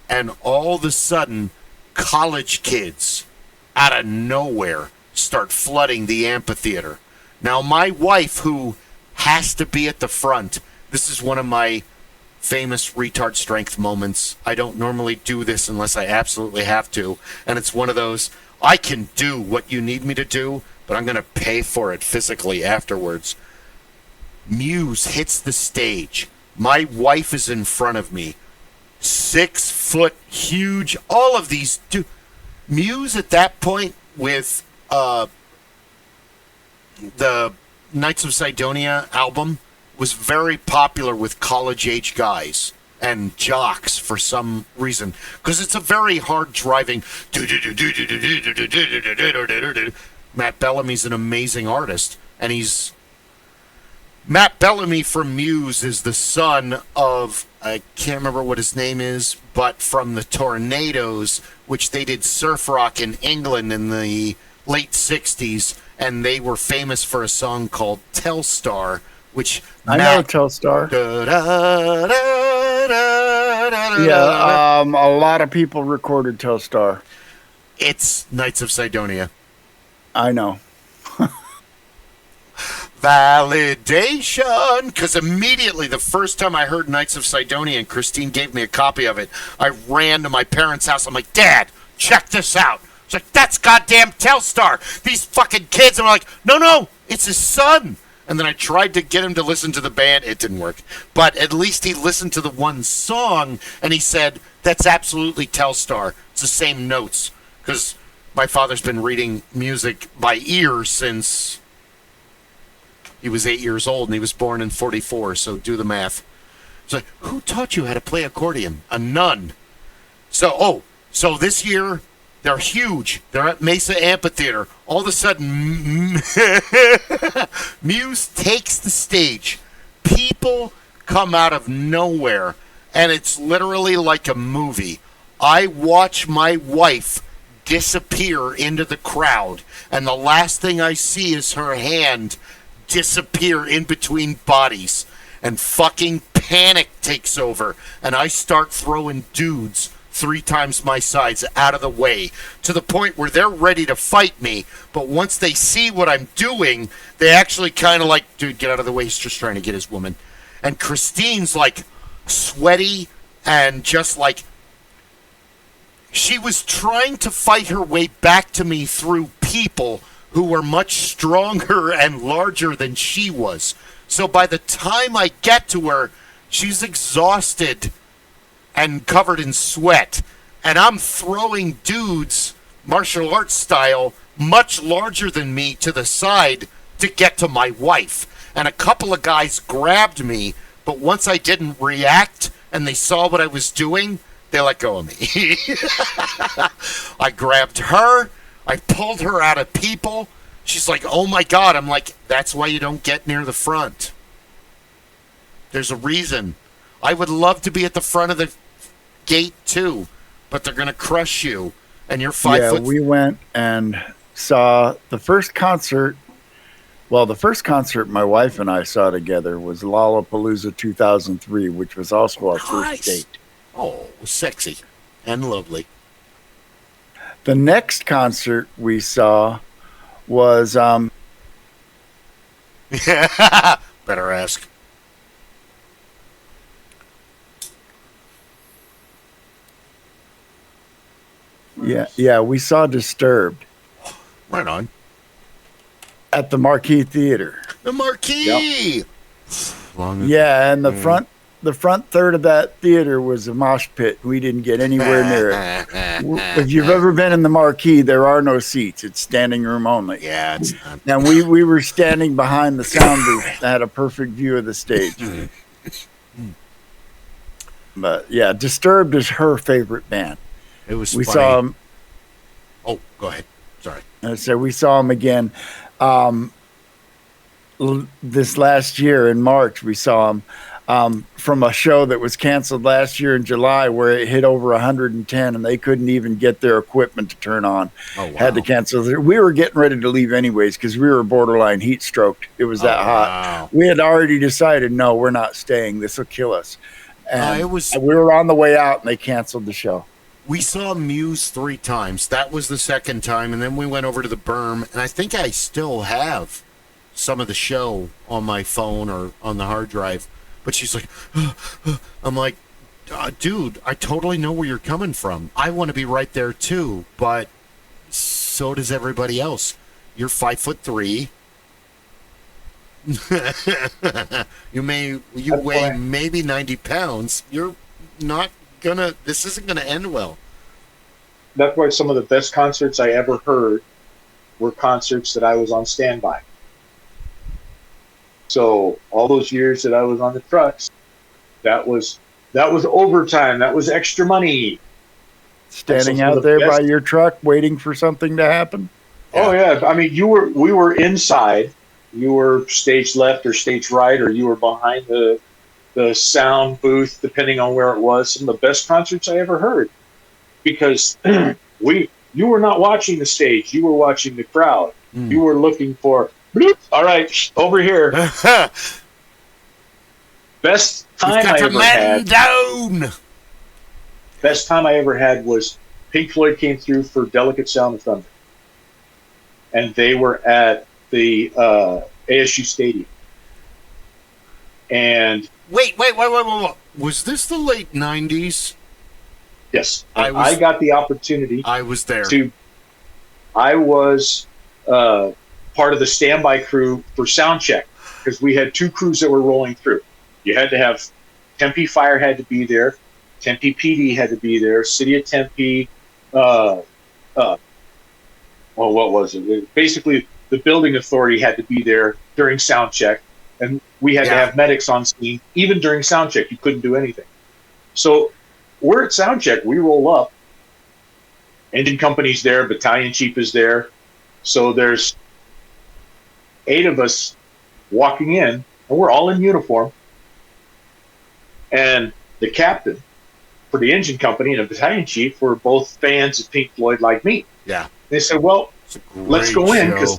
Speaker 1: And all of a sudden, college kids out of nowhere start flooding the amphitheater. Now, my wife, who has to be at the front, this is one of my famous retard strength moments. I don't normally do this unless I absolutely have to. And it's one of those, I can do what you need me to do, but I'm going to pay for it physically afterwards. Muse hits the stage. My wife is in front of me. 6 foot huge, all of these Muse at that point with the Knights of Sidonia album was very popular with college age guys and jocks for some reason, because it's a very hard driving. Matt Bellamy's an amazing artist, and Matt Bellamy from Muse is the son of, I can't remember what his name is, but from the Tornadoes, which they did surf rock in England in the late 60s, and they were famous for a song called Telstar, which
Speaker 2: I know Telstar. Yeah, a lot of people recorded Telstar.
Speaker 1: It's Knights of Sidonia.
Speaker 2: I know.
Speaker 1: Validation, because immediately the first time I heard Knights of Sidonia and Christine gave me a copy of it, I ran to my parents' house. I'm like, Dad, check this out. She's like, that's goddamn Telstar. These fucking kids. And I'm like, no, it's his son. And then I tried to get him to listen to the band. It didn't work. But at least he listened to the one song, and he said, that's absolutely Telstar. It's the same notes. Because my father's been reading music by ear since he was 8 years old, and he was born in 44, so do the math. It's like, who taught you how to play accordion? A nun. So this year, they're huge. They're at Mesa Amphitheater. All of a sudden, Muse takes the stage. People come out of nowhere, and it's literally like a movie. I watch my wife disappear into the crowd, and the last thing I see is her hand disappear in between bodies, and fucking panic takes over, and I start throwing dudes 3 times my size out of the way, to the point where they're ready to fight me, but once they see what I'm doing, they actually kind of like, dude, get out of the way, he's just trying to get his woman. And Christine's like sweaty and just like, she was trying to fight her way back to me through people who were much stronger and larger than she was. So by the time I get to her, she's exhausted and covered in sweat. And I'm throwing dudes, martial arts style, much larger than me to the side to get to my wife. And a couple of guys grabbed me, but once I didn't react and they saw what I was doing, they let go of me. I grabbed her. I pulled her out of people. She's like, oh my God. I'm like, that's why you don't get near the front. There's a reason. I would love to be at the front of the gate too, but they're going to crush you. And you're 5 foot.
Speaker 2: We went and saw the first concert. Well, the first concert my wife and I saw together was Lollapalooza 2003, which was also our first date.
Speaker 1: Oh, sexy and lovely.
Speaker 2: The next concert we saw was
Speaker 1: better ask.
Speaker 2: Yeah, we saw Disturbed.
Speaker 1: Right on.
Speaker 2: At the Marquee Theater.
Speaker 1: The Marquee. Yep.
Speaker 2: Yeah, and the front third of that theater was a mosh pit. We didn't get anywhere near it. If you've ever been in the Marquee, there are no seats. It's standing room only.
Speaker 1: Yeah, it's not.
Speaker 2: And we were standing behind the sound booth that had a perfect view of the stage. But yeah, Disturbed is her favorite band.
Speaker 1: It was
Speaker 2: we
Speaker 1: funny.
Speaker 2: Saw them.
Speaker 1: Oh, go ahead. Sorry.
Speaker 2: So we saw them again. This last year in March, we saw them from a show that was canceled last year in July, where it hit over 110, and they couldn't even get their equipment to turn on. Oh, wow. Had to cancel. We were getting ready to leave anyways because we were borderline heat stroked. It was that hot.
Speaker 1: Wow.
Speaker 2: We had already decided, no, we're not staying. This will kill us. And we were on the way out, and they canceled the show.
Speaker 1: We saw Muse 3 times. That was the second time, and then we went over to the Berm, and I think I still have some of the show on my phone or on the hard drive. But she's like, I'm like, dude, I totally know where you're coming from. I want to be right there too, but so does everybody else. You're 5'3". You weigh maybe 90 pounds. You're not gonna. This isn't gonna end well.
Speaker 3: That's why some of the best concerts I ever heard were concerts that I was on standby. So all those years that I was on the trucks, that was overtime. That was extra money.
Speaker 2: Standing out there by your truck, waiting for something to happen.
Speaker 3: Oh yeah, I mean, we were inside. You were stage left or stage right, or you were behind the sound booth, depending on where it was. Some of the best concerts I ever heard, because you were not watching the stage. You were watching the crowd. You were looking for. All right, over here. Best time I ever had.
Speaker 1: Down.
Speaker 3: Best time I ever had was Pink Floyd came through for Delicate Sound of Thunder, and they were at the ASU Stadium. And
Speaker 1: Wait. Was this the late 90s?
Speaker 3: yes,
Speaker 1: I
Speaker 3: got the opportunity.
Speaker 1: I was there.
Speaker 3: I was part of the standby crew for sound check because we had 2 crews that were rolling through. You had to have Tempe Fire had to be there, Tempe PD had to be there, City of Tempe. Well, what was it? Basically, the building authority had to be there during sound check, and we had to have medics on scene even during sound check. You couldn't do anything. So we're at sound check. We roll up. Engine company's there. Battalion chief is there. So there's 8 of us walking in, and we're all in uniform. And the captain for the engine company and the battalion chief were both fans of Pink Floyd like me.
Speaker 1: Yeah.
Speaker 3: They said, well, let's go in because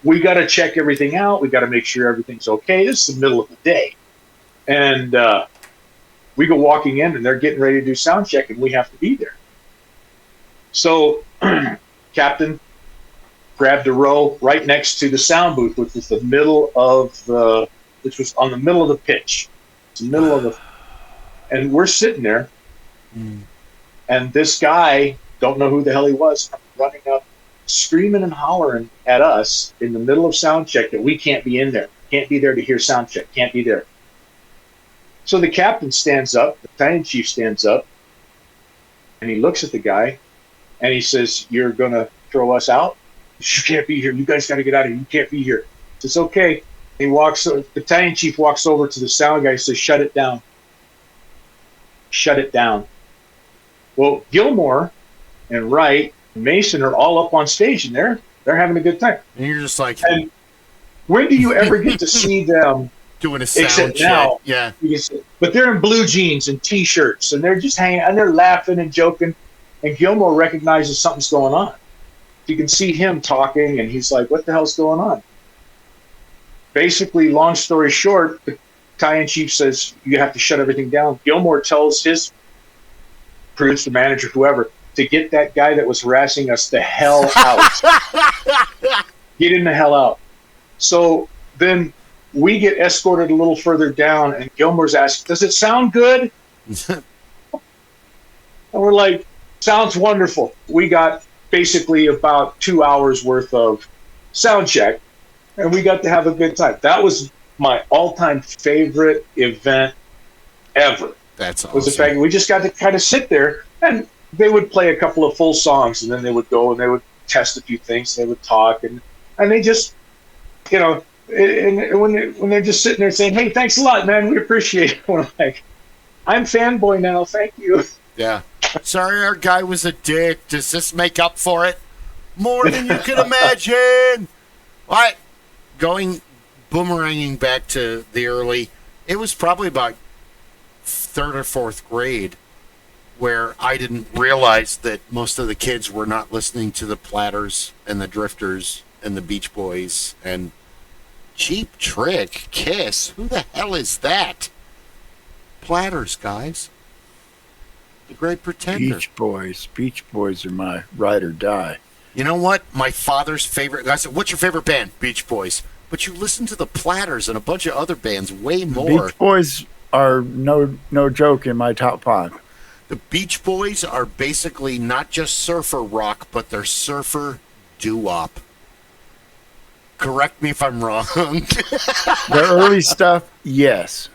Speaker 3: we got to check everything out. We got to make sure everything's okay. This is the middle of the day. And we go walking in, and they're getting ready to do sound check, and we have to be there. So captain grabbed a row right next to the sound booth, which was on the middle of the pitch. It's the middle of the, and we're sitting there, and this guy, don't know who the hell he was, running up, screaming and hollering at us in the middle of sound check that we can't be in there, can't be there to hear sound check, can't be there. So the captain stands up, the battalion chief stands up, and he looks at the guy, and he says, "You're going to throw us out? You can't be here. You guys got to get out of here. You can't be here." It's okay. The battalion chief walks over to the sound guy and says, "Shut it down. Shut it down." Well, Gilmore and Wright and Mason are all up on stage, and they're having a good time.
Speaker 1: And you're just like,
Speaker 3: and when do you ever get to see them
Speaker 1: doing a sound
Speaker 3: except
Speaker 1: check?
Speaker 3: now?
Speaker 1: Yeah.
Speaker 3: But they're in blue jeans and T-shirts, and they're just hanging, and they're laughing and joking. And Gilmore recognizes something's going on. You can see him talking, and he's like, "What the hell's going on?" Basically, long story short, the battalion chief says, "You have to shut everything down." Gilmore tells his producer, manager, whoever, to get that guy that was harassing us the hell out. Get him the hell out. So then we get escorted a little further down, and Gilmore's asked, "Does it sound good?" And we're like, "Sounds wonderful." We got basically about 2 hours worth of sound check, and we got to have a good time. That was my all-time favorite event ever.
Speaker 1: That's awesome.
Speaker 3: Was the fact that we just got to kind of sit there, and they would play a couple of full songs, and then they would go and they would test a few things. They would talk, and they just, and when they're just sitting there saying, "Hey, thanks a lot, man. We appreciate it." We're like, "I'm fanboy now. Thank you."
Speaker 1: Yeah. "Sorry, our guy was a dick. Does this make up for it?" "More than you can imagine." What? Boomeranging back to the early, it was probably about 3rd or 4th grade where I didn't realize that most of the kids were not listening to the Platters and the Drifters and the Beach Boys and Cheap Trick, Kiss. Who the hell is that? Platters, guys. The Great Pretender.
Speaker 2: Beach Boys are my ride or die.
Speaker 1: You know what? My father's favorite. I said, "What's your favorite band?" "Beach Boys." But you listen to the Platters and a bunch of other bands way more.
Speaker 2: Beach Boys are no joke in my top 5.
Speaker 1: The Beach Boys are basically not just surfer rock, but they're surfer doo-wop. Correct me if I'm wrong.
Speaker 2: The early stuff, yes.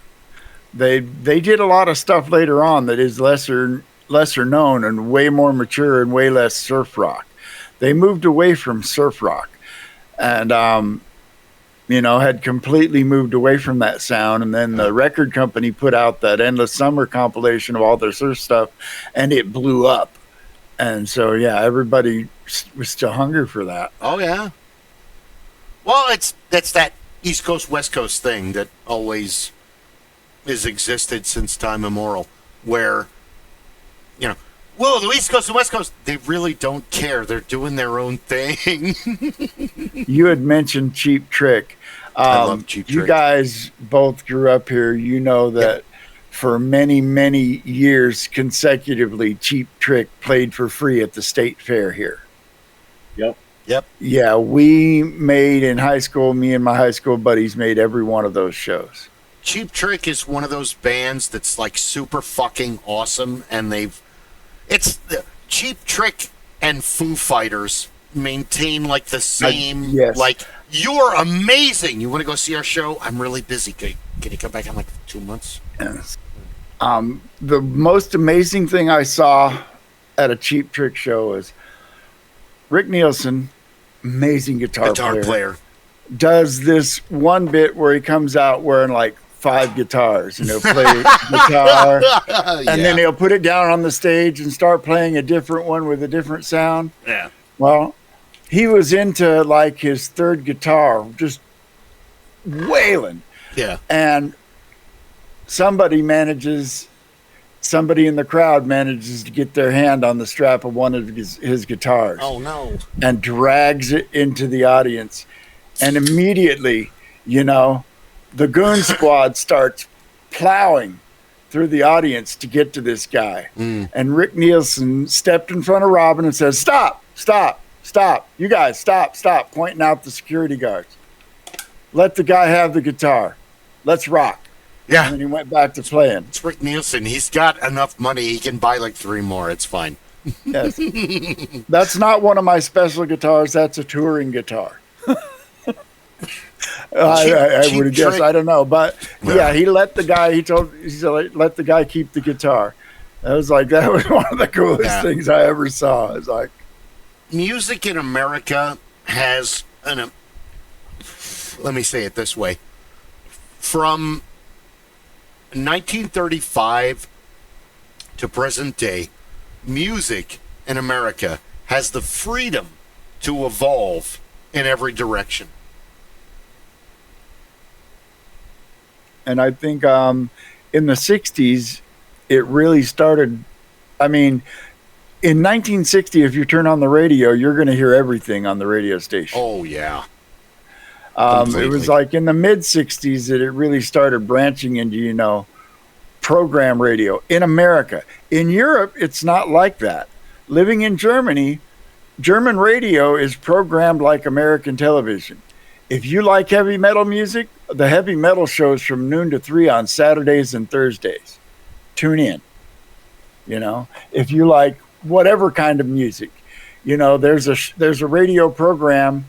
Speaker 2: They did a lot of stuff later on that is lesser known and way more mature and way less surf rock. They moved away from surf rock and had completely moved away from that sound. And then the record company put out that Endless Summer compilation of all their surf stuff, and it blew up. And so, yeah, everybody was still hungry for that.
Speaker 1: Oh, yeah. Well, that's that East Coast, West Coast thing that always has existed since time immemorial, where, well, the East Coast and West Coast, they really don't care. They're doing their own thing.
Speaker 2: You had mentioned Cheap Trick.
Speaker 1: I love Cheap Trick.
Speaker 2: You guys both grew up here. You know that for many, many years consecutively, Cheap Trick played for free at the state fair here.
Speaker 3: Yep.
Speaker 1: Yep.
Speaker 2: Yeah, we made in high school, me and my high school buddies made every one of those shows.
Speaker 1: Cheap Trick is one of those bands that's like super fucking awesome, and it's Cheap Trick and Foo Fighters maintain like the same.
Speaker 2: Yes.
Speaker 1: Like, you're amazing. You want to go see our show? I'm really busy. Can you come back in like 2 months?
Speaker 2: Yes. The most amazing thing I saw at a Cheap Trick show was Rick Nielsen, amazing guitar player, does this one bit where he comes out wearing like 5 guitars, and he'll play guitar, and then he'll put it down on the stage and start playing a different one with a different sound.
Speaker 1: Yeah.
Speaker 2: Well, he was into like his 3rd guitar, just wailing.
Speaker 1: Yeah.
Speaker 2: And somebody in the crowd manages to get their hand on the strap of one of his guitars.
Speaker 1: Oh, no.
Speaker 2: And drags it into the audience. And immediately, the goon squad starts plowing through the audience to get to this guy. And Rick Nielsen stepped in front of Robin and says, "Stop, stop, stop. You guys, stop, stop," pointing out the security guards. "Let the guy have the guitar. Let's rock."
Speaker 1: Yeah.
Speaker 2: And then he went back to playing.
Speaker 1: It's Rick Nielsen. He's got enough money. He can buy like 3 more. It's fine.
Speaker 2: Yes. That's not one of my special guitars. That's a touring guitar. I would have guessed. I don't know. But yeah, he let the guy, he said, let the guy keep the guitar. I was like, that was one of the coolest things I ever saw. It's like,
Speaker 1: music in America has let me say it this way. From 1935 to present day, music in America has the freedom to evolve in every direction.
Speaker 2: And I think in the 60s, it really started. I mean, in 1960, if you turn on the radio, you're going to hear everything on the radio station.
Speaker 1: Oh, yeah.
Speaker 2: It was like in the mid 60s that it really started branching into, program radio in America. In Europe, it's not like that. Living in Germany, German radio is programmed like American television. If you like heavy metal music, the heavy metal shows from noon to 3 on Saturdays and Thursdays. Tune in. If you like whatever kind of music, there's a radio program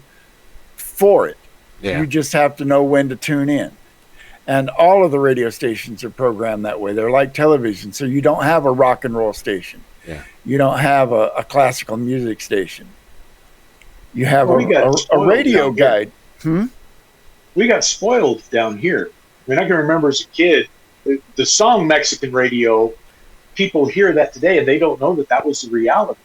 Speaker 2: for it.
Speaker 1: Yeah.
Speaker 2: You just have to know when to tune in. And all of the radio stations are programmed that way. They're like television. So you don't have a rock and roll station.
Speaker 1: Yeah.
Speaker 2: You don't have a classical music station. You have a radio guide.
Speaker 3: We got spoiled down here. I mean, I can remember as a kid, the song Mexican radio, people hear that today and they don't know that was the reality.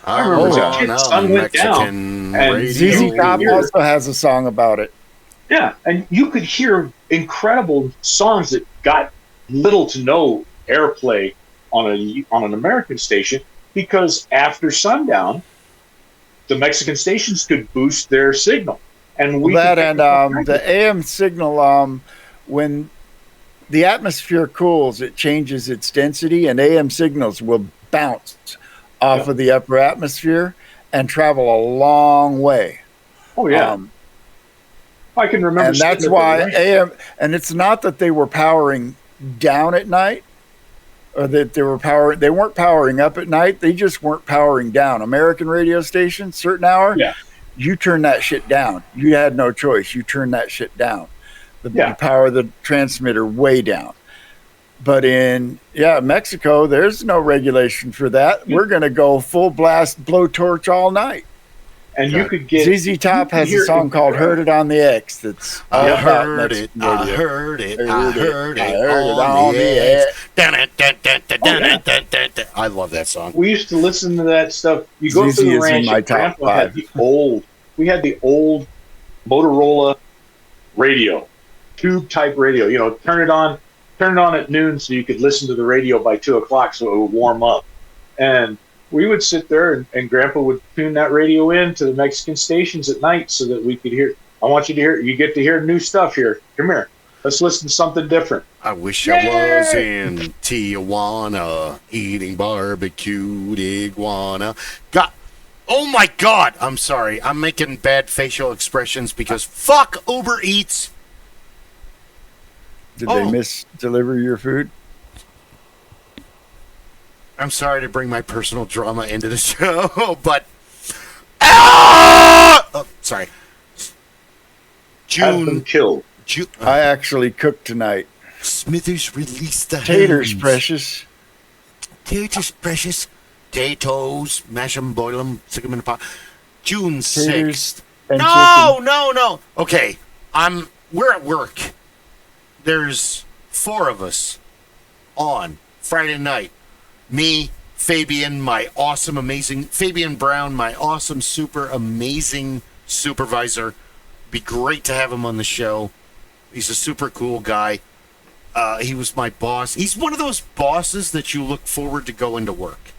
Speaker 3: I remember as a kid, the sun went down. And
Speaker 2: ZZ Top also has a song about it.
Speaker 3: Yeah, and you could hear incredible songs that got little to no airplay on an American station because after sundown, the Mexican stations could boost their signal, and
Speaker 2: the AM signal. When the atmosphere cools, it changes its density, and AM signals will bounce off of the upper atmosphere and travel a long way.
Speaker 3: Oh yeah. I can remember.
Speaker 2: And that's why AM, and it's not that they were powering down at night or that they weren't powering up at night. They just weren't powering down. American radio stations, certain hour, you turn that shit down. You had no choice. You turn that shit down. You power the transmitter way down. But in Mexico, there's no regulation for that. We're going to go full blast blowtorch all night.
Speaker 3: And you could get
Speaker 2: ZZ Top has a song called "Heard It on the X." That's
Speaker 1: I heard it on the X. I love that song.
Speaker 3: We used to listen to that stuff. You go
Speaker 2: ZZ
Speaker 3: to the
Speaker 2: is
Speaker 3: ranch.
Speaker 2: in my top 5.
Speaker 3: We had the old Motorola radio, tube type radio. Turn it on at noon so you could listen to the radio by 2:00 so it would warm up. And we would sit there and Grandpa would tune that radio in to the Mexican stations at night so that we could hear. I want you to hear. You get to hear new stuff here. Come here. Let's listen to something different.
Speaker 1: I wish I was in Tijuana eating barbecued iguana. Oh my God! I'm sorry. I'm making bad facial expressions because fuck Uber Eats.
Speaker 2: Did they misdeliver your food?
Speaker 1: I'm sorry to bring my personal drama into the show, but oh, sorry.
Speaker 3: Have them killed.
Speaker 2: I actually cooked tonight.
Speaker 1: Smithers released the
Speaker 2: Taters,
Speaker 1: hounds.
Speaker 2: precious.
Speaker 1: Taters, precious. Potatoes, mash them, boil them, stick them in a pot. June
Speaker 2: Taters
Speaker 1: 6th.
Speaker 2: and
Speaker 1: No. Okay, we're at work. There's 4 of us on Friday night. Me, Fabian, my awesome, amazing, Fabian Brown, my awesome, super amazing supervisor. Be great to have him on the show. He's a super cool guy. He was my boss. He's one of those bosses that you look forward to going to work.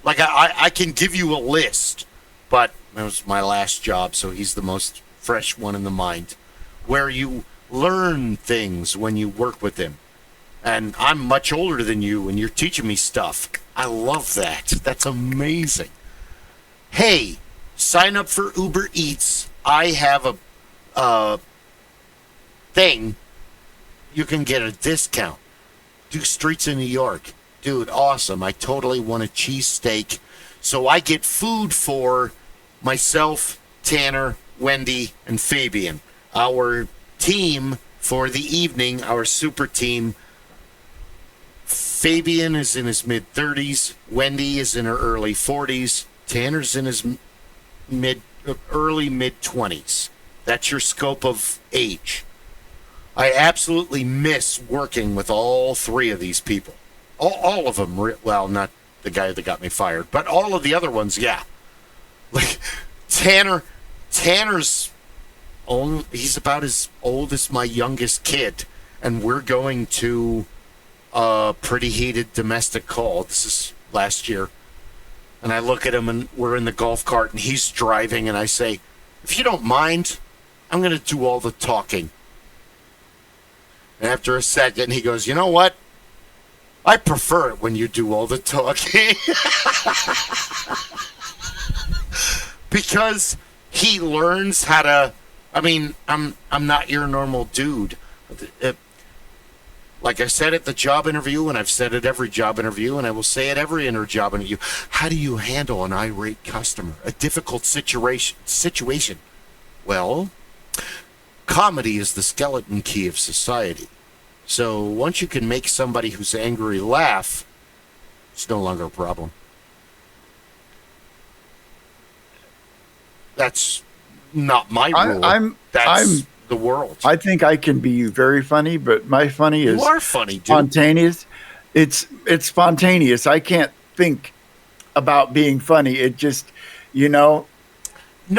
Speaker 1: Like, I can give you a list, but that was my last job, so he's the most fresh one in the mind. Where you learn things when you work with him. And I'm much older than you, and you're teaching me stuff. I love that. That's amazing. Hey, sign up for Uber Eats. I have a thing. You can get a discount. Do Streets in New York. Dude, awesome. I totally want a cheesesteak. So I get food for myself, Tanner, Wendy, and Fabian. Our team for the evening, our super team. Fabian is in his mid-30s. Wendy is in her early 40s. Tanner's in his early mid-20s. That's your scope of age. I absolutely miss working with all 3 of these people. All of them. Well, not the guy that got me fired, but all of the other ones, yeah. Like Tanner's old. He's about as old as my youngest kid, and we're going to a pretty heated domestic call. This is last year. And I look at him, and we're in the golf cart, and he's driving, and I say, if you don't mind, I'm going to do all the talking. And after a second, he goes, you know what? I prefer it when you do all the talking. Because he learns how to, I mean, I'm not your normal dude. Like I said at the job interview, and I've said at every job interview, and I will say at every job interview, how do you handle an irate customer? A difficult situation? Well, comedy is the skeleton key of society. So once you can make somebody who's angry laugh, it's no longer a problem. That's not my rule. That's the world.
Speaker 2: I think I can be very funny, but my funny is
Speaker 1: you are funny, dude.
Speaker 2: Spontaneous. It's spontaneous. I can't think about being funny. It just, No. A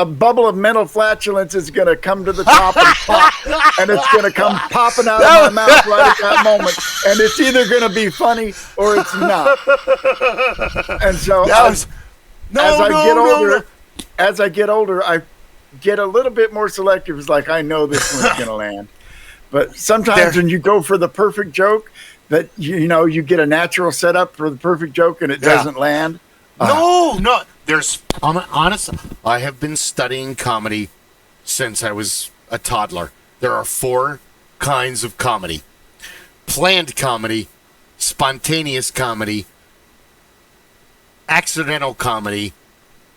Speaker 2: bubble of mental flatulence is going to come to the top and pop, and it's going to come popping out of my mouth right at that moment. And it's either going to be funny or it's not. And so as I get older, I get a little bit more selective. It's like, I know this one's going to land. But sometimes when you go for the perfect joke, that you get a natural setup for the perfect joke and it doesn't land.
Speaker 1: No. There's honest. I have been studying comedy since I was a toddler. There are 4 kinds of comedy: planned comedy, spontaneous comedy, accidental comedy,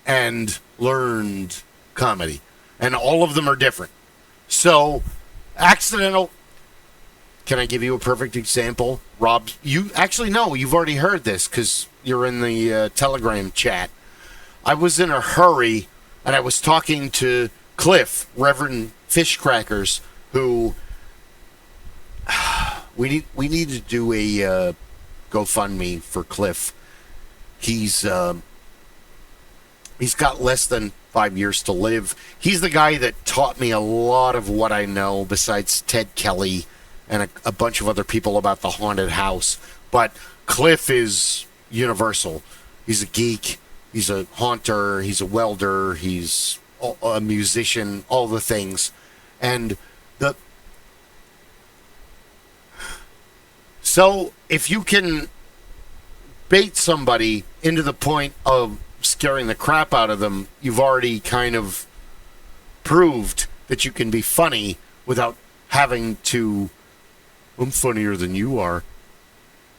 Speaker 1: and learned comedy. And all of them are different. So, accidental. Can I give you a perfect example? Rob, you actually know, you've already heard this because you're in the Telegram chat. I was in a hurry, and I was talking to Cliff, Reverend Fishcrackers, who we need to do a GoFundMe for Cliff. He's got less than 5 years to live. He's the guy that taught me a lot of what I know, besides Ted Kelly and a bunch of other people about the haunted house. But Cliff is universal. He's a geek. He's a haunter. He's a welder. He's a musician. All the things. And so if you can bait somebody into the point of scaring the crap out of them, you've already kind of proved that you can be funny without having to, I'm funnier than you are.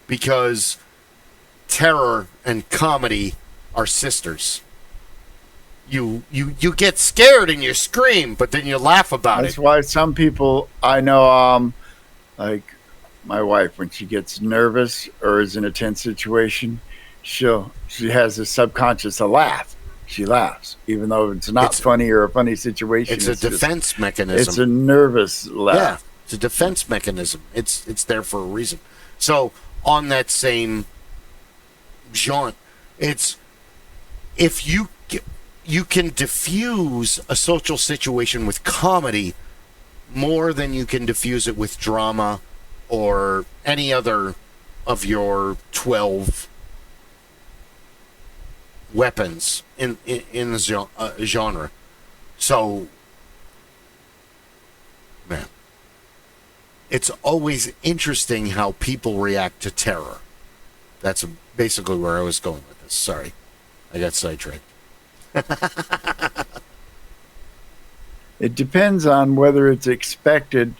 Speaker 1: Because terror and comedy are sisters. You get scared and you scream, but then you laugh about
Speaker 2: That's
Speaker 1: it.
Speaker 2: why some people I know, like my wife, when she gets nervous or is in a tense situation, she has a subconscious a laugh. She laughs, even though it's not funny or a funny situation.
Speaker 1: It's a defense mechanism.
Speaker 2: It's a nervous laugh.
Speaker 1: Yeah, it's a defense mechanism. It's there for a reason. So on that same jaunt, it's if you can diffuse a social situation with comedy more than you can diffuse it with drama or any other of your 12 weapons in the genre. So, man, it's always interesting how people react to terror. That's basically where I was going with this. Sorry, I got sidetracked.
Speaker 2: It depends on whether it's expected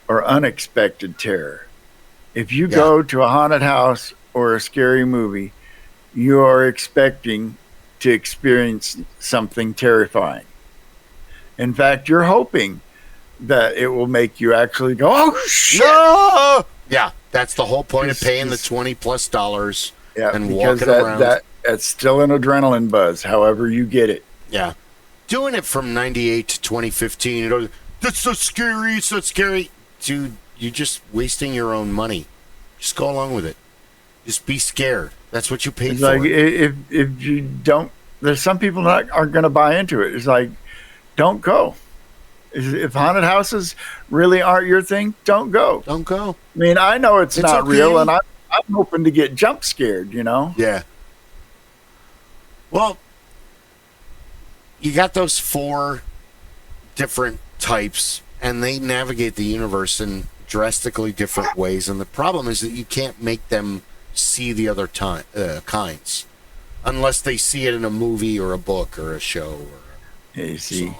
Speaker 2: or unexpected terror. If you go to a haunted house or a scary movie, you are expecting to experience something terrifying. In fact, you're hoping that it will make you actually go, oh, shit!
Speaker 1: No! Yeah, that's the whole point of paying the $20+ and walking around.
Speaker 2: That's still an adrenaline buzz, however you get it.
Speaker 1: Yeah. Doing it from 98 to 2015, that's so scary, it's so scary. Dude, you're just wasting your own money. Just go along with it. Just be scared. That's what you paid
Speaker 2: It's
Speaker 1: for.
Speaker 2: like, if you don't, there's some people that aren't going to buy into it. It's like, don't go. If haunted houses really aren't your thing, don't go.
Speaker 1: Don't go.
Speaker 2: I mean, I know it's not
Speaker 1: okay.
Speaker 2: real, and I'm hoping to get jump scared, you know?
Speaker 1: Yeah. Well, you got those 4 different types, and they navigate the universe in drastically different ways. And the problem is that you can't make them see the other kinds unless they see it in a movie or a book or a show.
Speaker 2: You see,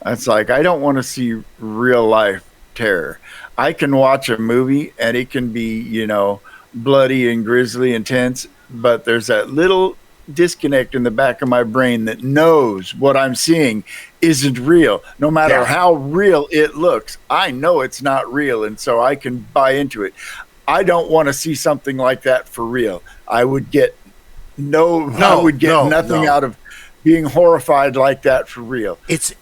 Speaker 2: it's like, I don't want to see real life terror. I can watch a movie and it can be, bloody and grisly and tense, but there's that little disconnect in the back of my brain that knows what I'm seeing isn't real. No matter how real it looks, I know it's not real, and so I can buy into it. I don't want to see something like that for real. I would get nothing out of being horrified like that for real. It's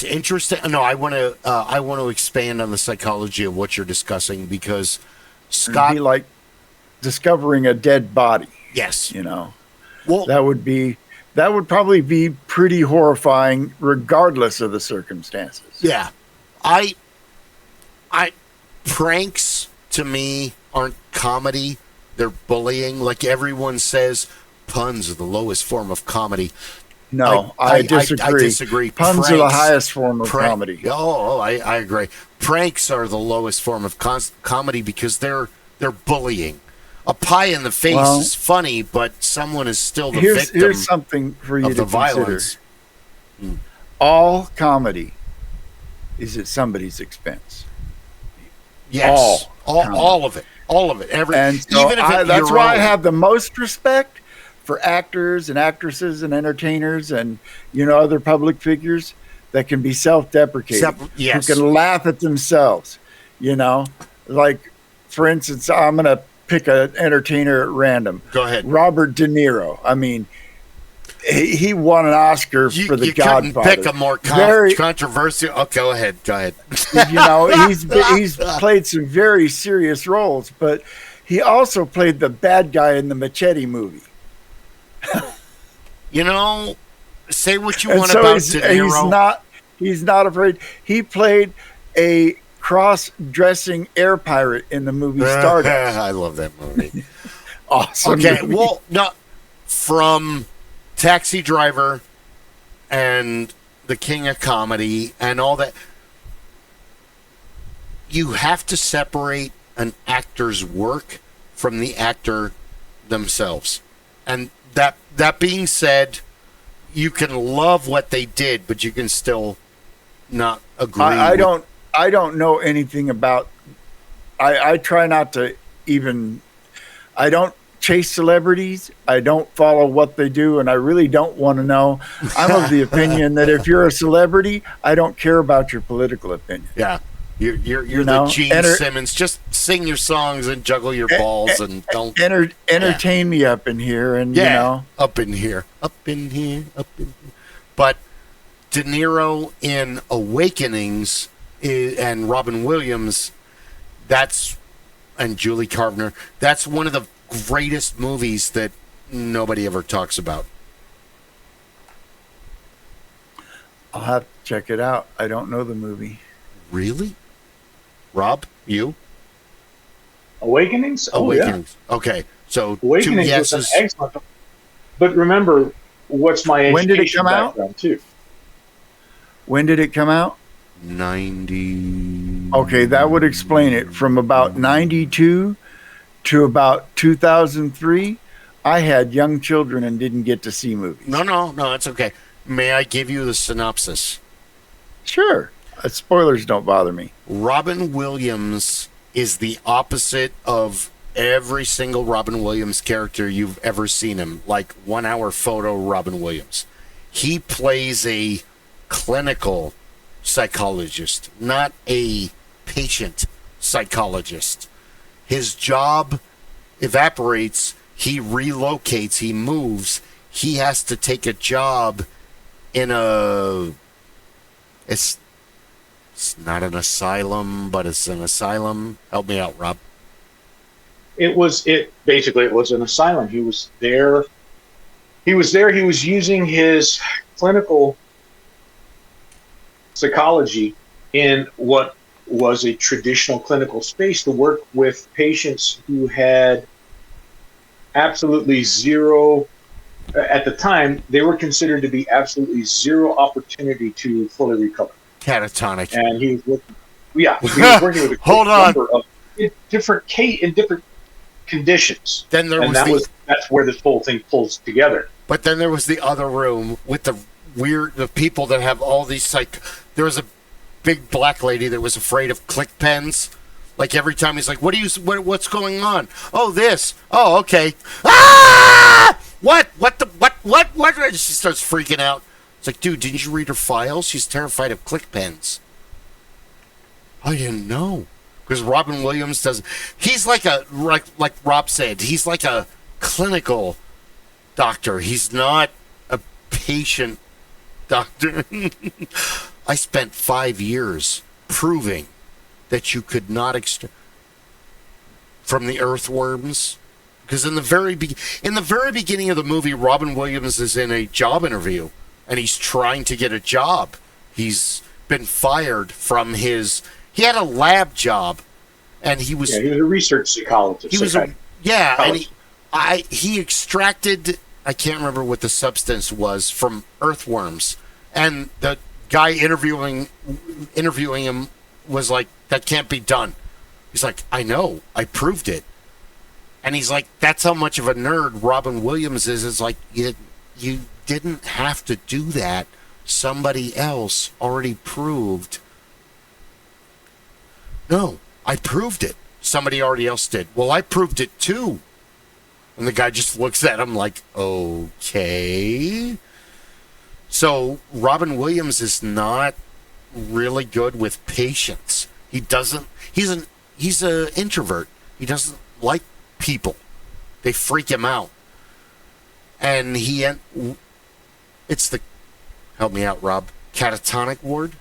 Speaker 1: interesting. No, I want to expand on the psychology of what you're discussing, because Scott,
Speaker 2: it'd be like discovering a dead body.
Speaker 1: Yes,
Speaker 2: Well, that would probably be pretty horrifying, regardless of the circumstances.
Speaker 1: Yeah, pranks to me aren't comedy; they're bullying. Like everyone says, puns are the lowest form of comedy.
Speaker 2: No, I disagree.
Speaker 1: I disagree.
Speaker 2: Puns are the highest form of comedy.
Speaker 1: I agree. Pranks are the lowest form of comedy because they're bullying. A pie in the face is funny, but someone is still the victim.
Speaker 2: Here's something for you
Speaker 1: of
Speaker 2: to
Speaker 1: the
Speaker 2: consider.
Speaker 1: Violence.
Speaker 2: All comedy is at somebody's expense.
Speaker 1: Yes, all of it,
Speaker 2: That's why I have the most respect for actors and actresses and entertainers and other public figures that can be self-deprecating, who can laugh at themselves. Like, for instance, I'm going to pick an entertainer at random.
Speaker 1: Go ahead.
Speaker 2: Robert De Niro. I mean, he won an Oscar for The Godfather.
Speaker 1: You couldn't pick a more controversial. Oh, go ahead.
Speaker 2: He's played some very serious roles, but he also played the bad guy in the Machete movie.
Speaker 1: Say what you want about De Niro.
Speaker 2: He's not afraid. He played a cross-dressing air pirate in the movie Stardust.
Speaker 1: I love that movie.
Speaker 2: Awesome.
Speaker 1: Okay,
Speaker 2: movie.
Speaker 1: well, no, from Taxi Driver and The King of Comedy and all that, you have to separate an actor's work from the actor themselves. And that being said, you can love what they did, but you can still not agree.
Speaker 2: I don't know anything about. I try not to even. I don't chase celebrities. I don't follow what they do, and I really don't want to know. I'm of the opinion that if you're a celebrity, I don't care about your political opinion.
Speaker 1: Yeah. You're the Gene Simmons. Just sing your songs and juggle your balls and don't
Speaker 2: entertain me up in here and
Speaker 1: up in here. But De Niro in Awakenings and Robin Williams, and Julie Carvener, that's one of the greatest movies that nobody ever talks about.
Speaker 2: I'll have to check it out. I don't know the movie.
Speaker 1: Really? Rob, you?
Speaker 3: Awakenings?
Speaker 1: Awakenings. Yeah. Okay, so
Speaker 3: Awakenings
Speaker 1: 2 yeses.
Speaker 3: Was an excellent. But remember, what's my education
Speaker 2: when did it come out?
Speaker 3: Too?
Speaker 2: When did it come out?
Speaker 1: 90.
Speaker 2: Okay, that would explain it. From about 92 to about 2003, I had young children and didn't get to see movies.
Speaker 1: No, that's okay. May I give you the synopsis?
Speaker 2: Sure. Spoilers don't bother me.
Speaker 1: Robin Williams is the opposite of every single Robin Williams character you've ever seen him. Like 1 hour photo Robin Williams. He plays a clinical psychologist, not a patient psychologist. His job evaporates. He relocates. He moves. He has to take a job in it's not an asylum, but it's an asylum. Help me out, Rob.
Speaker 3: It was an asylum. He was there. He was using his clinical psychology in what was a traditional clinical space to work with patients who had absolutely zero. At the time, they were considered to be absolutely zero opportunity to fully recover.
Speaker 1: Catatonic.
Speaker 3: And he was working. Yeah, he was working with a number of different conditions.
Speaker 1: Then
Speaker 3: that's where this whole thing pulls together.
Speaker 1: But then there was the other room with the people that have all these there was a big black lady that was afraid of click pens. Like every time he's like, what's going on? Oh, this. Oh, okay. Ah! What? She starts freaking out. It's like, dude, didn't you read her file? She's terrified of click pens. I didn't know. Because Robin Williams doesn't. He's like like Rob said, he's like a clinical doctor. He's not a patient doctor. I spent 5 years proving that you could not from the earthworms. Because in the very beginning of the movie, Robin Williams is in a job interview, and he's trying to get a job. He's been fired from he had a lab job, and he was
Speaker 3: a research psychologist.
Speaker 1: He extracted, I can't remember what the substance was, from earthworms, and the guy interviewing him was like, that can't be done. He's like, I know, I proved it. And he's like, that's how much of a nerd Robin Williams is. It's like, you didn't have to do that. Somebody else already proved. No, I proved it. Somebody already else did. Well, I proved it too. And the guy just looks at him like, okay. So Robin Williams is not really good with patience. He's an introvert. He doesn't like people. They freak him out. And it's the, help me out, Rob, catatonic ward?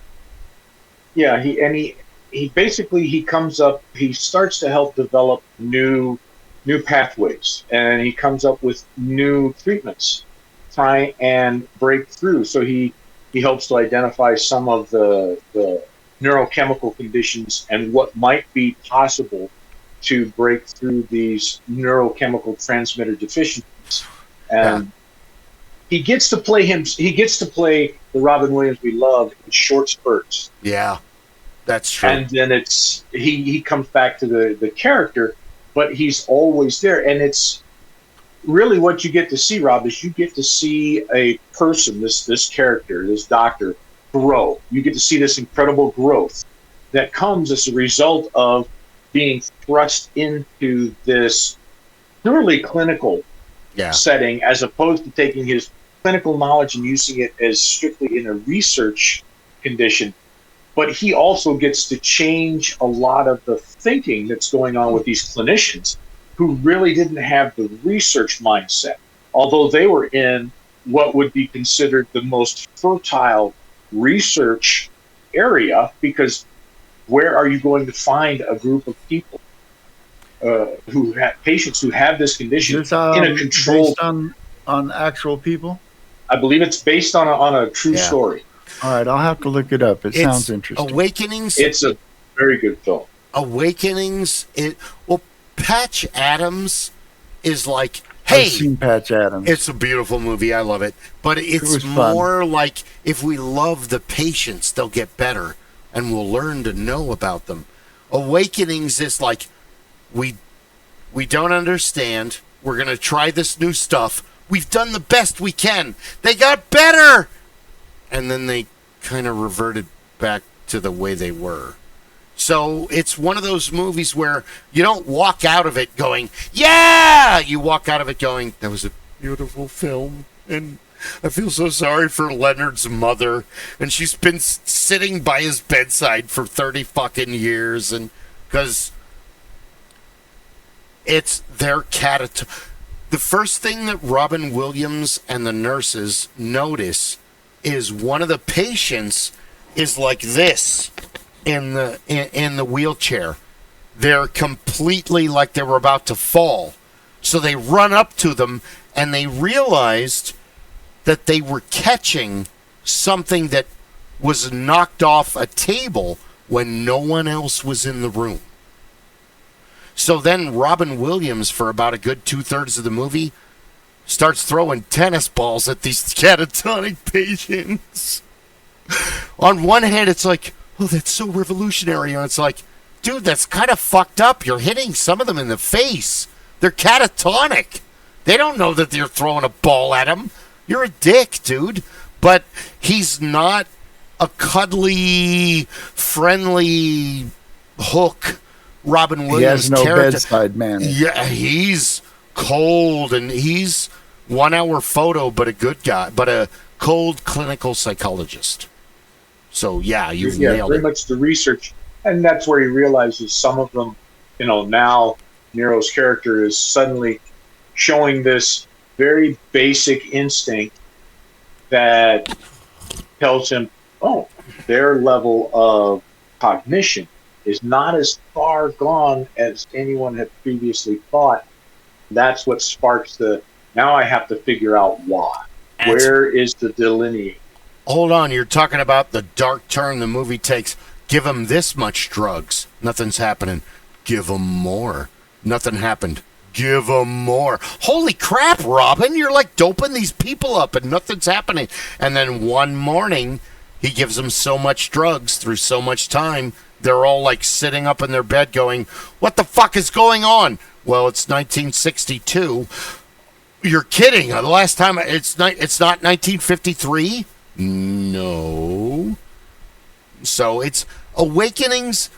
Speaker 3: Yeah, he basically comes up, he starts to help develop new pathways, and he comes up with new treatments, try and break through. So he helps to identify some of the neurochemical conditions and what might be possible to break through these neurochemical transmitter deficiencies. And he gets to play the Robin Williams we love in short spurts.
Speaker 1: Yeah, that's true.
Speaker 3: And then he comes back to the character, but he's always there. And really what you get to see, Rob, is you get to see a person, this character, this doctor, grow. You get to see this incredible growth that comes as a result of being thrust into this purely clinical setting, as opposed to taking his clinical knowledge and using it as strictly in a research condition. But he also gets to change a lot of the thinking that's going on with these clinicians who really didn't have the research mindset, although they were in what would be considered the most fertile research area, because where are you going to find a group of people who have patients who have this condition in a controlled...
Speaker 2: Based on actual people?
Speaker 3: I believe it's based on a true story.
Speaker 2: All right, I'll have to look it up. It sounds interesting.
Speaker 1: Awakenings.
Speaker 3: It's a very good film.
Speaker 1: Awakenings. Patch Adams is like, hey,
Speaker 2: I've seen Patch Adams.
Speaker 1: It's a beautiful movie. I love it. But it's more like, if we love the patients, they'll get better, and we'll learn to know about them. Awakenings is like, we don't understand. We're going to try this new stuff. We've done the best we can. They got better. And then they kind of reverted back to the way they were. So it's one of those movies where you don't walk out of it going, yeah! You walk out of it going, that was a beautiful film. And I feel so sorry for Leonard's mother. And she's been sitting by his bedside for 30 fucking years. And because it's their the first thing that Robin Williams and the nurses notice is one of the patients is like this in the wheelchair. They're completely like they were about to fall. So they run up to them, and they realized that they were catching something that was knocked off a table when no one else was in the room. So then Robin Williams, for about a good 2/3 of the movie, starts throwing tennis balls at these catatonic patients. On one hand, it's like, oh, that's so revolutionary. And it's like, dude, that's kind of fucked up. You're hitting some of them in the face. They're catatonic. They don't know that you're throwing a ball at them. You're a dick, dude. But he's not a cuddly, friendly hook Robin Williams.
Speaker 2: He has no
Speaker 1: character.
Speaker 2: bedside manner.
Speaker 1: Yeah, he's cold, and he's 1 hour photo, but a good guy, but a cold clinical psychologist. So yeah, you've nailed
Speaker 3: very
Speaker 1: it.
Speaker 3: Much the research, and that's where he realizes some of them. Now Nero's character is suddenly showing this very basic instinct that tells him, oh, their level of cognition is not as far gone as anyone had previously thought. That's what sparks now I have to figure out why. Where is the delineate?
Speaker 1: Hold on, you're talking about the dark turn the movie takes. Give them this much drugs. Nothing's happening. Give them more. Nothing happened. Give them more. Holy crap, Robin, you're like doping these people up and nothing's happening. And then one morning, he gives them so much drugs through so much time, they're all like sitting up in their bed going, what the fuck is going on? Well, it's 1962. You're kidding. The last time, it's not 1953? No. So it's Awakenings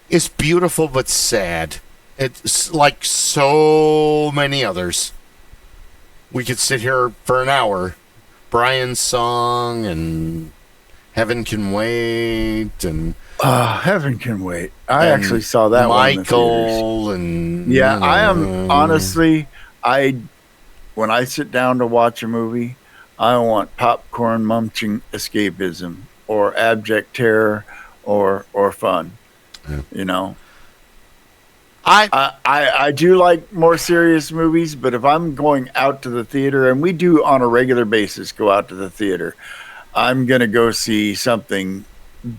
Speaker 1: is beautiful but sad. It's like so many others. We could sit here for an hour. Brian's Song and Heaven Can Wait and
Speaker 2: Heaven Can Wait. I actually saw that
Speaker 1: Michael
Speaker 2: one in the
Speaker 1: and
Speaker 2: yeah, I am honestly when I sit down to watch a movie, I want popcorn munching escapism or abject terror or fun. Yeah. I do like more serious movies, but if I'm going out to the theater, and we do on a regular basis go out to the theater, I'm going to go see something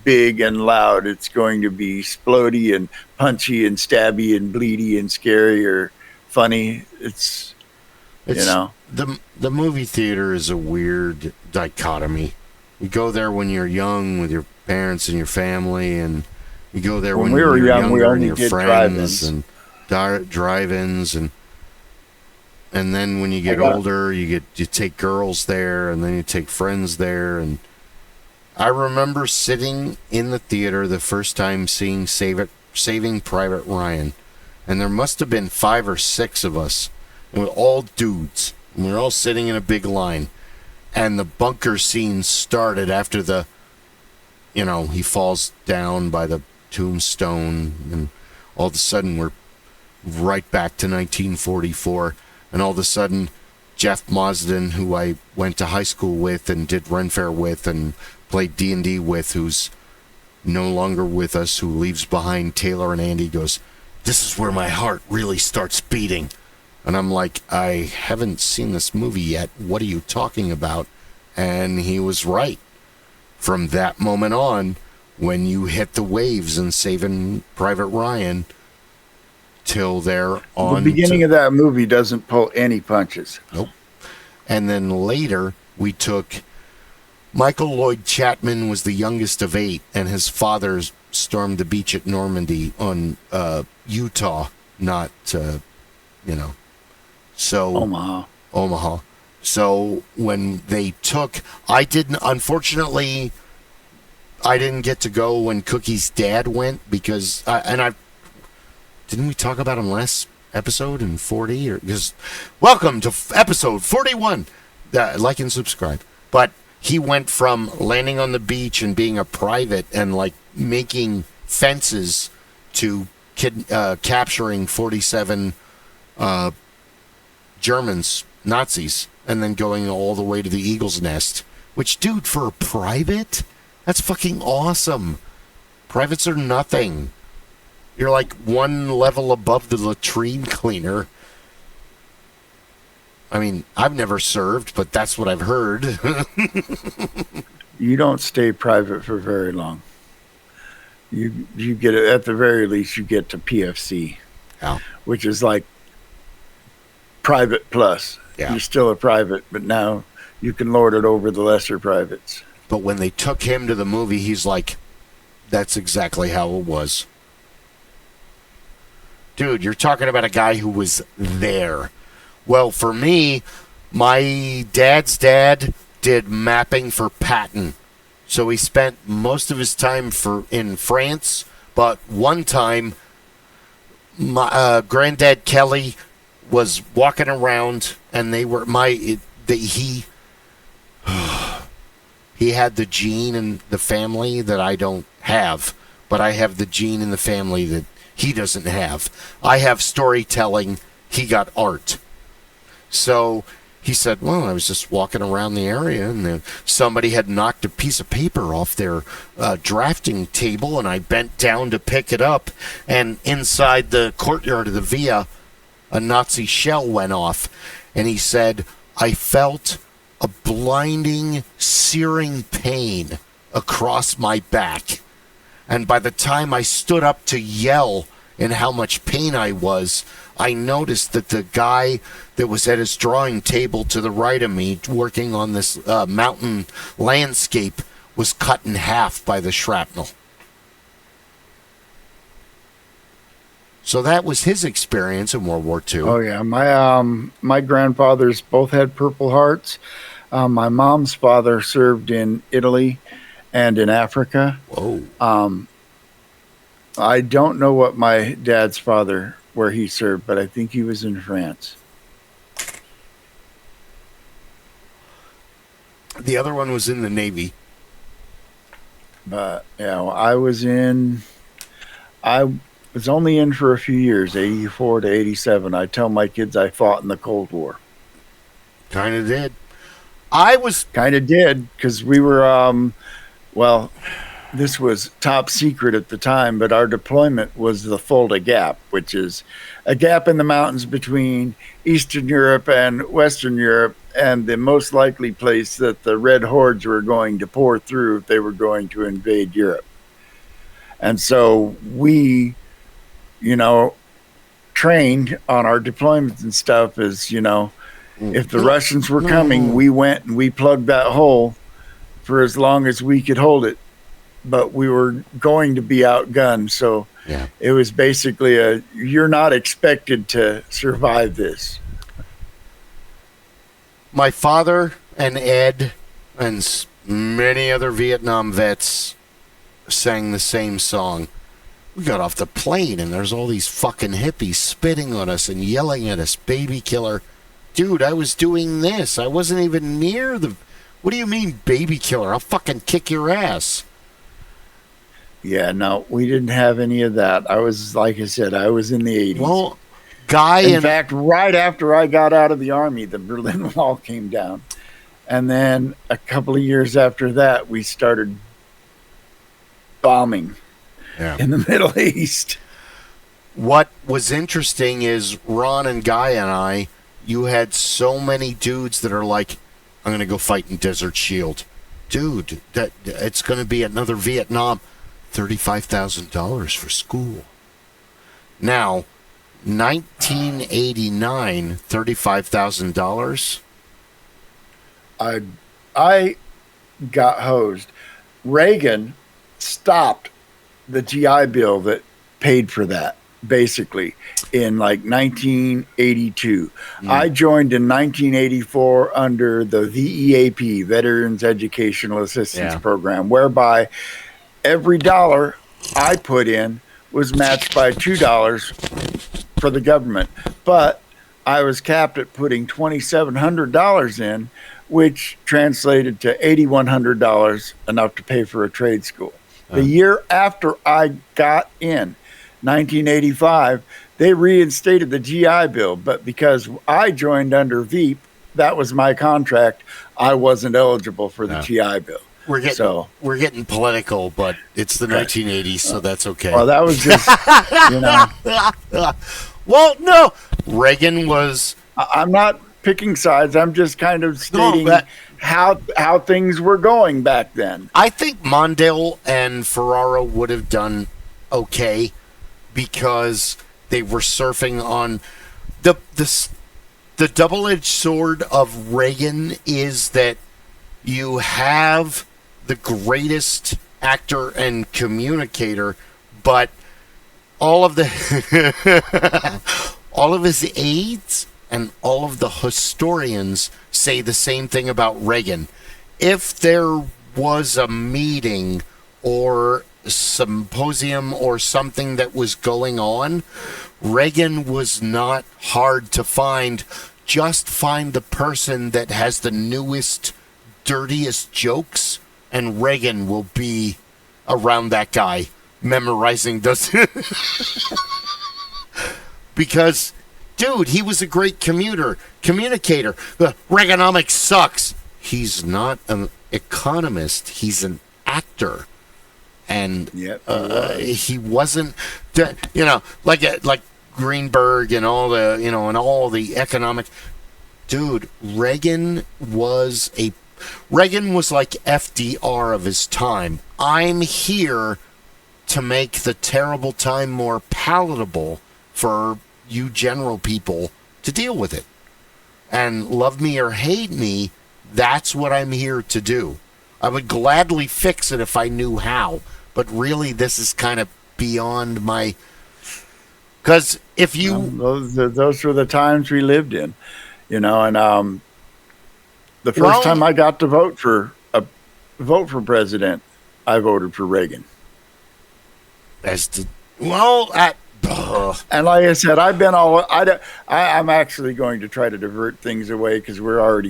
Speaker 2: big and loud. It's going to be splody and punchy and stabby and bleedy and scary or funny. It's
Speaker 1: the movie theater is a weird dichotomy. You go there when you're young with your parents and your family, and you go there when
Speaker 2: we were
Speaker 1: you're
Speaker 2: young. We
Speaker 1: younger
Speaker 2: only
Speaker 1: and your
Speaker 2: did
Speaker 1: friends and drive-ins, and And then when you get older, you take girls there, and then you take friends there. And I remember sitting in the theater the first time seeing Saving Private Ryan, and there must have been 5 or 6 of us. And we're all dudes, and we were all sitting in a big line. And the bunker scene started after he falls down by the tombstone, and all of a sudden we're right back to 1944. And all of a sudden, Jeff Marsden, who I went to high school with and did Ren Fair with and played D&D with, who's no longer with us, who leaves behind Taylor and Andy, goes, "This is where my heart really starts beating." And I'm like, "I haven't seen this movie yet. What are you talking about?" And he was right. From that moment on, when you hit the waves in Saving Private Ryan, till they're on.
Speaker 2: The beginning of that movie doesn't pull any punches.
Speaker 1: Nope. And then later, we took Michael Lloyd Chapman was the youngest of 8, and his father stormed the beach at Normandy on Utah, not so Omaha. So when they took, unfortunately, I didn't get to go when Cookie's dad went because didn't we talk about him last episode in 40? Because welcome to episode 41. Like and subscribe. But he went from landing on the beach and being a private and like making fences to capturing 47 Germans, Nazis, and then going all the way to the Eagle's Nest. Which, dude, for a private, that's fucking awesome. Privates are nothing. You're like one level above the latrine cleaner. I mean, I've never served, but that's what I've heard.
Speaker 2: You don't stay private for very long. You get, at the very least, you get to PFC, which is like private plus. Yeah. You're still a private, but now you can lord it over the lesser privates.
Speaker 1: But when they took him to the movie, he's like, that's exactly how it was. Dude, you're talking about a guy who was there. Well, for me, my dad's dad did mapping for Patton. So he spent most of his time in France, but one time, my granddad Kelly was walking around, and he had the gene in the family that I don't have, but I have the gene in the family that he doesn't have. I have storytelling. He got art. So he said, well, I was just walking around the area, and then somebody had knocked a piece of paper off their drafting table, and I bent down to pick it up, and inside the courtyard of the Villa, a Nazi shell went off. And he said, I felt a blinding, searing pain across my back. And by the time I stood up to yell in how much pain I was, I noticed that the guy that was at his drawing table to the right of me working on this mountain landscape was cut in half by the shrapnel. So that was his experience in World War II.
Speaker 2: Oh, yeah. My grandfathers both had Purple Hearts. My mom's father served in Italy and in Africa.
Speaker 1: Whoa.
Speaker 2: I don't know what my dad's father, where he served, but I think he was in France.
Speaker 1: The other one was in the Navy.
Speaker 2: But, yeah, I was only in for a few years, 84 to 87. I tell my kids I fought in the Cold War.
Speaker 1: Kind of did.
Speaker 2: Kind of did, because we were, this was top secret at the time, but our deployment was the Fulda Gap, which is a gap in the mountains between Eastern Europe and Western Europe, and the most likely place that the Red Hordes were going to pour through if they were going to invade Europe. And so we, trained on our deployments and stuff as, if the Russians were coming, we went and we plugged that hole for as long as we could hold it. But we were going to be outgunned. So It was basically you're not expected to survive this.
Speaker 1: my father and Ed and many other Vietnam vets sang the same song. We got off the plane and there's all these fucking hippies spitting on us and yelling at us, baby killer. Dude, I was doing this. I wasn't even near the... What do you mean, baby killer? I'll fucking kick your ass.
Speaker 2: Yeah, no, we didn't have any of that. I was, like I said, I was in the 80s.
Speaker 1: Well,
Speaker 2: in fact, right after I got out of the Army, the Berlin Wall came down. And then a couple of years after that, we started bombing in the Middle East.
Speaker 1: What was interesting is Ron and Guy and I, you had so many dudes that are like, I'm going to go fight in Desert Shield. Dude, it's going to be another Vietnam. $35,000 for school. Now, 1989, $35,000.
Speaker 2: I got hosed. Reagan stopped the GI Bill that paid for that, basically, in like 1982. I joined in 1984 under the VEAP, Veterans Educational Assistance Program, whereby every dollar I put in was matched by $2 for the government. But I was capped at putting $2,700 in, which translated to $8,100, enough to pay for a trade school. The year after I got in, 1985, they reinstated the GI Bill, but because I joined under VEAP, that was my contract, I wasn't eligible for the GI Bill.
Speaker 1: We're getting political, but it's the 1980s, so that's okay.
Speaker 2: Well, that was just,
Speaker 1: Well, no, Reagan was...
Speaker 2: I'm not picking sides. I'm just kind of stating how things were going back then.
Speaker 1: I think Mondale and Ferraro would have done okay because they were surfing on the double-edged sword of Reagan is that you have the greatest actor and communicator, but all of his aides and all of the historians say the same thing about Reagan. If there was a meeting or symposium or something that was going on, Reagan was not hard to find. Just find the person that has the newest, dirtiest jokes, and Reagan will be around that guy memorizing those. Because, dude, he was a great communicator. Reaganomics sucks. He's not an economist. He's an actor. And he wasn't, like Greenberg and all the, and all the economic. Dude, Reagan was like FDR of his time. I'm here to make the terrible time more palatable for you general people to deal with it. And love me or hate me, that's what I'm here to do. I would gladly fix it if I knew how, but really this is kind of beyond my... Because if you...
Speaker 2: Those were the times we lived in, and the first time I got to vote for president, I voted for Reagan. And like I said, I'm actually going to try to divert things away because we're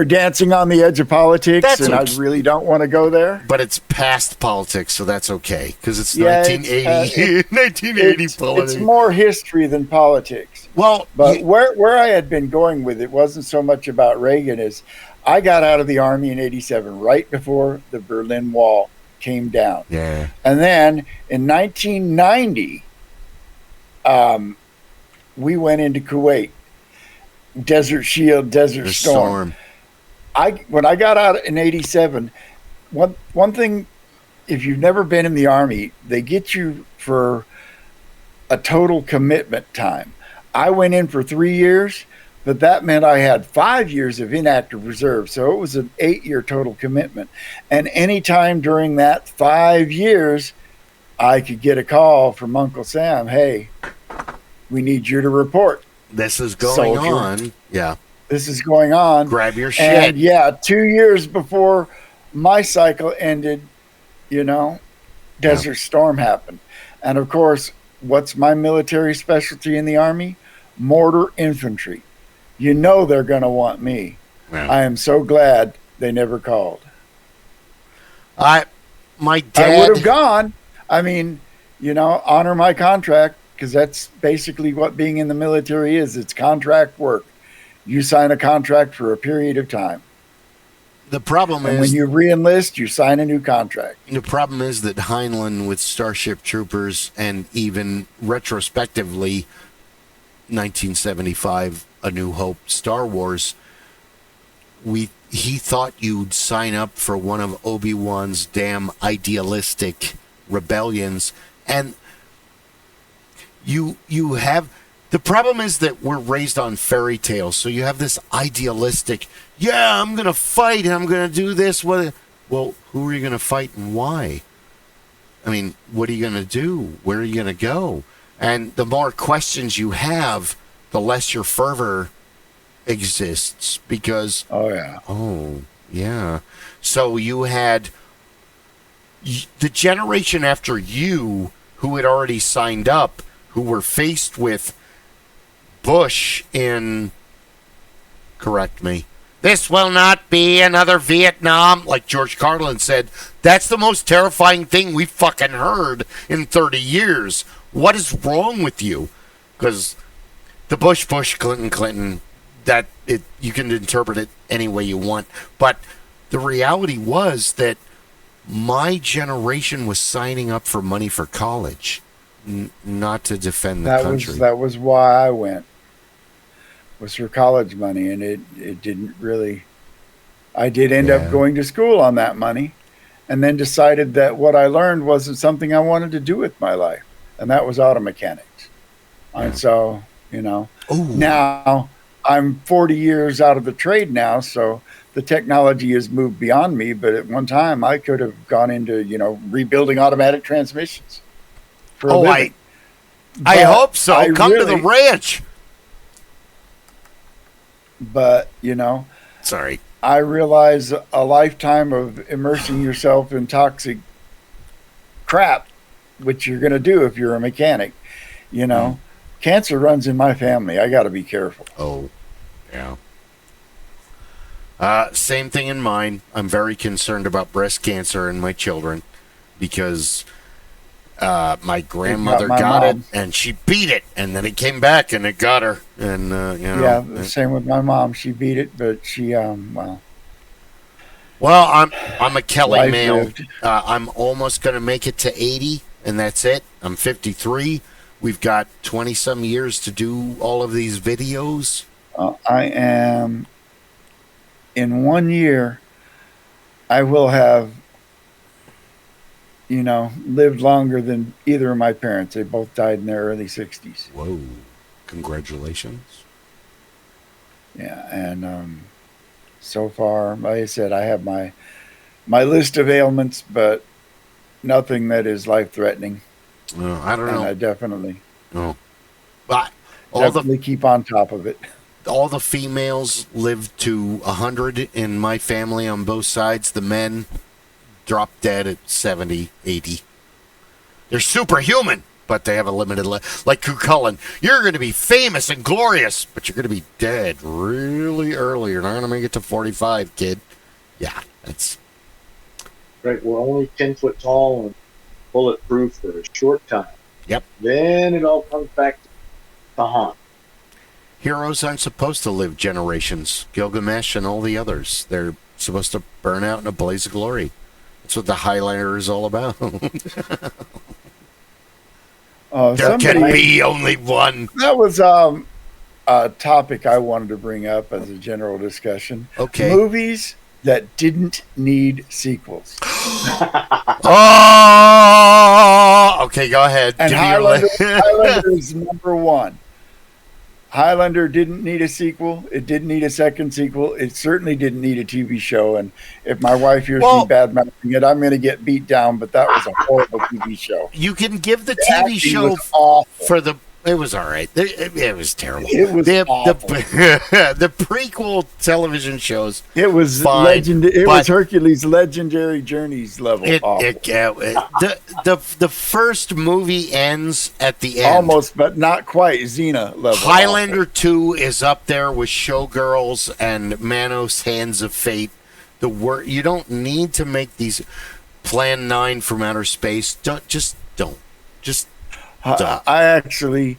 Speaker 2: dancing on the edge of politics, and I really don't want to go there.
Speaker 1: But it's past politics, so that's okay because it's 1980. 1980 politics.
Speaker 2: It's more history than politics.
Speaker 1: Well,
Speaker 2: but where I had been going with it wasn't so much about Reagan as I got out of the Army in '87, right before the Berlin Wall came down.
Speaker 1: Yeah.
Speaker 2: And then in 1990, we went into Kuwait. Desert Shield, Desert Storm. When I got out in '87, one thing, if you've never been in the Army, they get you for a total commitment time. I went in for 3 years, but that meant I had 5 years of inactive reserve. So it was an 8-year total commitment. And anytime during that 5 years, I could get a call from Uncle Sam, hey, we need you to report.
Speaker 1: This is going
Speaker 2: soldier.
Speaker 1: on. Yeah.
Speaker 2: This is going on.
Speaker 1: Grab your shit.
Speaker 2: And yeah, 2 years before my cycle ended, Desert Storm happened. And of course, what's my military specialty in the Army? Mortar infantry. They're going to want me.
Speaker 1: Yeah.
Speaker 2: I am so glad they never called.
Speaker 1: My dad.
Speaker 2: I would have gone. I mean, honor my contract, because that's basically what being in the military is. It's contract work. You sign a contract for a period of time.
Speaker 1: The problem
Speaker 2: And
Speaker 1: is
Speaker 2: when you re-enlist, you sign a new contract.
Speaker 1: the problem is that Heinlein with Starship Troopers and even retrospectively 1975 A New Hope Star Wars, he thought you'd sign up for one of Obi-Wan's damn idealistic rebellions, and you have the problem is that we're raised on fairy tales, so you have this idealistic, I'm gonna fight and I'm gonna do this. Well, who are you gonna fight and why? I mean, what are you gonna do? Where are you gonna go? And the more questions you have, the less your fervor exists, because oh yeah. So you had the generation after you who had already signed up, who were faced with Bush in, correct me, this will not be another Vietnam, like George Carlin said. That's the most terrifying thing we fucking heard in 30 years. What is wrong with you? Because the Bush, Clinton, you can interpret it any way you want. But the reality was that my generation was signing up for money for college, not to defend the country.
Speaker 2: That was why I went. Was for college money, and it didn't really. I did end up going to school on that money, and then decided that what I learned wasn't something I wanted to do with my life, and that was auto mechanics. And so, now I'm 40 years out of the trade now, so the technology has moved beyond me. But at one time, I could have gone into rebuilding automatic transmissions. For a living.
Speaker 1: I hope so. Come to the ranch.
Speaker 2: But,
Speaker 1: sorry,
Speaker 2: I realize a lifetime of immersing yourself in toxic crap, which you're going to do if you're a mechanic. Cancer runs in my family. I got to be careful.
Speaker 1: Oh, yeah. Same thing in mine. I'm very concerned about breast cancer in my children because my grandmother got it and she beat it, and then it came back and it got her. And
Speaker 2: same with my mom. She beat it, but she Well,
Speaker 1: I'm a Kelly male.
Speaker 2: Lived.
Speaker 1: I'm almost going to make it to 80, and that's it. I'm 53. We've got 20 some years to do all of these videos.
Speaker 2: I am. In 1 year, I will have lived longer than either of my parents. They both died in their early 60s.
Speaker 1: Whoa. Congratulations.
Speaker 2: Yeah, and so far, like I said, I have my list of ailments, but nothing that is life-threatening.
Speaker 1: I don't know.
Speaker 2: I definitely
Speaker 1: but
Speaker 2: keep on top of it.
Speaker 1: All the females lived to 100 in my family on both sides. The men dropped dead at 70, 80. They're superhuman, but they have a limited life. Like Cucullin, you're going to be famous and glorious, but you're going to be dead really early. You're not going to make it to 45, kid. Yeah, that's...
Speaker 3: Right, we're only 10 foot tall and bulletproof for a short time.
Speaker 1: Yep.
Speaker 3: Then it all comes back to haunt.
Speaker 1: Heroes aren't supposed to live generations. Gilgamesh and all the others. They're supposed to burn out in a blaze of glory. That's what the highlighter is all about. There can be only one.
Speaker 2: That was a topic I wanted to bring up as a general discussion.
Speaker 1: Okay.
Speaker 2: Movies that didn't need sequels.
Speaker 1: Oh! Okay, go ahead.
Speaker 2: And Highlander is number one. Highlander didn't need a sequel. It didn't need a second sequel. It certainly didn't need a TV show. And if my wife hears me bad-mouthing it, I'm going to get beat down. But that was a horrible TV show.
Speaker 1: You can give the TV show It was all right. It was terrible.
Speaker 2: It was awful.
Speaker 1: The prequel television shows.
Speaker 2: It was
Speaker 1: fine,
Speaker 2: It
Speaker 1: but
Speaker 2: was Hercules' Legendary Journeys level.
Speaker 1: The first movie ends at the end.
Speaker 2: Almost, but not quite. Xena level.
Speaker 1: Highlander 2 is up there with Showgirls and Manos Hands of Fate. You don't need to make these Plan 9 from outer space. Don't.
Speaker 2: I actually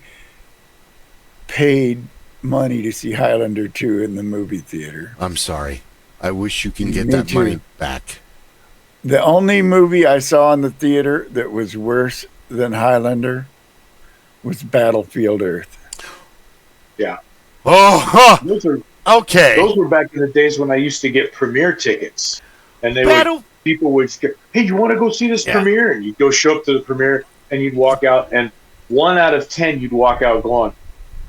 Speaker 2: paid money to see Highlander 2 in the movie theater.
Speaker 1: I'm sorry. I wish you can get
Speaker 2: Me
Speaker 1: that
Speaker 2: too.
Speaker 1: money back.
Speaker 2: The only movie I saw in the theater that was worse than Highlander was Battlefield Earth.
Speaker 3: Yeah.
Speaker 1: Oh, okay.
Speaker 3: Those were back in the days when I used to get premiere tickets, and people would get, hey, you want to go see this premiere? And you'd go show up to the premiere, and you'd walk out, and 1 out of 10 you'd walk out going,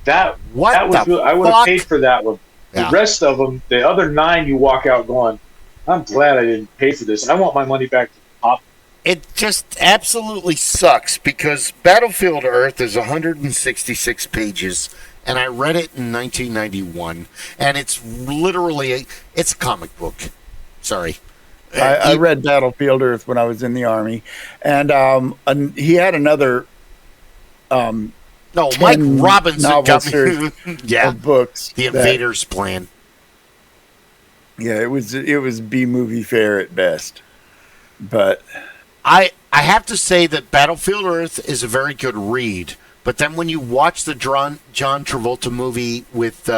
Speaker 3: I would have paid for that one.
Speaker 1: Yeah.
Speaker 3: The rest of them, the other 9, you walk out going, I'm glad I didn't pay for this. I want my money back to the top.
Speaker 1: It just absolutely sucks because Battlefield Earth is 166 pages, and I read it in 1991, and it's literally it's a comic book. Sorry.
Speaker 2: I read Battlefield Earth when I was in the Army, and he had another
Speaker 1: Mike Robinson got me
Speaker 2: of books.
Speaker 1: The Invader's Plan.
Speaker 2: Yeah, it was B movie fare at best. But
Speaker 1: I have to say that Battlefield Earth is a very good read, but then when you watch the John Travolta movie with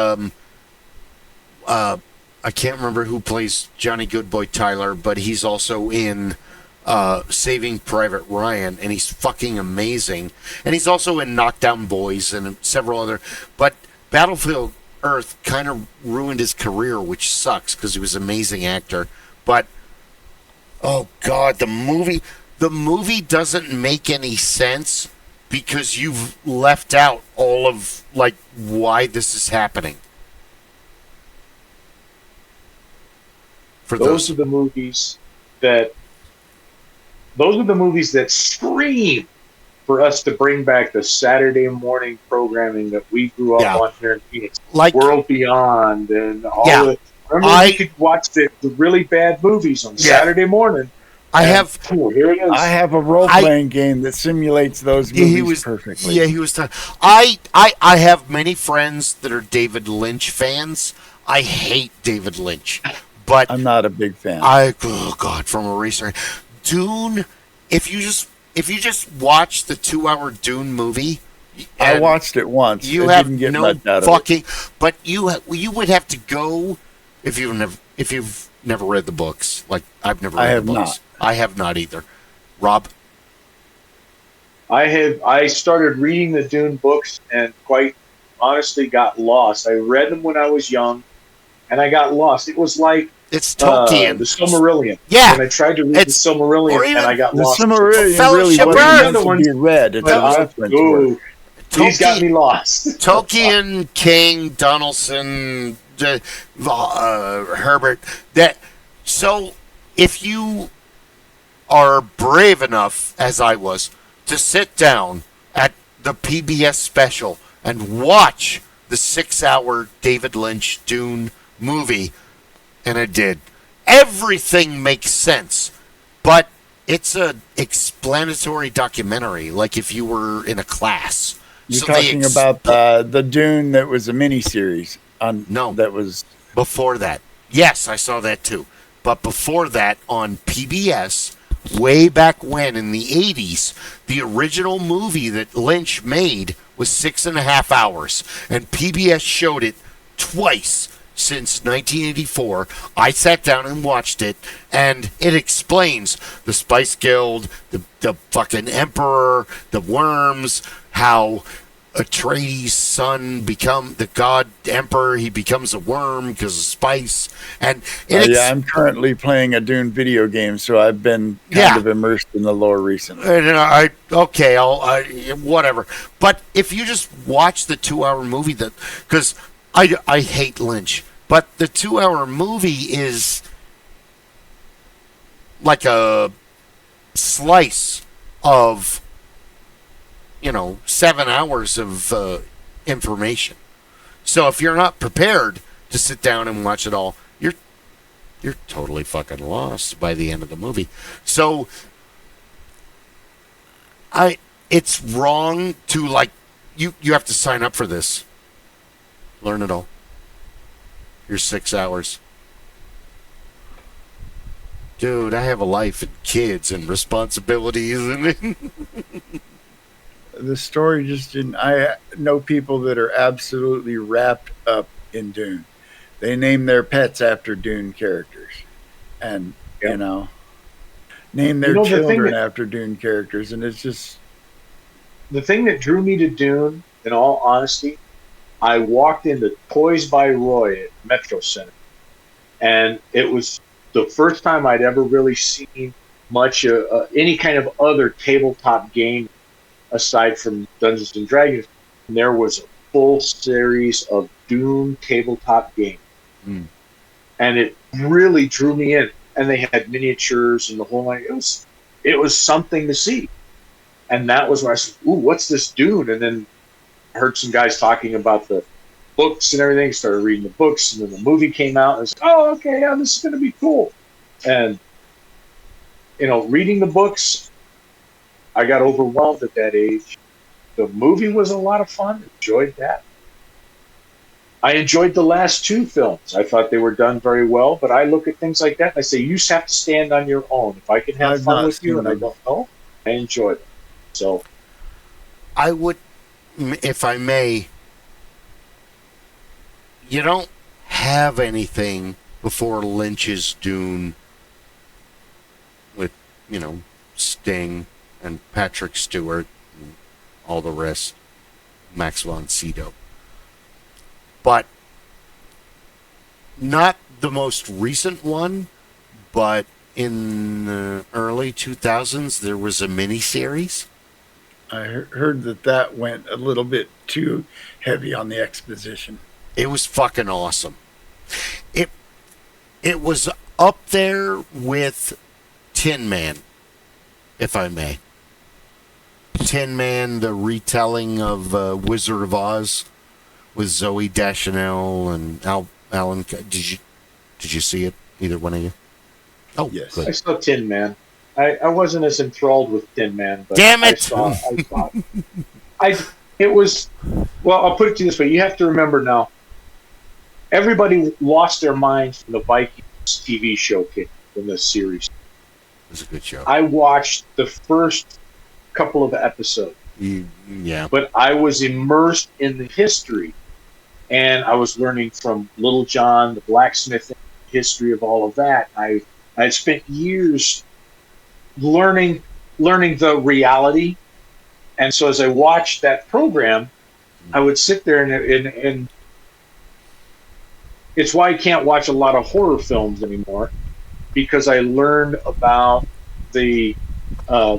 Speaker 1: I can't remember who plays Johnny Goodboy Tyler, but he's also in Saving Private Ryan, and he's fucking amazing. And he's also in Knockdown Boys and several other. But Battlefield Earth kind of ruined his career, which sucks because he was an amazing actor. But oh god, the movie doesn't make any sense because you've left out all of like why this is happening.
Speaker 3: Those are the movies that scream for us to bring back the Saturday morning programming that we grew up on here in Phoenix,
Speaker 1: like
Speaker 3: World Beyond and all the. Remember, you could watch the really bad movies on Saturday morning.
Speaker 1: Here it is.
Speaker 2: I have a role-playing game that simulates those movies perfectly.
Speaker 1: Yeah, he was done. I have many friends that are David Lynch fans. I hate David Lynch. But
Speaker 2: I'm not a big fan.
Speaker 1: From a research, Dune. If you just watch the 2-hour Dune movie,
Speaker 2: I watched it once.
Speaker 1: You
Speaker 2: I
Speaker 1: have
Speaker 2: didn't get
Speaker 1: no
Speaker 2: much out
Speaker 1: fucking.
Speaker 2: of it.
Speaker 1: But you would have to go if you've never read the books. Like I've never read the books. I have not either. Rob,
Speaker 3: I started reading the Dune books and quite honestly got lost. I read them when I was young, and I got lost. It was like
Speaker 1: it's Tolkien,
Speaker 3: the Silmarillion.
Speaker 1: Yeah,
Speaker 3: and I tried to read the Silmarillion, and I got lost.
Speaker 2: The Silmarillion really wasn't meant to be read. It's a reference.
Speaker 3: He's got me lost.
Speaker 1: Tolkien, King, Donaldson, Herbert. So if you are brave enough, as I was, to sit down at the PBS special and watch the 6-hour David Lynch Dune movie, and I did. Everything makes sense, but it's a explanatory documentary, like if you were in a class.
Speaker 2: You're talking about the Dune that was a miniseries.
Speaker 1: No,
Speaker 2: that was
Speaker 1: before that. Yes, I saw that too. But before that, on PBS, way back when in the 80s, the original movie that Lynch made was 6.5 hours, and PBS showed it twice since 1984. I sat down and watched it, and it explains the Spice Guild, the fucking Emperor, the worms, how Atreides' son become the god emperor. He becomes a worm because of spice, and
Speaker 2: I'm currently playing a Dune video game, so I've been kind of immersed in the lore recently.
Speaker 1: And whatever. But if you just watch the 2-hour movie, because I hate Lynch, but the 2-hour movie is like a slice of 7 hours of information. So if you're not prepared to sit down and watch it all, you're totally fucking lost by the end of the movie. So it's wrong to you have to sign up for this. Learn it all. Your 6 hours. Dude, I have a life and kids and responsibilities and
Speaker 2: The story just didn't. I know people that are absolutely wrapped up in Dune. They name their pets after Dune characters, and name their children after Dune characters, and it's just
Speaker 3: the thing that drew me to Dune. In all honesty, I walked into Toys by Roy at Metro Center, and it was the first time I'd ever really seen much any kind of other tabletop game aside from Dungeons and Dragons. And there was a full series of Dune tabletop games. And it really drew me in. And they had miniatures and the whole line. It was something to see. And that was when I said, ooh, what's this Dune? And then I heard some guys talking about the books and everything, started reading the books, and then the movie came out, and I was like, oh, okay, yeah, this is going to be cool. And, reading the books, I got overwhelmed at that age. The movie was a lot of fun. Enjoyed that. I enjoyed the last 2 films. I thought they were done very well, but I look at things like that and I say, you just have to stand on your own. If I can have fun with you and I don't know, I enjoy it. So
Speaker 1: I would, if I may, you don't have anything before Lynch's Dune with, Sting and Patrick Stewart and all the rest, Max von Sydow. But not the most recent one, but in the early 2000s, there was a miniseries.
Speaker 2: I heard that went a little bit too heavy on the exposition.
Speaker 1: It was fucking awesome. It was up there with Tin Man, if I may. Tin Man, the retelling of Wizard of Oz with Zooey Deschanel and Alan. Did you see it? Either one of you? Oh,
Speaker 2: yes.
Speaker 1: Good.
Speaker 3: I saw Tin Man. I wasn't as enthralled with Tin Man, but
Speaker 1: damn it!
Speaker 3: It was. Well, I'll put it to you this way: you have to remember now. Everybody lost their minds from the Vikings TV show in this series.
Speaker 1: It was a good show.
Speaker 3: I watched the first couple of episodes.
Speaker 1: Yeah.
Speaker 3: But I was immersed in the history, and I was learning from Little John, the blacksmith history of all of that. I had spent years learning the reality, and so as I watched that program, I would sit there and it's why I can't watch a lot of horror films anymore, because I learned about the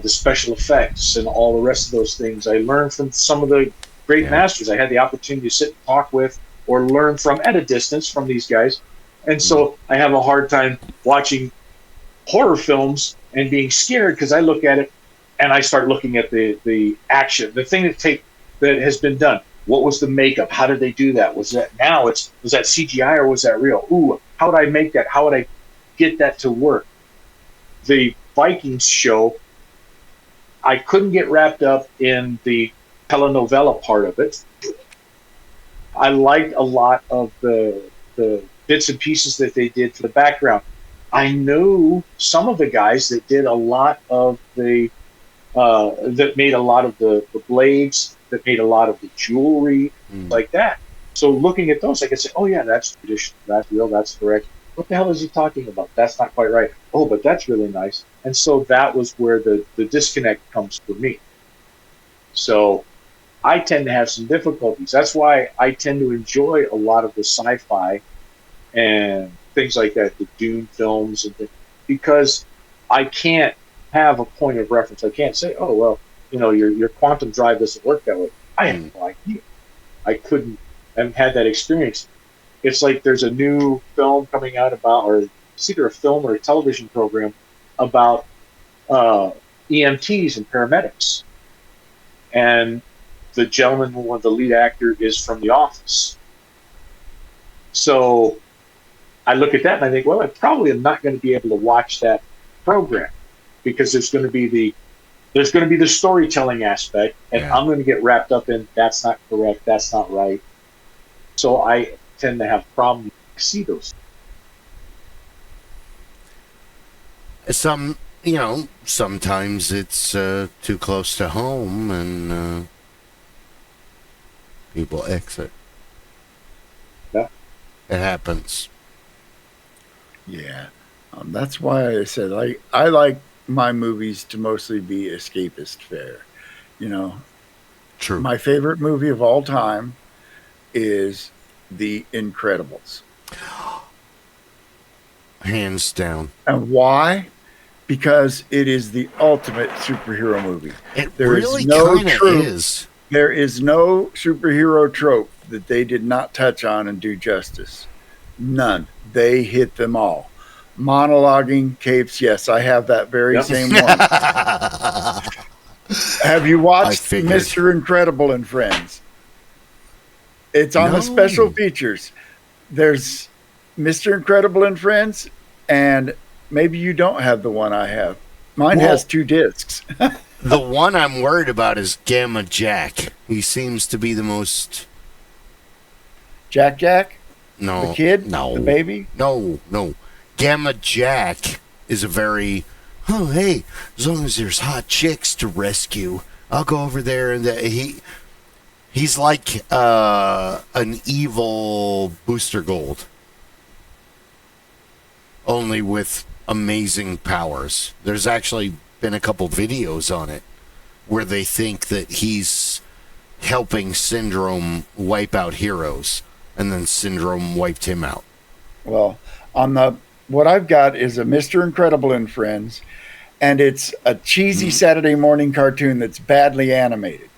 Speaker 3: special effects and all the rest of those things. I learned from some of the great masters I had the opportunity to sit and talk with or learn from at a distance from these guys. And so I have a hard time watching horror films and being scared, because I look at it and I start looking at the action, the thing that has been done. What was the makeup? How did they do that? Was that CGI or was that real? Ooh, how would I make that? How would I get that to work? The Vikings show, I couldn't get wrapped up in the telenovela part of it. I liked a lot of the bits and pieces that they did for the background. I knew some of the guys that did a lot of that made a lot of the blades, that made a lot of the jewelry, like that. So looking at those, I could say, oh yeah, that's traditional, that's real, that's correct. What the hell is he talking about? That's not quite right. Oh, but that's really nice. And so that was where the disconnect comes for me. So I tend to have some difficulties. That's why I tend to enjoy a lot of the sci-fi and things like that, the Dune films, and because I can't have a point of reference. I can't say, oh, well, your quantum drive doesn't work that way. I have no idea. I couldn't, haven't had that experience. It's like there's a new film coming out about, or it's either a film or a television program about EMTs and paramedics. and the gentleman, one of the lead actor, is from The Office. So I look at that and I think, well, I probably am not going to be able to watch that program because there's going to be the storytelling aspect, and I'm going to get wrapped up in that's not correct, that's not right. So I tend to have problems to see those.
Speaker 1: Sometimes it's too close to home and people exit.
Speaker 3: Yeah.
Speaker 1: It happens.
Speaker 2: Yeah. That's why I said I like my movies to mostly be escapist fare.
Speaker 1: True.
Speaker 2: My favorite movie of all time is The Incredibles.
Speaker 1: Hands down.
Speaker 2: And why? Because it is the ultimate superhero movie.
Speaker 1: There really kind of is.
Speaker 2: There is no superhero trope that they did not touch on and do justice. None. They hit them all. Monologuing capes, yes, I have that very same one. Have you watched Mr. Incredible and Friends? It's on the special features. There's Mr. Incredible and Friends, and maybe you don't have the one I have. Mine has 2 discs.
Speaker 1: The one I'm worried about is Gamma Jack. He seems to be the most...
Speaker 2: Jack?
Speaker 1: No.
Speaker 2: The kid?
Speaker 1: No.
Speaker 2: The baby?
Speaker 1: No. Gamma Jack is a very... Oh, hey, as long as there's hot chicks to rescue, I'll go over there. And he's like an evil Booster Gold. Only with amazing powers. There's actually been a couple videos on it where they think that he's helping Syndrome wipe out heroes, and then Syndrome wiped him out.
Speaker 2: Well, what I've got is a Mr. Incredible and Friends, and it's a cheesy Saturday morning cartoon that's badly animated,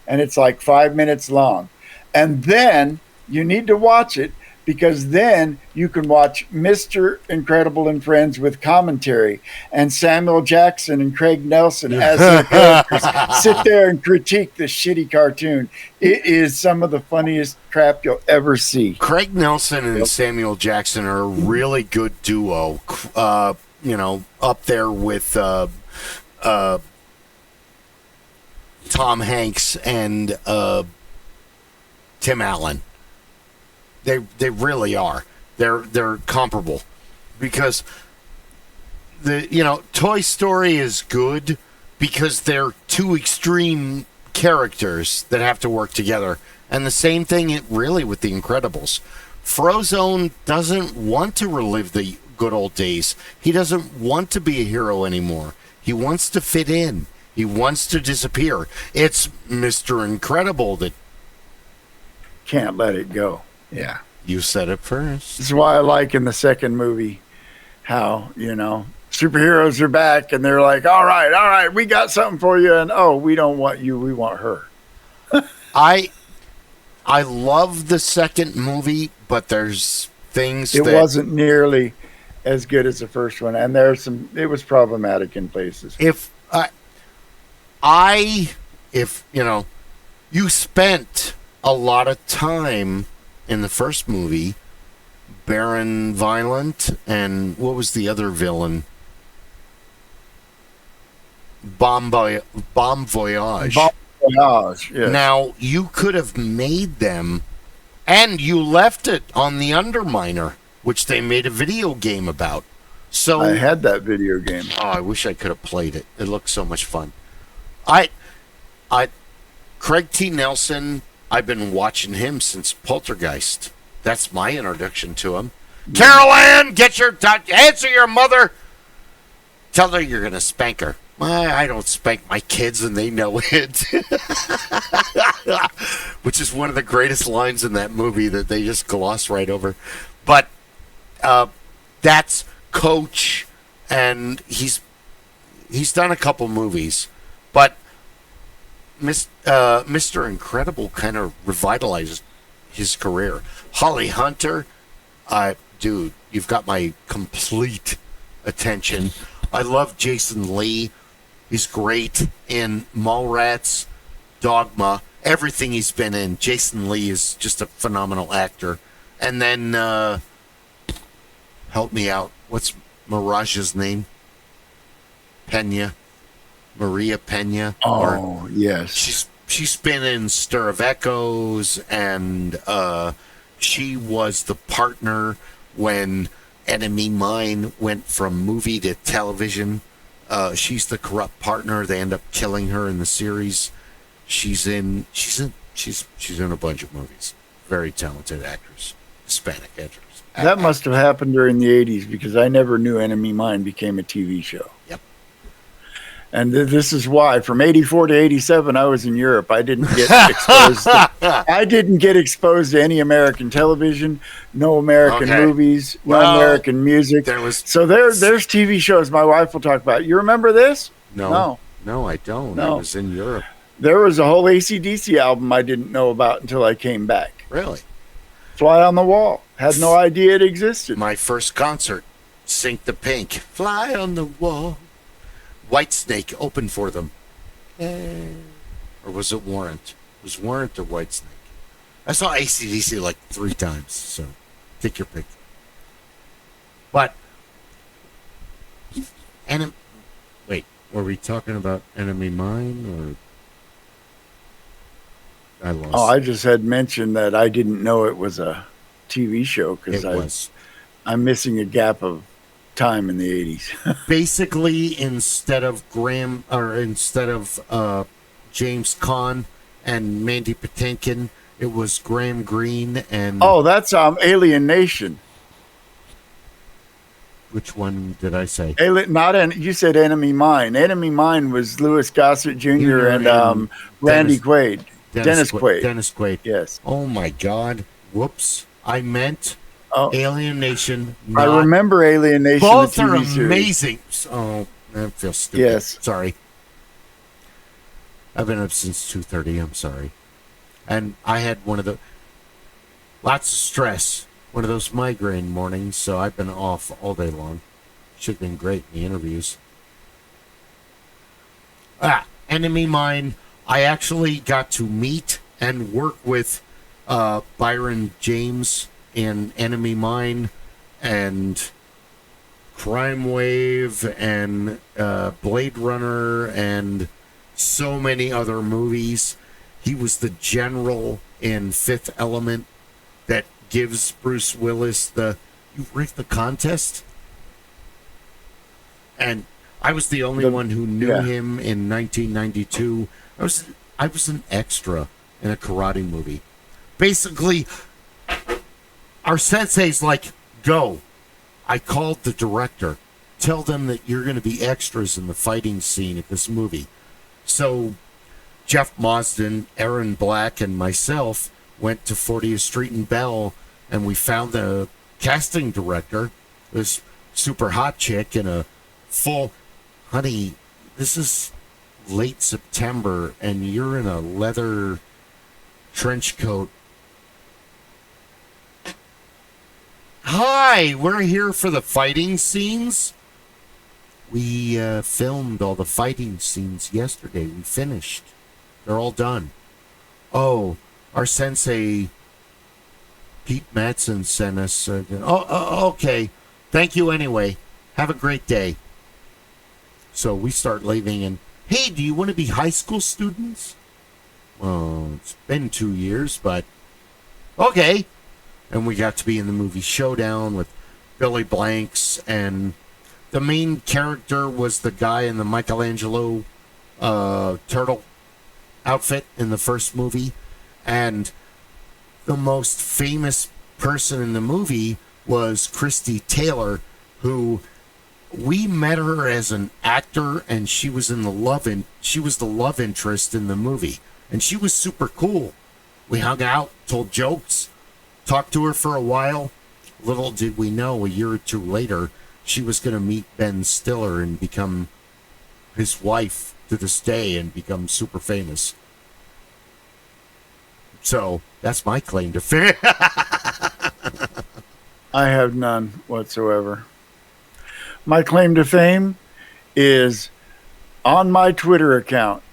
Speaker 2: and it's like 5 minutes long. And then you need to watch it, because then you can watch Mr. Incredible and Friends with commentary, and Samuel Jackson and Craig Nelson as their characters sit there and critique the shitty cartoon. It is some of the funniest crap you'll ever see.
Speaker 1: Craig Nelson and Samuel Jackson are a really good duo. Up there with Tom Hanks and Tim Allen. They really are. They're comparable, because Toy Story is good because they're 2 extreme characters that have to work together, and the same thing really with The Incredibles. Frozone doesn't want to relive the good old days. He doesn't want to be a hero anymore. He wants to fit in. He wants to disappear. It's Mr. Incredible that
Speaker 2: can't let it go. Yeah.
Speaker 1: You said it first.
Speaker 2: This is why I like in the second movie how, superheroes are back and they're like, all right, we got something for you. And, we don't want you. We want her.
Speaker 1: I love the second movie, but there's things
Speaker 2: it wasn't nearly as good as the first one. And it was problematic in places.
Speaker 1: If you spent a lot of time in the first movie, Baron Violent, and what was the other villain? Bomb Voyage.
Speaker 2: Bomb Voyage, yes.
Speaker 1: Now, you could have made them, and you left it on the Underminer, which they made a video game about. So
Speaker 2: I had that video game.
Speaker 1: Oh, I wish I could have played it. It looked so much fun. Craig T. Nelson, I've been watching him since Poltergeist. That's my introduction to him. Carol Ann, answer your mother. Tell her you're going to spank her. I don't spank my kids, and they know it. Which is one of the greatest lines in that movie that they just gloss right over. But that's Coach, and he's done a couple movies. But Mr. Incredible kind of revitalized his career. Holly Hunter, dude, you've got my complete attention. I love Jason Lee. He's great in Mallrats. Dogma, everything he's been in. Jason Lee is just a phenomenal actor. And then, help me out. What's Mirage's name? Maria Pena.
Speaker 2: Oh, yes.
Speaker 1: She's been in Stir of Echoes, and she was the partner when Enemy Mine went from movie to television. She's the corrupt partner. They end up killing her in the series. She's in a bunch of movies. Very talented actress, Hispanic actress.
Speaker 2: That must have happened during the 80s because I never knew Enemy Mine became a TV show.
Speaker 1: Yep.
Speaker 2: And this is why from 84 to 87, I was in Europe. I didn't get exposed. I didn't get exposed to any American television, no American movies, no American music. There's TV shows my wife will talk about. You remember this?
Speaker 1: No, I don't. No. I was in Europe.
Speaker 2: There was a whole AC/DC album I didn't know about until I came back.
Speaker 1: Really?
Speaker 2: Fly on the Wall. Had no idea it existed.
Speaker 1: My first concert, Sink the Pink. Fly on the Wall. Whitesnake opened for them. Or was it Warrant? It was Warrant or Whitesnake. I saw AC/DC like 3 times, so take your pick. But, wait, were we talking about Enemy Mine, or I lost?
Speaker 2: Oh, I just had mentioned that I didn't know it was a TV show because I'm missing a gap of time in the 80s.
Speaker 1: Basically, instead of James Caan and Mandy Patinkin, it was Graham Greene and...
Speaker 2: Oh, that's Alien Nation.
Speaker 1: Which one did I say?
Speaker 2: You said Enemy Mine. Enemy Mine was Louis Gossett Jr. and Randy Quaid. Dennis Quaid.
Speaker 1: Dennis Quaid.
Speaker 2: Yes.
Speaker 1: Oh my God. Whoops. I meant Alien Nation.
Speaker 2: I remember Alien Nation.
Speaker 1: Both are amazing. Oh, I feel stupid.
Speaker 2: Yes.
Speaker 1: Sorry. I've been up since 2:30. I'm sorry. And I had lots of stress. One of those migraine mornings, so I've been off all day long. Should have been great in the interviews. Enemy Mine. I actually got to meet and work with Byron James in Enemy Mine and Crime Wave and Blade Runner and so many other movies. He was the general in Fifth Element that gives Bruce Willis you rigged the contest? And I was the only one who knew him in 1992. I was an extra in a karate movie. Basically, our sensei's like, go. I called the director. Tell them that you're going to be extras in the fighting scene at this movie. So Jeff Marsden, Aaron Black, and myself went to 40th Street and Bell, and we found the casting director, this super hot chick in a full... Honey, this is late September, and you're in a leather trench coat. Hi, we're here for the fighting scenes. We filmed all the fighting scenes yesterday. We finished. They're all done. Oh, our sensei, Pete Matson, sent us... okay. Thank you anyway. Have a great day. So we start leaving, and, hey, do you want to be high school students? Well, it's been 2 years, but okay. And we got to be in the movie Showdown with Billy Blanks, and the main character was the guy in the Michelangelo turtle outfit in the first movie. And the most famous person in the movie was Christy Taylor, who we met her as an actor, and she was the love interest in the movie, and she was super cool. We hung out, told jokes, talked to her for a while. Little did we know, a year or two later, she was going to meet Ben Stiller and become his wife to this day and become super famous. So that's my claim to fame.
Speaker 2: I have none whatsoever. My claim to fame is on my Twitter account.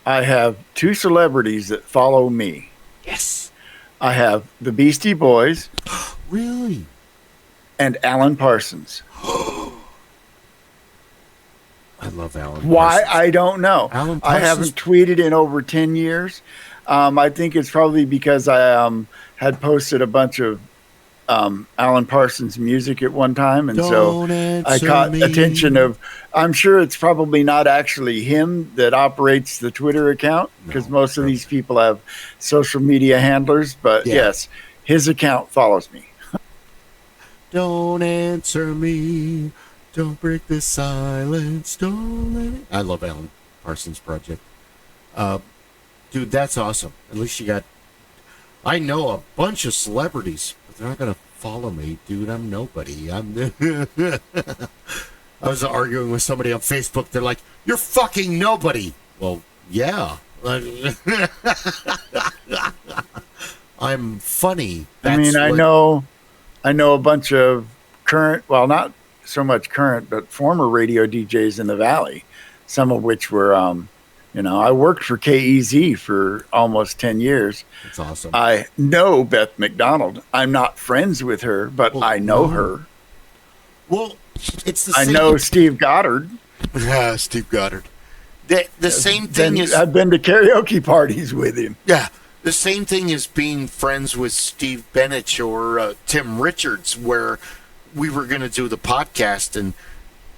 Speaker 2: I have two celebrities that follow me.
Speaker 1: Yes.
Speaker 2: I have the Beastie Boys
Speaker 1: Really?
Speaker 2: and Alan Parsons.
Speaker 1: I love Alan
Speaker 2: Why?
Speaker 1: Parsons.
Speaker 2: I don't know.
Speaker 1: Alan
Speaker 2: I
Speaker 1: Parsons.
Speaker 2: haven't tweeted in over 10 years. I think it's probably because I had posted a bunch of Alan Parsons music at one time. And
Speaker 1: Don't
Speaker 2: so I
Speaker 1: answer
Speaker 2: caught
Speaker 1: me.
Speaker 2: attention of, I'm sure it's probably not actually him that operates the Twitter account, because
Speaker 1: No,
Speaker 2: most of these people have social media handlers. But
Speaker 1: Yeah.
Speaker 2: yes, his account follows me.
Speaker 1: Don't answer me. Don't break the silence. Don't let it. I love Alan Parsons Project. Dude, that's awesome. At least you got. I know a bunch of celebrities, but they're not gonna follow me, dude. I'm nobody. I was arguing with somebody on Facebook. They're like, "You're fucking nobody." Well, yeah. I'm funny.
Speaker 2: I mean, I know a bunch of current, well, not so much current, but former radio DJs in the Valley, some of which were, I worked for KEZ for almost 10 years.
Speaker 1: That's awesome.
Speaker 2: I know Beth McDonald. I'm not friends with her, but
Speaker 1: Well,
Speaker 2: I know
Speaker 1: no.
Speaker 2: her.
Speaker 1: Well, it's the
Speaker 2: I
Speaker 1: same.
Speaker 2: know Steve Goddard.
Speaker 1: Yeah, Steve Goddard. The same thing is.
Speaker 2: I've been to karaoke parties with him.
Speaker 1: Yeah, the same thing as being friends with Steve Bennett or Tim Richards, where we were going to do the podcast, and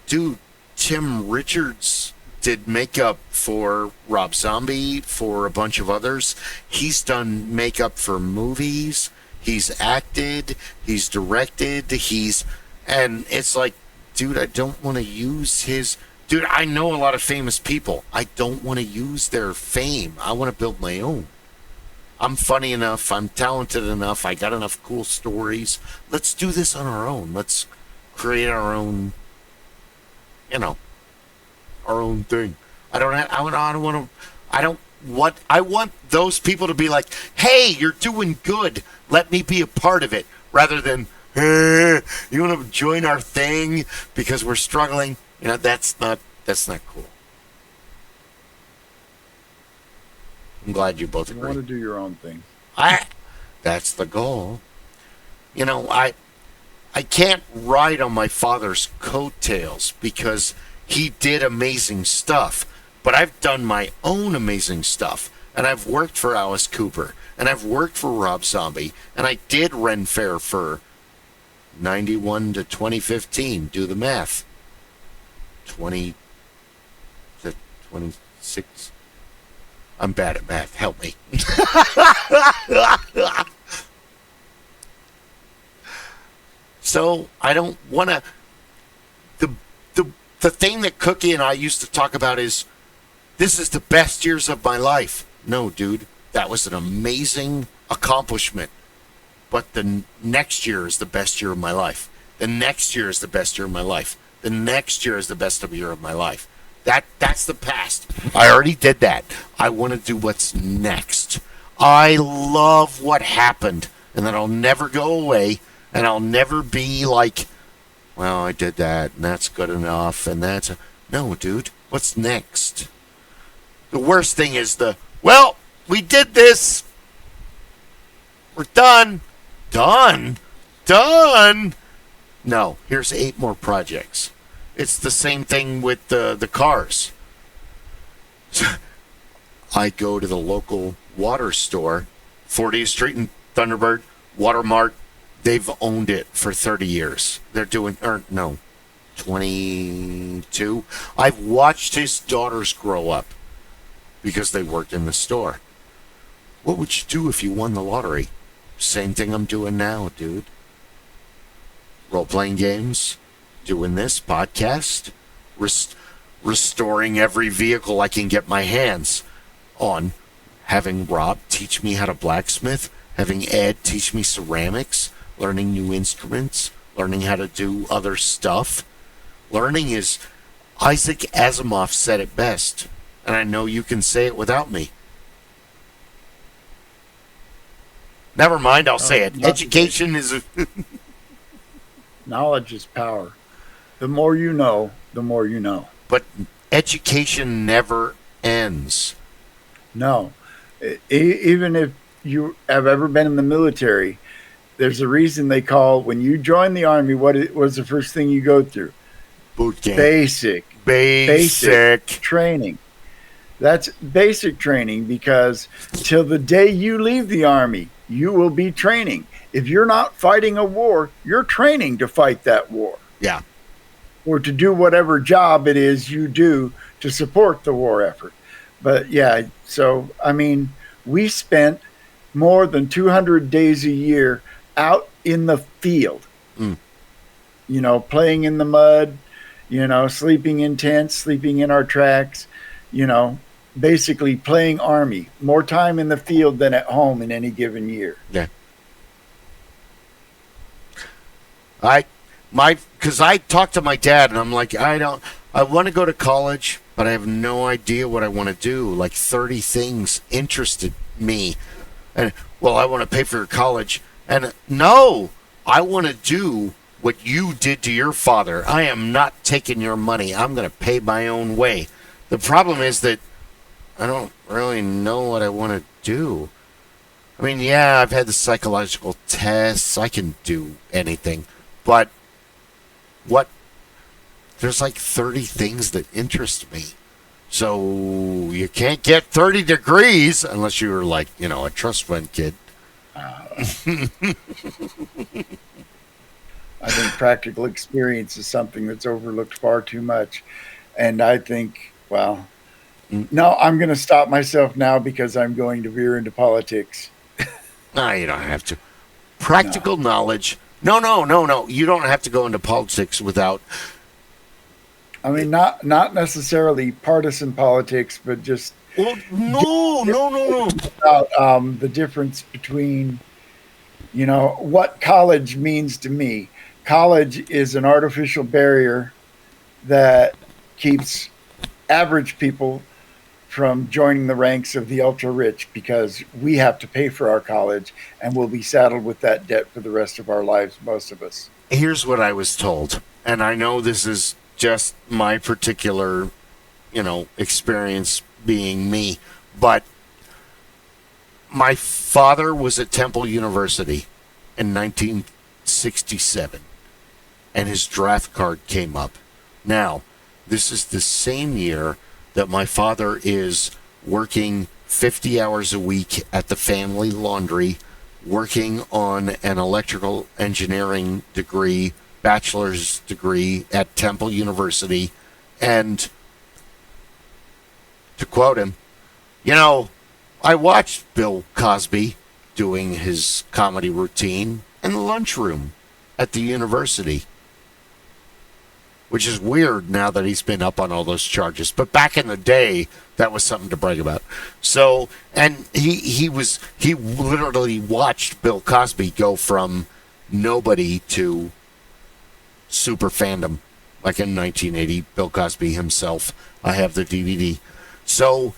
Speaker 1: dude, Tim Richards did makeup for Rob Zombie, for a bunch of others. He's done makeup for movies. He's acted. He's directed. And it's like, dude, I don't want to use his. Dude, I know a lot of famous people. I don't want to use their fame. I want to build my own. I'm funny enough. I'm talented enough. I got enough cool stories. Let's do this on our own. Let's create our own, our own thing. I want those people to be like, hey, you're doing good. Let me be a part of it. Rather than, hey, you want to join our thing because we're struggling. That's not cool. I'm glad you both
Speaker 2: You
Speaker 1: agree.
Speaker 2: want to do your own thing.
Speaker 1: That's the goal. I can't ride on my father's coattails because he did amazing stuff, but I've done my own amazing stuff, and I've worked for Alice Cooper, and I've worked for Rob Zombie, and I did Ren Fair for 91 to 2015. Do the math. 20 to 26. I'm bad at math. Help me. So I don't want to. The thing that Cookie and I used to talk about is, this is the best years of my life. No, dude, that was an amazing accomplishment. But the next year is the best year of my life. The next year is the best year of my life. The next year is the best year of my life. That's the past. I already did that. I want to do what's next. I love what happened, and that'll never go away, and I'll never be like, well, I did that, and that's good enough, and no, dude, what's next? The worst thing is well, we did this. We're done. Done? No, here's 8 more projects. It's the same thing with the cars. I go to the local water store, 40th Street and Thunderbird, Watermart. They've owned it for 30 years. They're doing, 22. I've watched his daughters grow up because they worked in the store. What would you do if you won the lottery? Same thing I'm doing now, dude. Role-playing games, doing this podcast, restoring every vehicle I can get my hands on, having Rob teach me how to blacksmith, having Ed teach me ceramics, learning new instruments, learning how to do other stuff. Learning is, Isaac Asimov said it best, and I know you can say it without me. Never mind, I'll say it. Education is
Speaker 2: Knowledge is power. The more you know, the more you know.
Speaker 1: But education never ends.
Speaker 2: No. Even if you have ever been in the military, there's a reason they call, when you join the Army, what was the first thing you go through?
Speaker 1: Boot camp.
Speaker 2: Basic training. That's basic training, because till the day you leave the Army, you will be training. If you're not fighting a war, you're training to fight that war.
Speaker 1: Yeah.
Speaker 2: Or to do whatever job it is you do to support the war effort. But yeah, so, I mean, we spent more than 200 days a year out in the field, you know, playing in the mud, you know, sleeping in tents, sleeping in our tracks, you know, basically playing Army. More time in the field than at home in any given year.
Speaker 1: Yeah. Because I talked to my dad, and I'm like, I want to go to college, but I have no idea what I want to do. Like 30 things interested me. And, well, I want to pay for your college. And no, I want to do what you did to your father. I am not taking your money. I'm going to pay my own way. The problem is that I don't really know what I want to do. I mean, yeah, I've had the psychological tests. I can do anything. But there's like 30 things that interest me. So you can't get 30 degrees unless you're like, you know, a trust fund kid.
Speaker 2: I think practical experience is something that's overlooked far too much. And I think, well, no, I'm going to stop myself now because I'm going to veer into politics.
Speaker 1: No, you don't have to. Practical knowledge. No. You don't have to go into politics without.
Speaker 2: I mean, not necessarily partisan politics, but just
Speaker 1: Well, no.
Speaker 2: about the difference between, you know, what college means to me. College is an artificial barrier that keeps average people from joining the ranks of the ultra rich, because we have to pay for our college and we'll be saddled with that debt for the rest of our lives, most of us.
Speaker 1: Here's what I was told, and I know this is just my particular, you know, experience being me, but my father was at Temple University in 1967, and his draft card came up. Now, this is the same year that my father is working 50 hours a week at the family laundry, working on an electrical engineering degree, bachelor's degree at Temple University, and to quote him, you know, I watched Bill Cosby doing his comedy routine in the lunchroom at the university, which is weird now that he's been up on all those charges. But back in the day, that was something to brag about. So, and he literally watched Bill Cosby go from nobody to super fandom, like in 1980, Bill Cosby himself. I have the DVD. So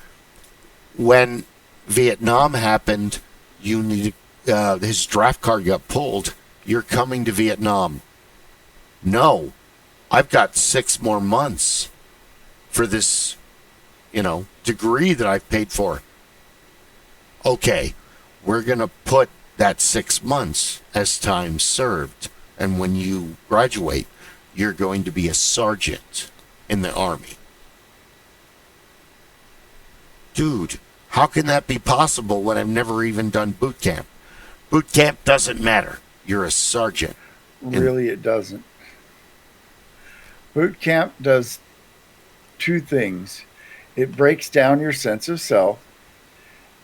Speaker 1: when Vietnam happened, you needed his draft card got pulled. You're coming to Vietnam. No, I've got 6 more months for this, you know, degree that I've paid for. Okay, we're going to put that 6 months as time served. And when you graduate, you're going to be a sergeant in the Army. Dude, how can that be possible when I've never even done boot camp? Boot camp doesn't matter. You're a sergeant.
Speaker 2: Really, it doesn't. Boot camp does 2 things. It breaks down your sense of self,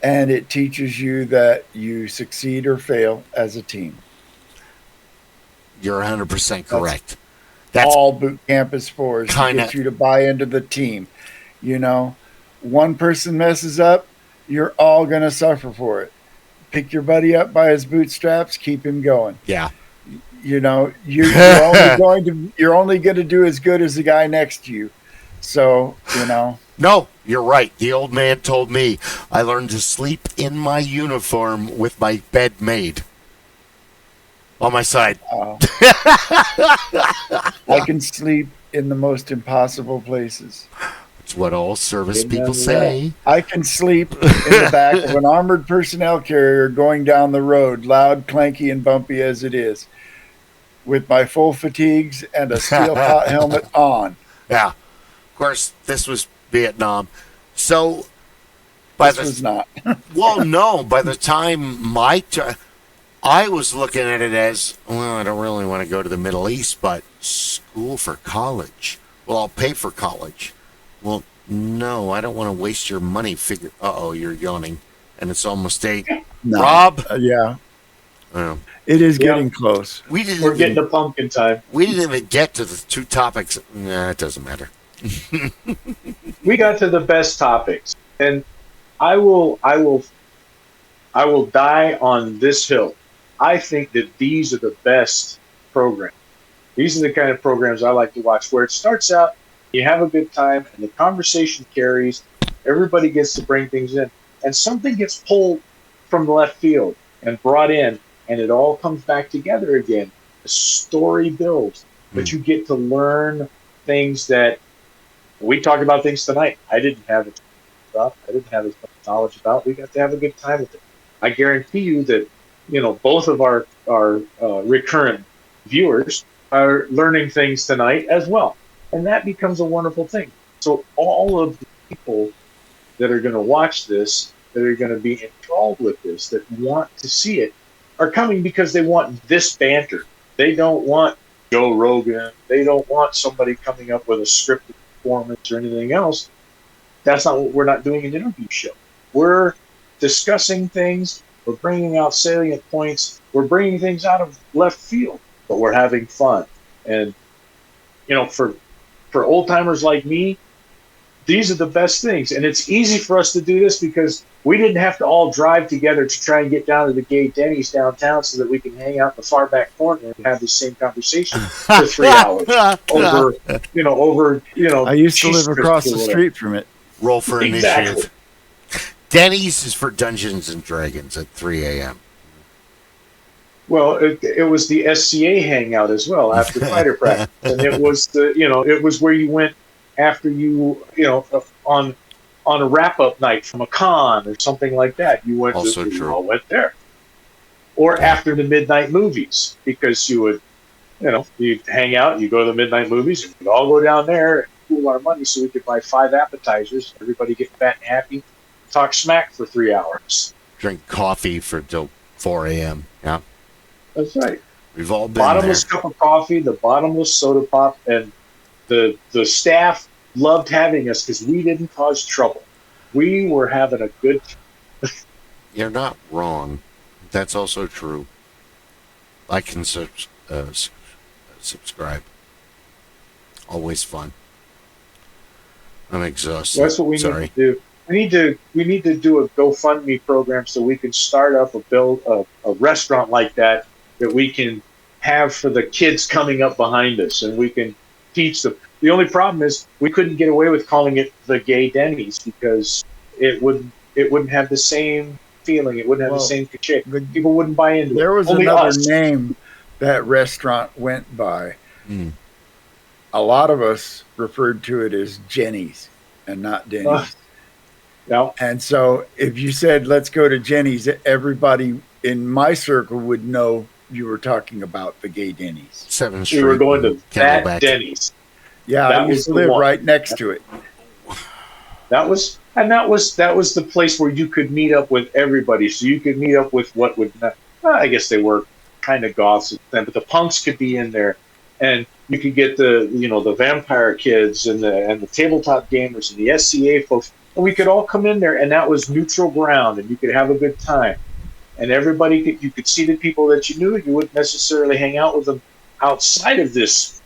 Speaker 2: and it teaches you that you succeed or fail as a team.
Speaker 1: You're 100% correct.
Speaker 2: That's all boot camp is for, is to get you to buy into the team. You know, one person messes up, you're all going to suffer for it. Pick your buddy up by his bootstraps, keep him going.
Speaker 1: Yeah.
Speaker 2: You know, you're only going to do as good as the guy next to you. So, you know.
Speaker 1: No, you're right. The old man told me I learned to sleep in my uniform with my bed made on my side.
Speaker 2: I can sleep in the most impossible places.
Speaker 1: It's what all service
Speaker 3: Amen
Speaker 1: people
Speaker 3: to
Speaker 1: say.
Speaker 2: I can sleep in the back of an armored personnel carrier going down the road, loud, clanky, and bumpy as it is, with my full fatigues and a steel pot helmet on.
Speaker 1: Yeah. Of course, this was Vietnam. So,
Speaker 2: This was not.
Speaker 1: well, no, by the time I was looking at it as, well, I don't really want to go to the Middle East, but school for college. Well, I'll pay for college. Well, no, I don't want to waste your money. Uh-oh, you're yawning. And it's almost 8.
Speaker 2: No.
Speaker 1: Rob?
Speaker 2: Yeah.
Speaker 1: Oh.
Speaker 2: It is getting close.
Speaker 3: We're getting to pumpkin time.
Speaker 1: We didn't even get to the 2 topics. Nah, it doesn't matter.
Speaker 3: We got to the best topics. And I will die on this hill. I think that these are the best programs. These are the kind of programs I like to watch, where it starts out, you have a good time, and the conversation carries. Everybody gets to bring things in, and something gets pulled from the left field and brought in, and it all comes back together again. The story builds, but you get to learn things that we talked about. Things tonight I didn't have it about. I didn't have as much knowledge about. We got to have a good time with it. I guarantee you that both of our recurrent viewers are learning things tonight as well. And that becomes a wonderful thing. So all of the people that are going to watch this, that are going to be enthralled with this, that want to see it, are coming because they want this banter. They don't want Joe Rogan. They don't want somebody coming up with a scripted performance or anything else. That's not what we're not doing an interview show. We're discussing things. We're bringing out salient points. We're bringing things out of left field, but we're having fun. And, for old timers like me, these are the best things. And it's easy for us to do this because we didn't have to all drive together to try and get down to the gay Denny's downtown so that we can hang out in the far back corner and have the same conversation for 3 hours over.
Speaker 2: I used to live across the street from it.
Speaker 1: Roll for
Speaker 3: Exactly.
Speaker 1: initiative. Denny's is for Dungeons and Dragons at 3 a.m.
Speaker 3: Well, it was the SCA hangout as well after fighter practice, and it was it was where you went after on a wrap up night from a con or something like that. You went
Speaker 1: Also
Speaker 3: you
Speaker 1: true.
Speaker 3: all went there, or after the midnight movies, because you would you'd hang out, you go to the midnight movies, and we'd all go down there and pool our money so we could buy 5 appetizers. Everybody get fat and happy, talk smack for 3 hours.
Speaker 1: Drink coffee till 4 a.m. Yeah.
Speaker 3: That's right.
Speaker 1: We've all been
Speaker 3: Bottomless
Speaker 1: there.
Speaker 3: cup of coffee, the bottomless soda pop, and the staff loved having us because we didn't cause trouble. We were having a good time.
Speaker 1: You're not wrong. That's also true. I can subscribe. Always fun. I'm exhausted.
Speaker 3: That's what we
Speaker 1: Sorry.
Speaker 3: need to do. We need to do a GoFundMe program so we can start up a restaurant like that we can have for the kids coming up behind us, and we can teach them. The only problem is we couldn't get away with calling it the Gay Denny's because it wouldn't have the same feeling. It wouldn't have the same cachet. People wouldn't buy into it.
Speaker 2: There was
Speaker 3: Only
Speaker 2: another
Speaker 3: us.
Speaker 2: name that restaurant went by.
Speaker 1: Mm.
Speaker 2: A lot of us referred to it as Jenny's and not Denny's.
Speaker 3: No.
Speaker 2: And so if you said, let's go to Jenny's, everybody in my circle would know you were talking about the Gay Denny's.
Speaker 1: 7th Street.
Speaker 3: We were going to that
Speaker 1: Camelback.
Speaker 3: Denny's.
Speaker 2: Yeah,
Speaker 3: That
Speaker 2: I
Speaker 3: was
Speaker 2: used to
Speaker 3: the
Speaker 2: live
Speaker 3: one.
Speaker 2: right next to it.
Speaker 3: That was the place where you could meet up with everybody. So you could meet up with what would not, I guess they were kind of goths then, but the punks could be in there, and you could get the vampire kids and the tabletop gamers and the SCA folks, and we could all come in there, and that was neutral ground, and you could have a good time, and you could see the people that you knew, and you wouldn't necessarily hang out with them outside of this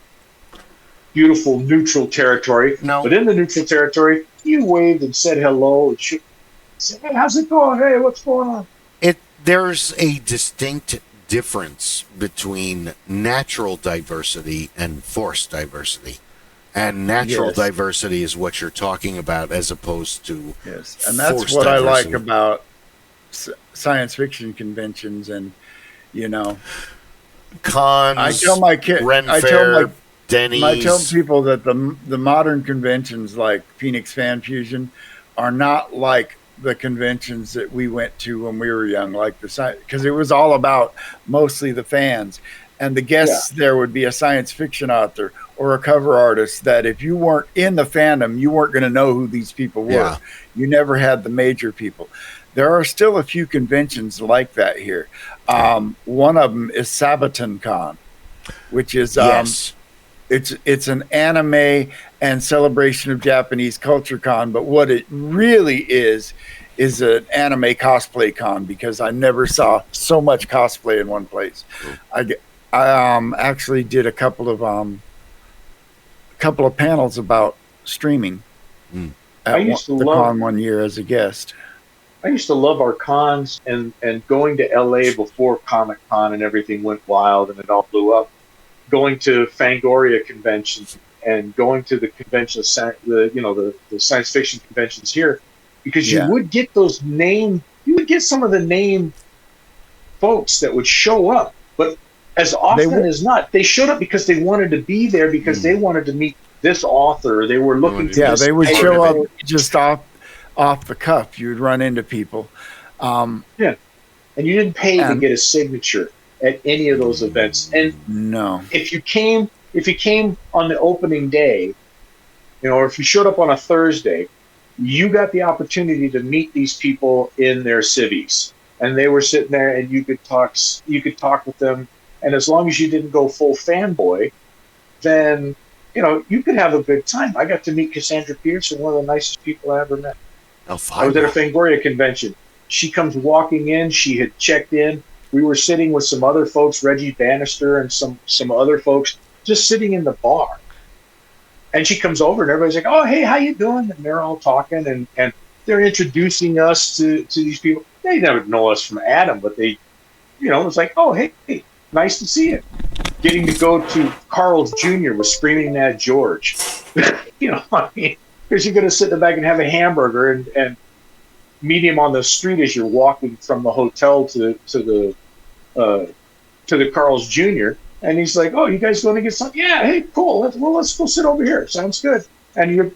Speaker 3: beautiful neutral territory.
Speaker 1: No.
Speaker 3: But in the neutral territory, you waved and said hello and said, "Hey, how's it going? Hey, what's going on?"
Speaker 1: There's a distinct difference between natural diversity and forced diversity. And natural
Speaker 2: Yes.
Speaker 1: diversity is what you're talking about as opposed to
Speaker 2: Yes, and that's
Speaker 1: forced
Speaker 2: what I like
Speaker 1: diversity.
Speaker 2: about science fiction conventions. And
Speaker 1: cons,
Speaker 2: I tell my kid,
Speaker 1: Ren
Speaker 2: I
Speaker 1: Fair,
Speaker 2: tell my
Speaker 1: Denny's.
Speaker 2: I tell people that the modern conventions like Phoenix Fan Fusion are not like the conventions that we went to when we were young, like because it was all about mostly the fans, and the guests there would be a science fiction author or a cover artist that if you weren't in the fandom, you weren't going to know who these people were.
Speaker 1: Yeah.
Speaker 2: You never had the major people. There are still a few conventions like that here. One of them is Sabaton Con, which is
Speaker 1: yes.
Speaker 2: It's an anime and celebration of Japanese culture con, but what it really is an anime cosplay con, because I never saw so much cosplay in one place. I actually did a couple of panels about streaming at the con one year as a guest.
Speaker 3: I used to love our cons and going to LA before Comic Con and everything went wild and it all blew up. Going to Fangoria conventions and going to the convention, the science fiction conventions here, because you would get you would get some of the name folks that would show up, but as often as not, they showed up because they wanted to be there because they wanted to meet this author. They were looking to this
Speaker 2: they would show up just off the cuff. You would run into people.
Speaker 3: And you didn't pay to get a signature at any of those events. And
Speaker 2: no,
Speaker 3: if you came on the opening day, or if you showed up on a Thursday, you got the opportunity to meet these people in their civvies, and they were sitting there, and you could talk with them. And as long as you didn't go full fanboy, then you could have a good time. I got to meet Cassandra Pearson, one of the nicest people I ever met. I was at a Fangoria convention. She comes walking in. She had checked in. We were sitting with some other folks, Reggie Bannister and some other folks, just sitting in the bar. And she comes over and everybody's like, "Oh, hey, how you doing?" And they're all talking and they're introducing us to these people. They never know us from Adam, but they, it's like, "Oh, hey, nice to see you." Getting to go to Carl's Jr. with Screaming Mad George. Because you're going to sit in the back and have a hamburger and meet him on the street as you're walking from the hotel to the Carl's Jr. And he's like, "Oh, you guys going to get something? Yeah, hey, cool. Let's go sit over here. Sounds good." And you're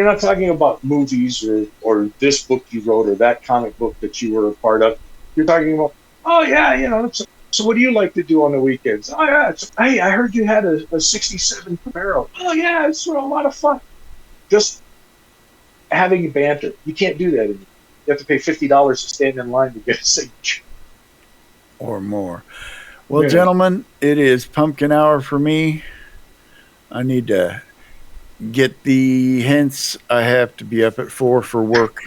Speaker 3: not talking about movies or this book you wrote or that comic book that you were a part of. You're talking about, "Oh yeah, so what do you like to do on the weekends?" "Oh yeah, hey, I heard you had a '67 Camaro." "Oh yeah, it's a lot of fun." Just having a banter. You can't do that anymore. You have to pay $50 to stand in line to get a signature.
Speaker 2: Or more. Well, gentlemen, it is pumpkin hour for me. I need to get the hints. I have to be up at 4 for work.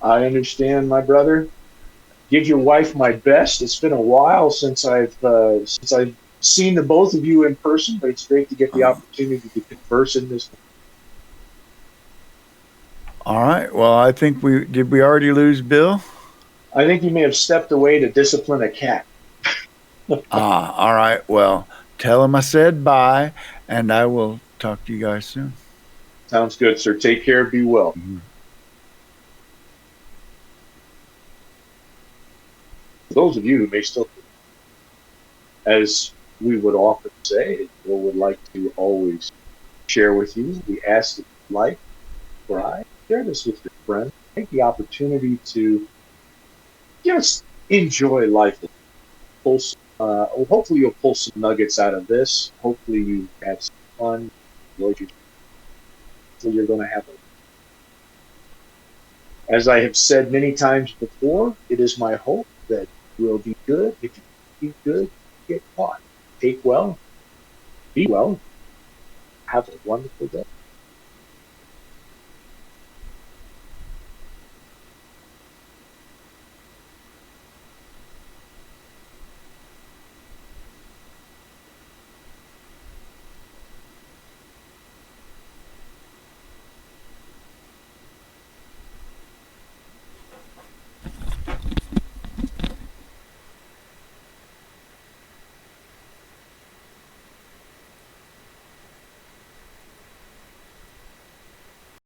Speaker 3: I understand, my brother. Give your wife my best. It's been a while since I've seen the both of you in person, but it's great to get the opportunity to converse in this.
Speaker 2: All right. Well, I think we already lose Bill?
Speaker 3: I think you may have stepped away to discipline a cat.
Speaker 2: All right. Well, tell him I said bye, and I will talk to you guys soon.
Speaker 3: Sounds good, sir. Take care. Be well.
Speaker 2: Mm-hmm.
Speaker 3: For those of you who may still, as we would often say, or would like to always share with you, we ask that you like, subscribe, share this with your friends, take the opportunity to just enjoy life. Hopefully you'll pull some nuggets out of this. Hopefully you have some fun. Hopefully you're going to have as I have said many times before, it is my hope that you will be good. If you be good, get caught. Take well, be well, have a wonderful day.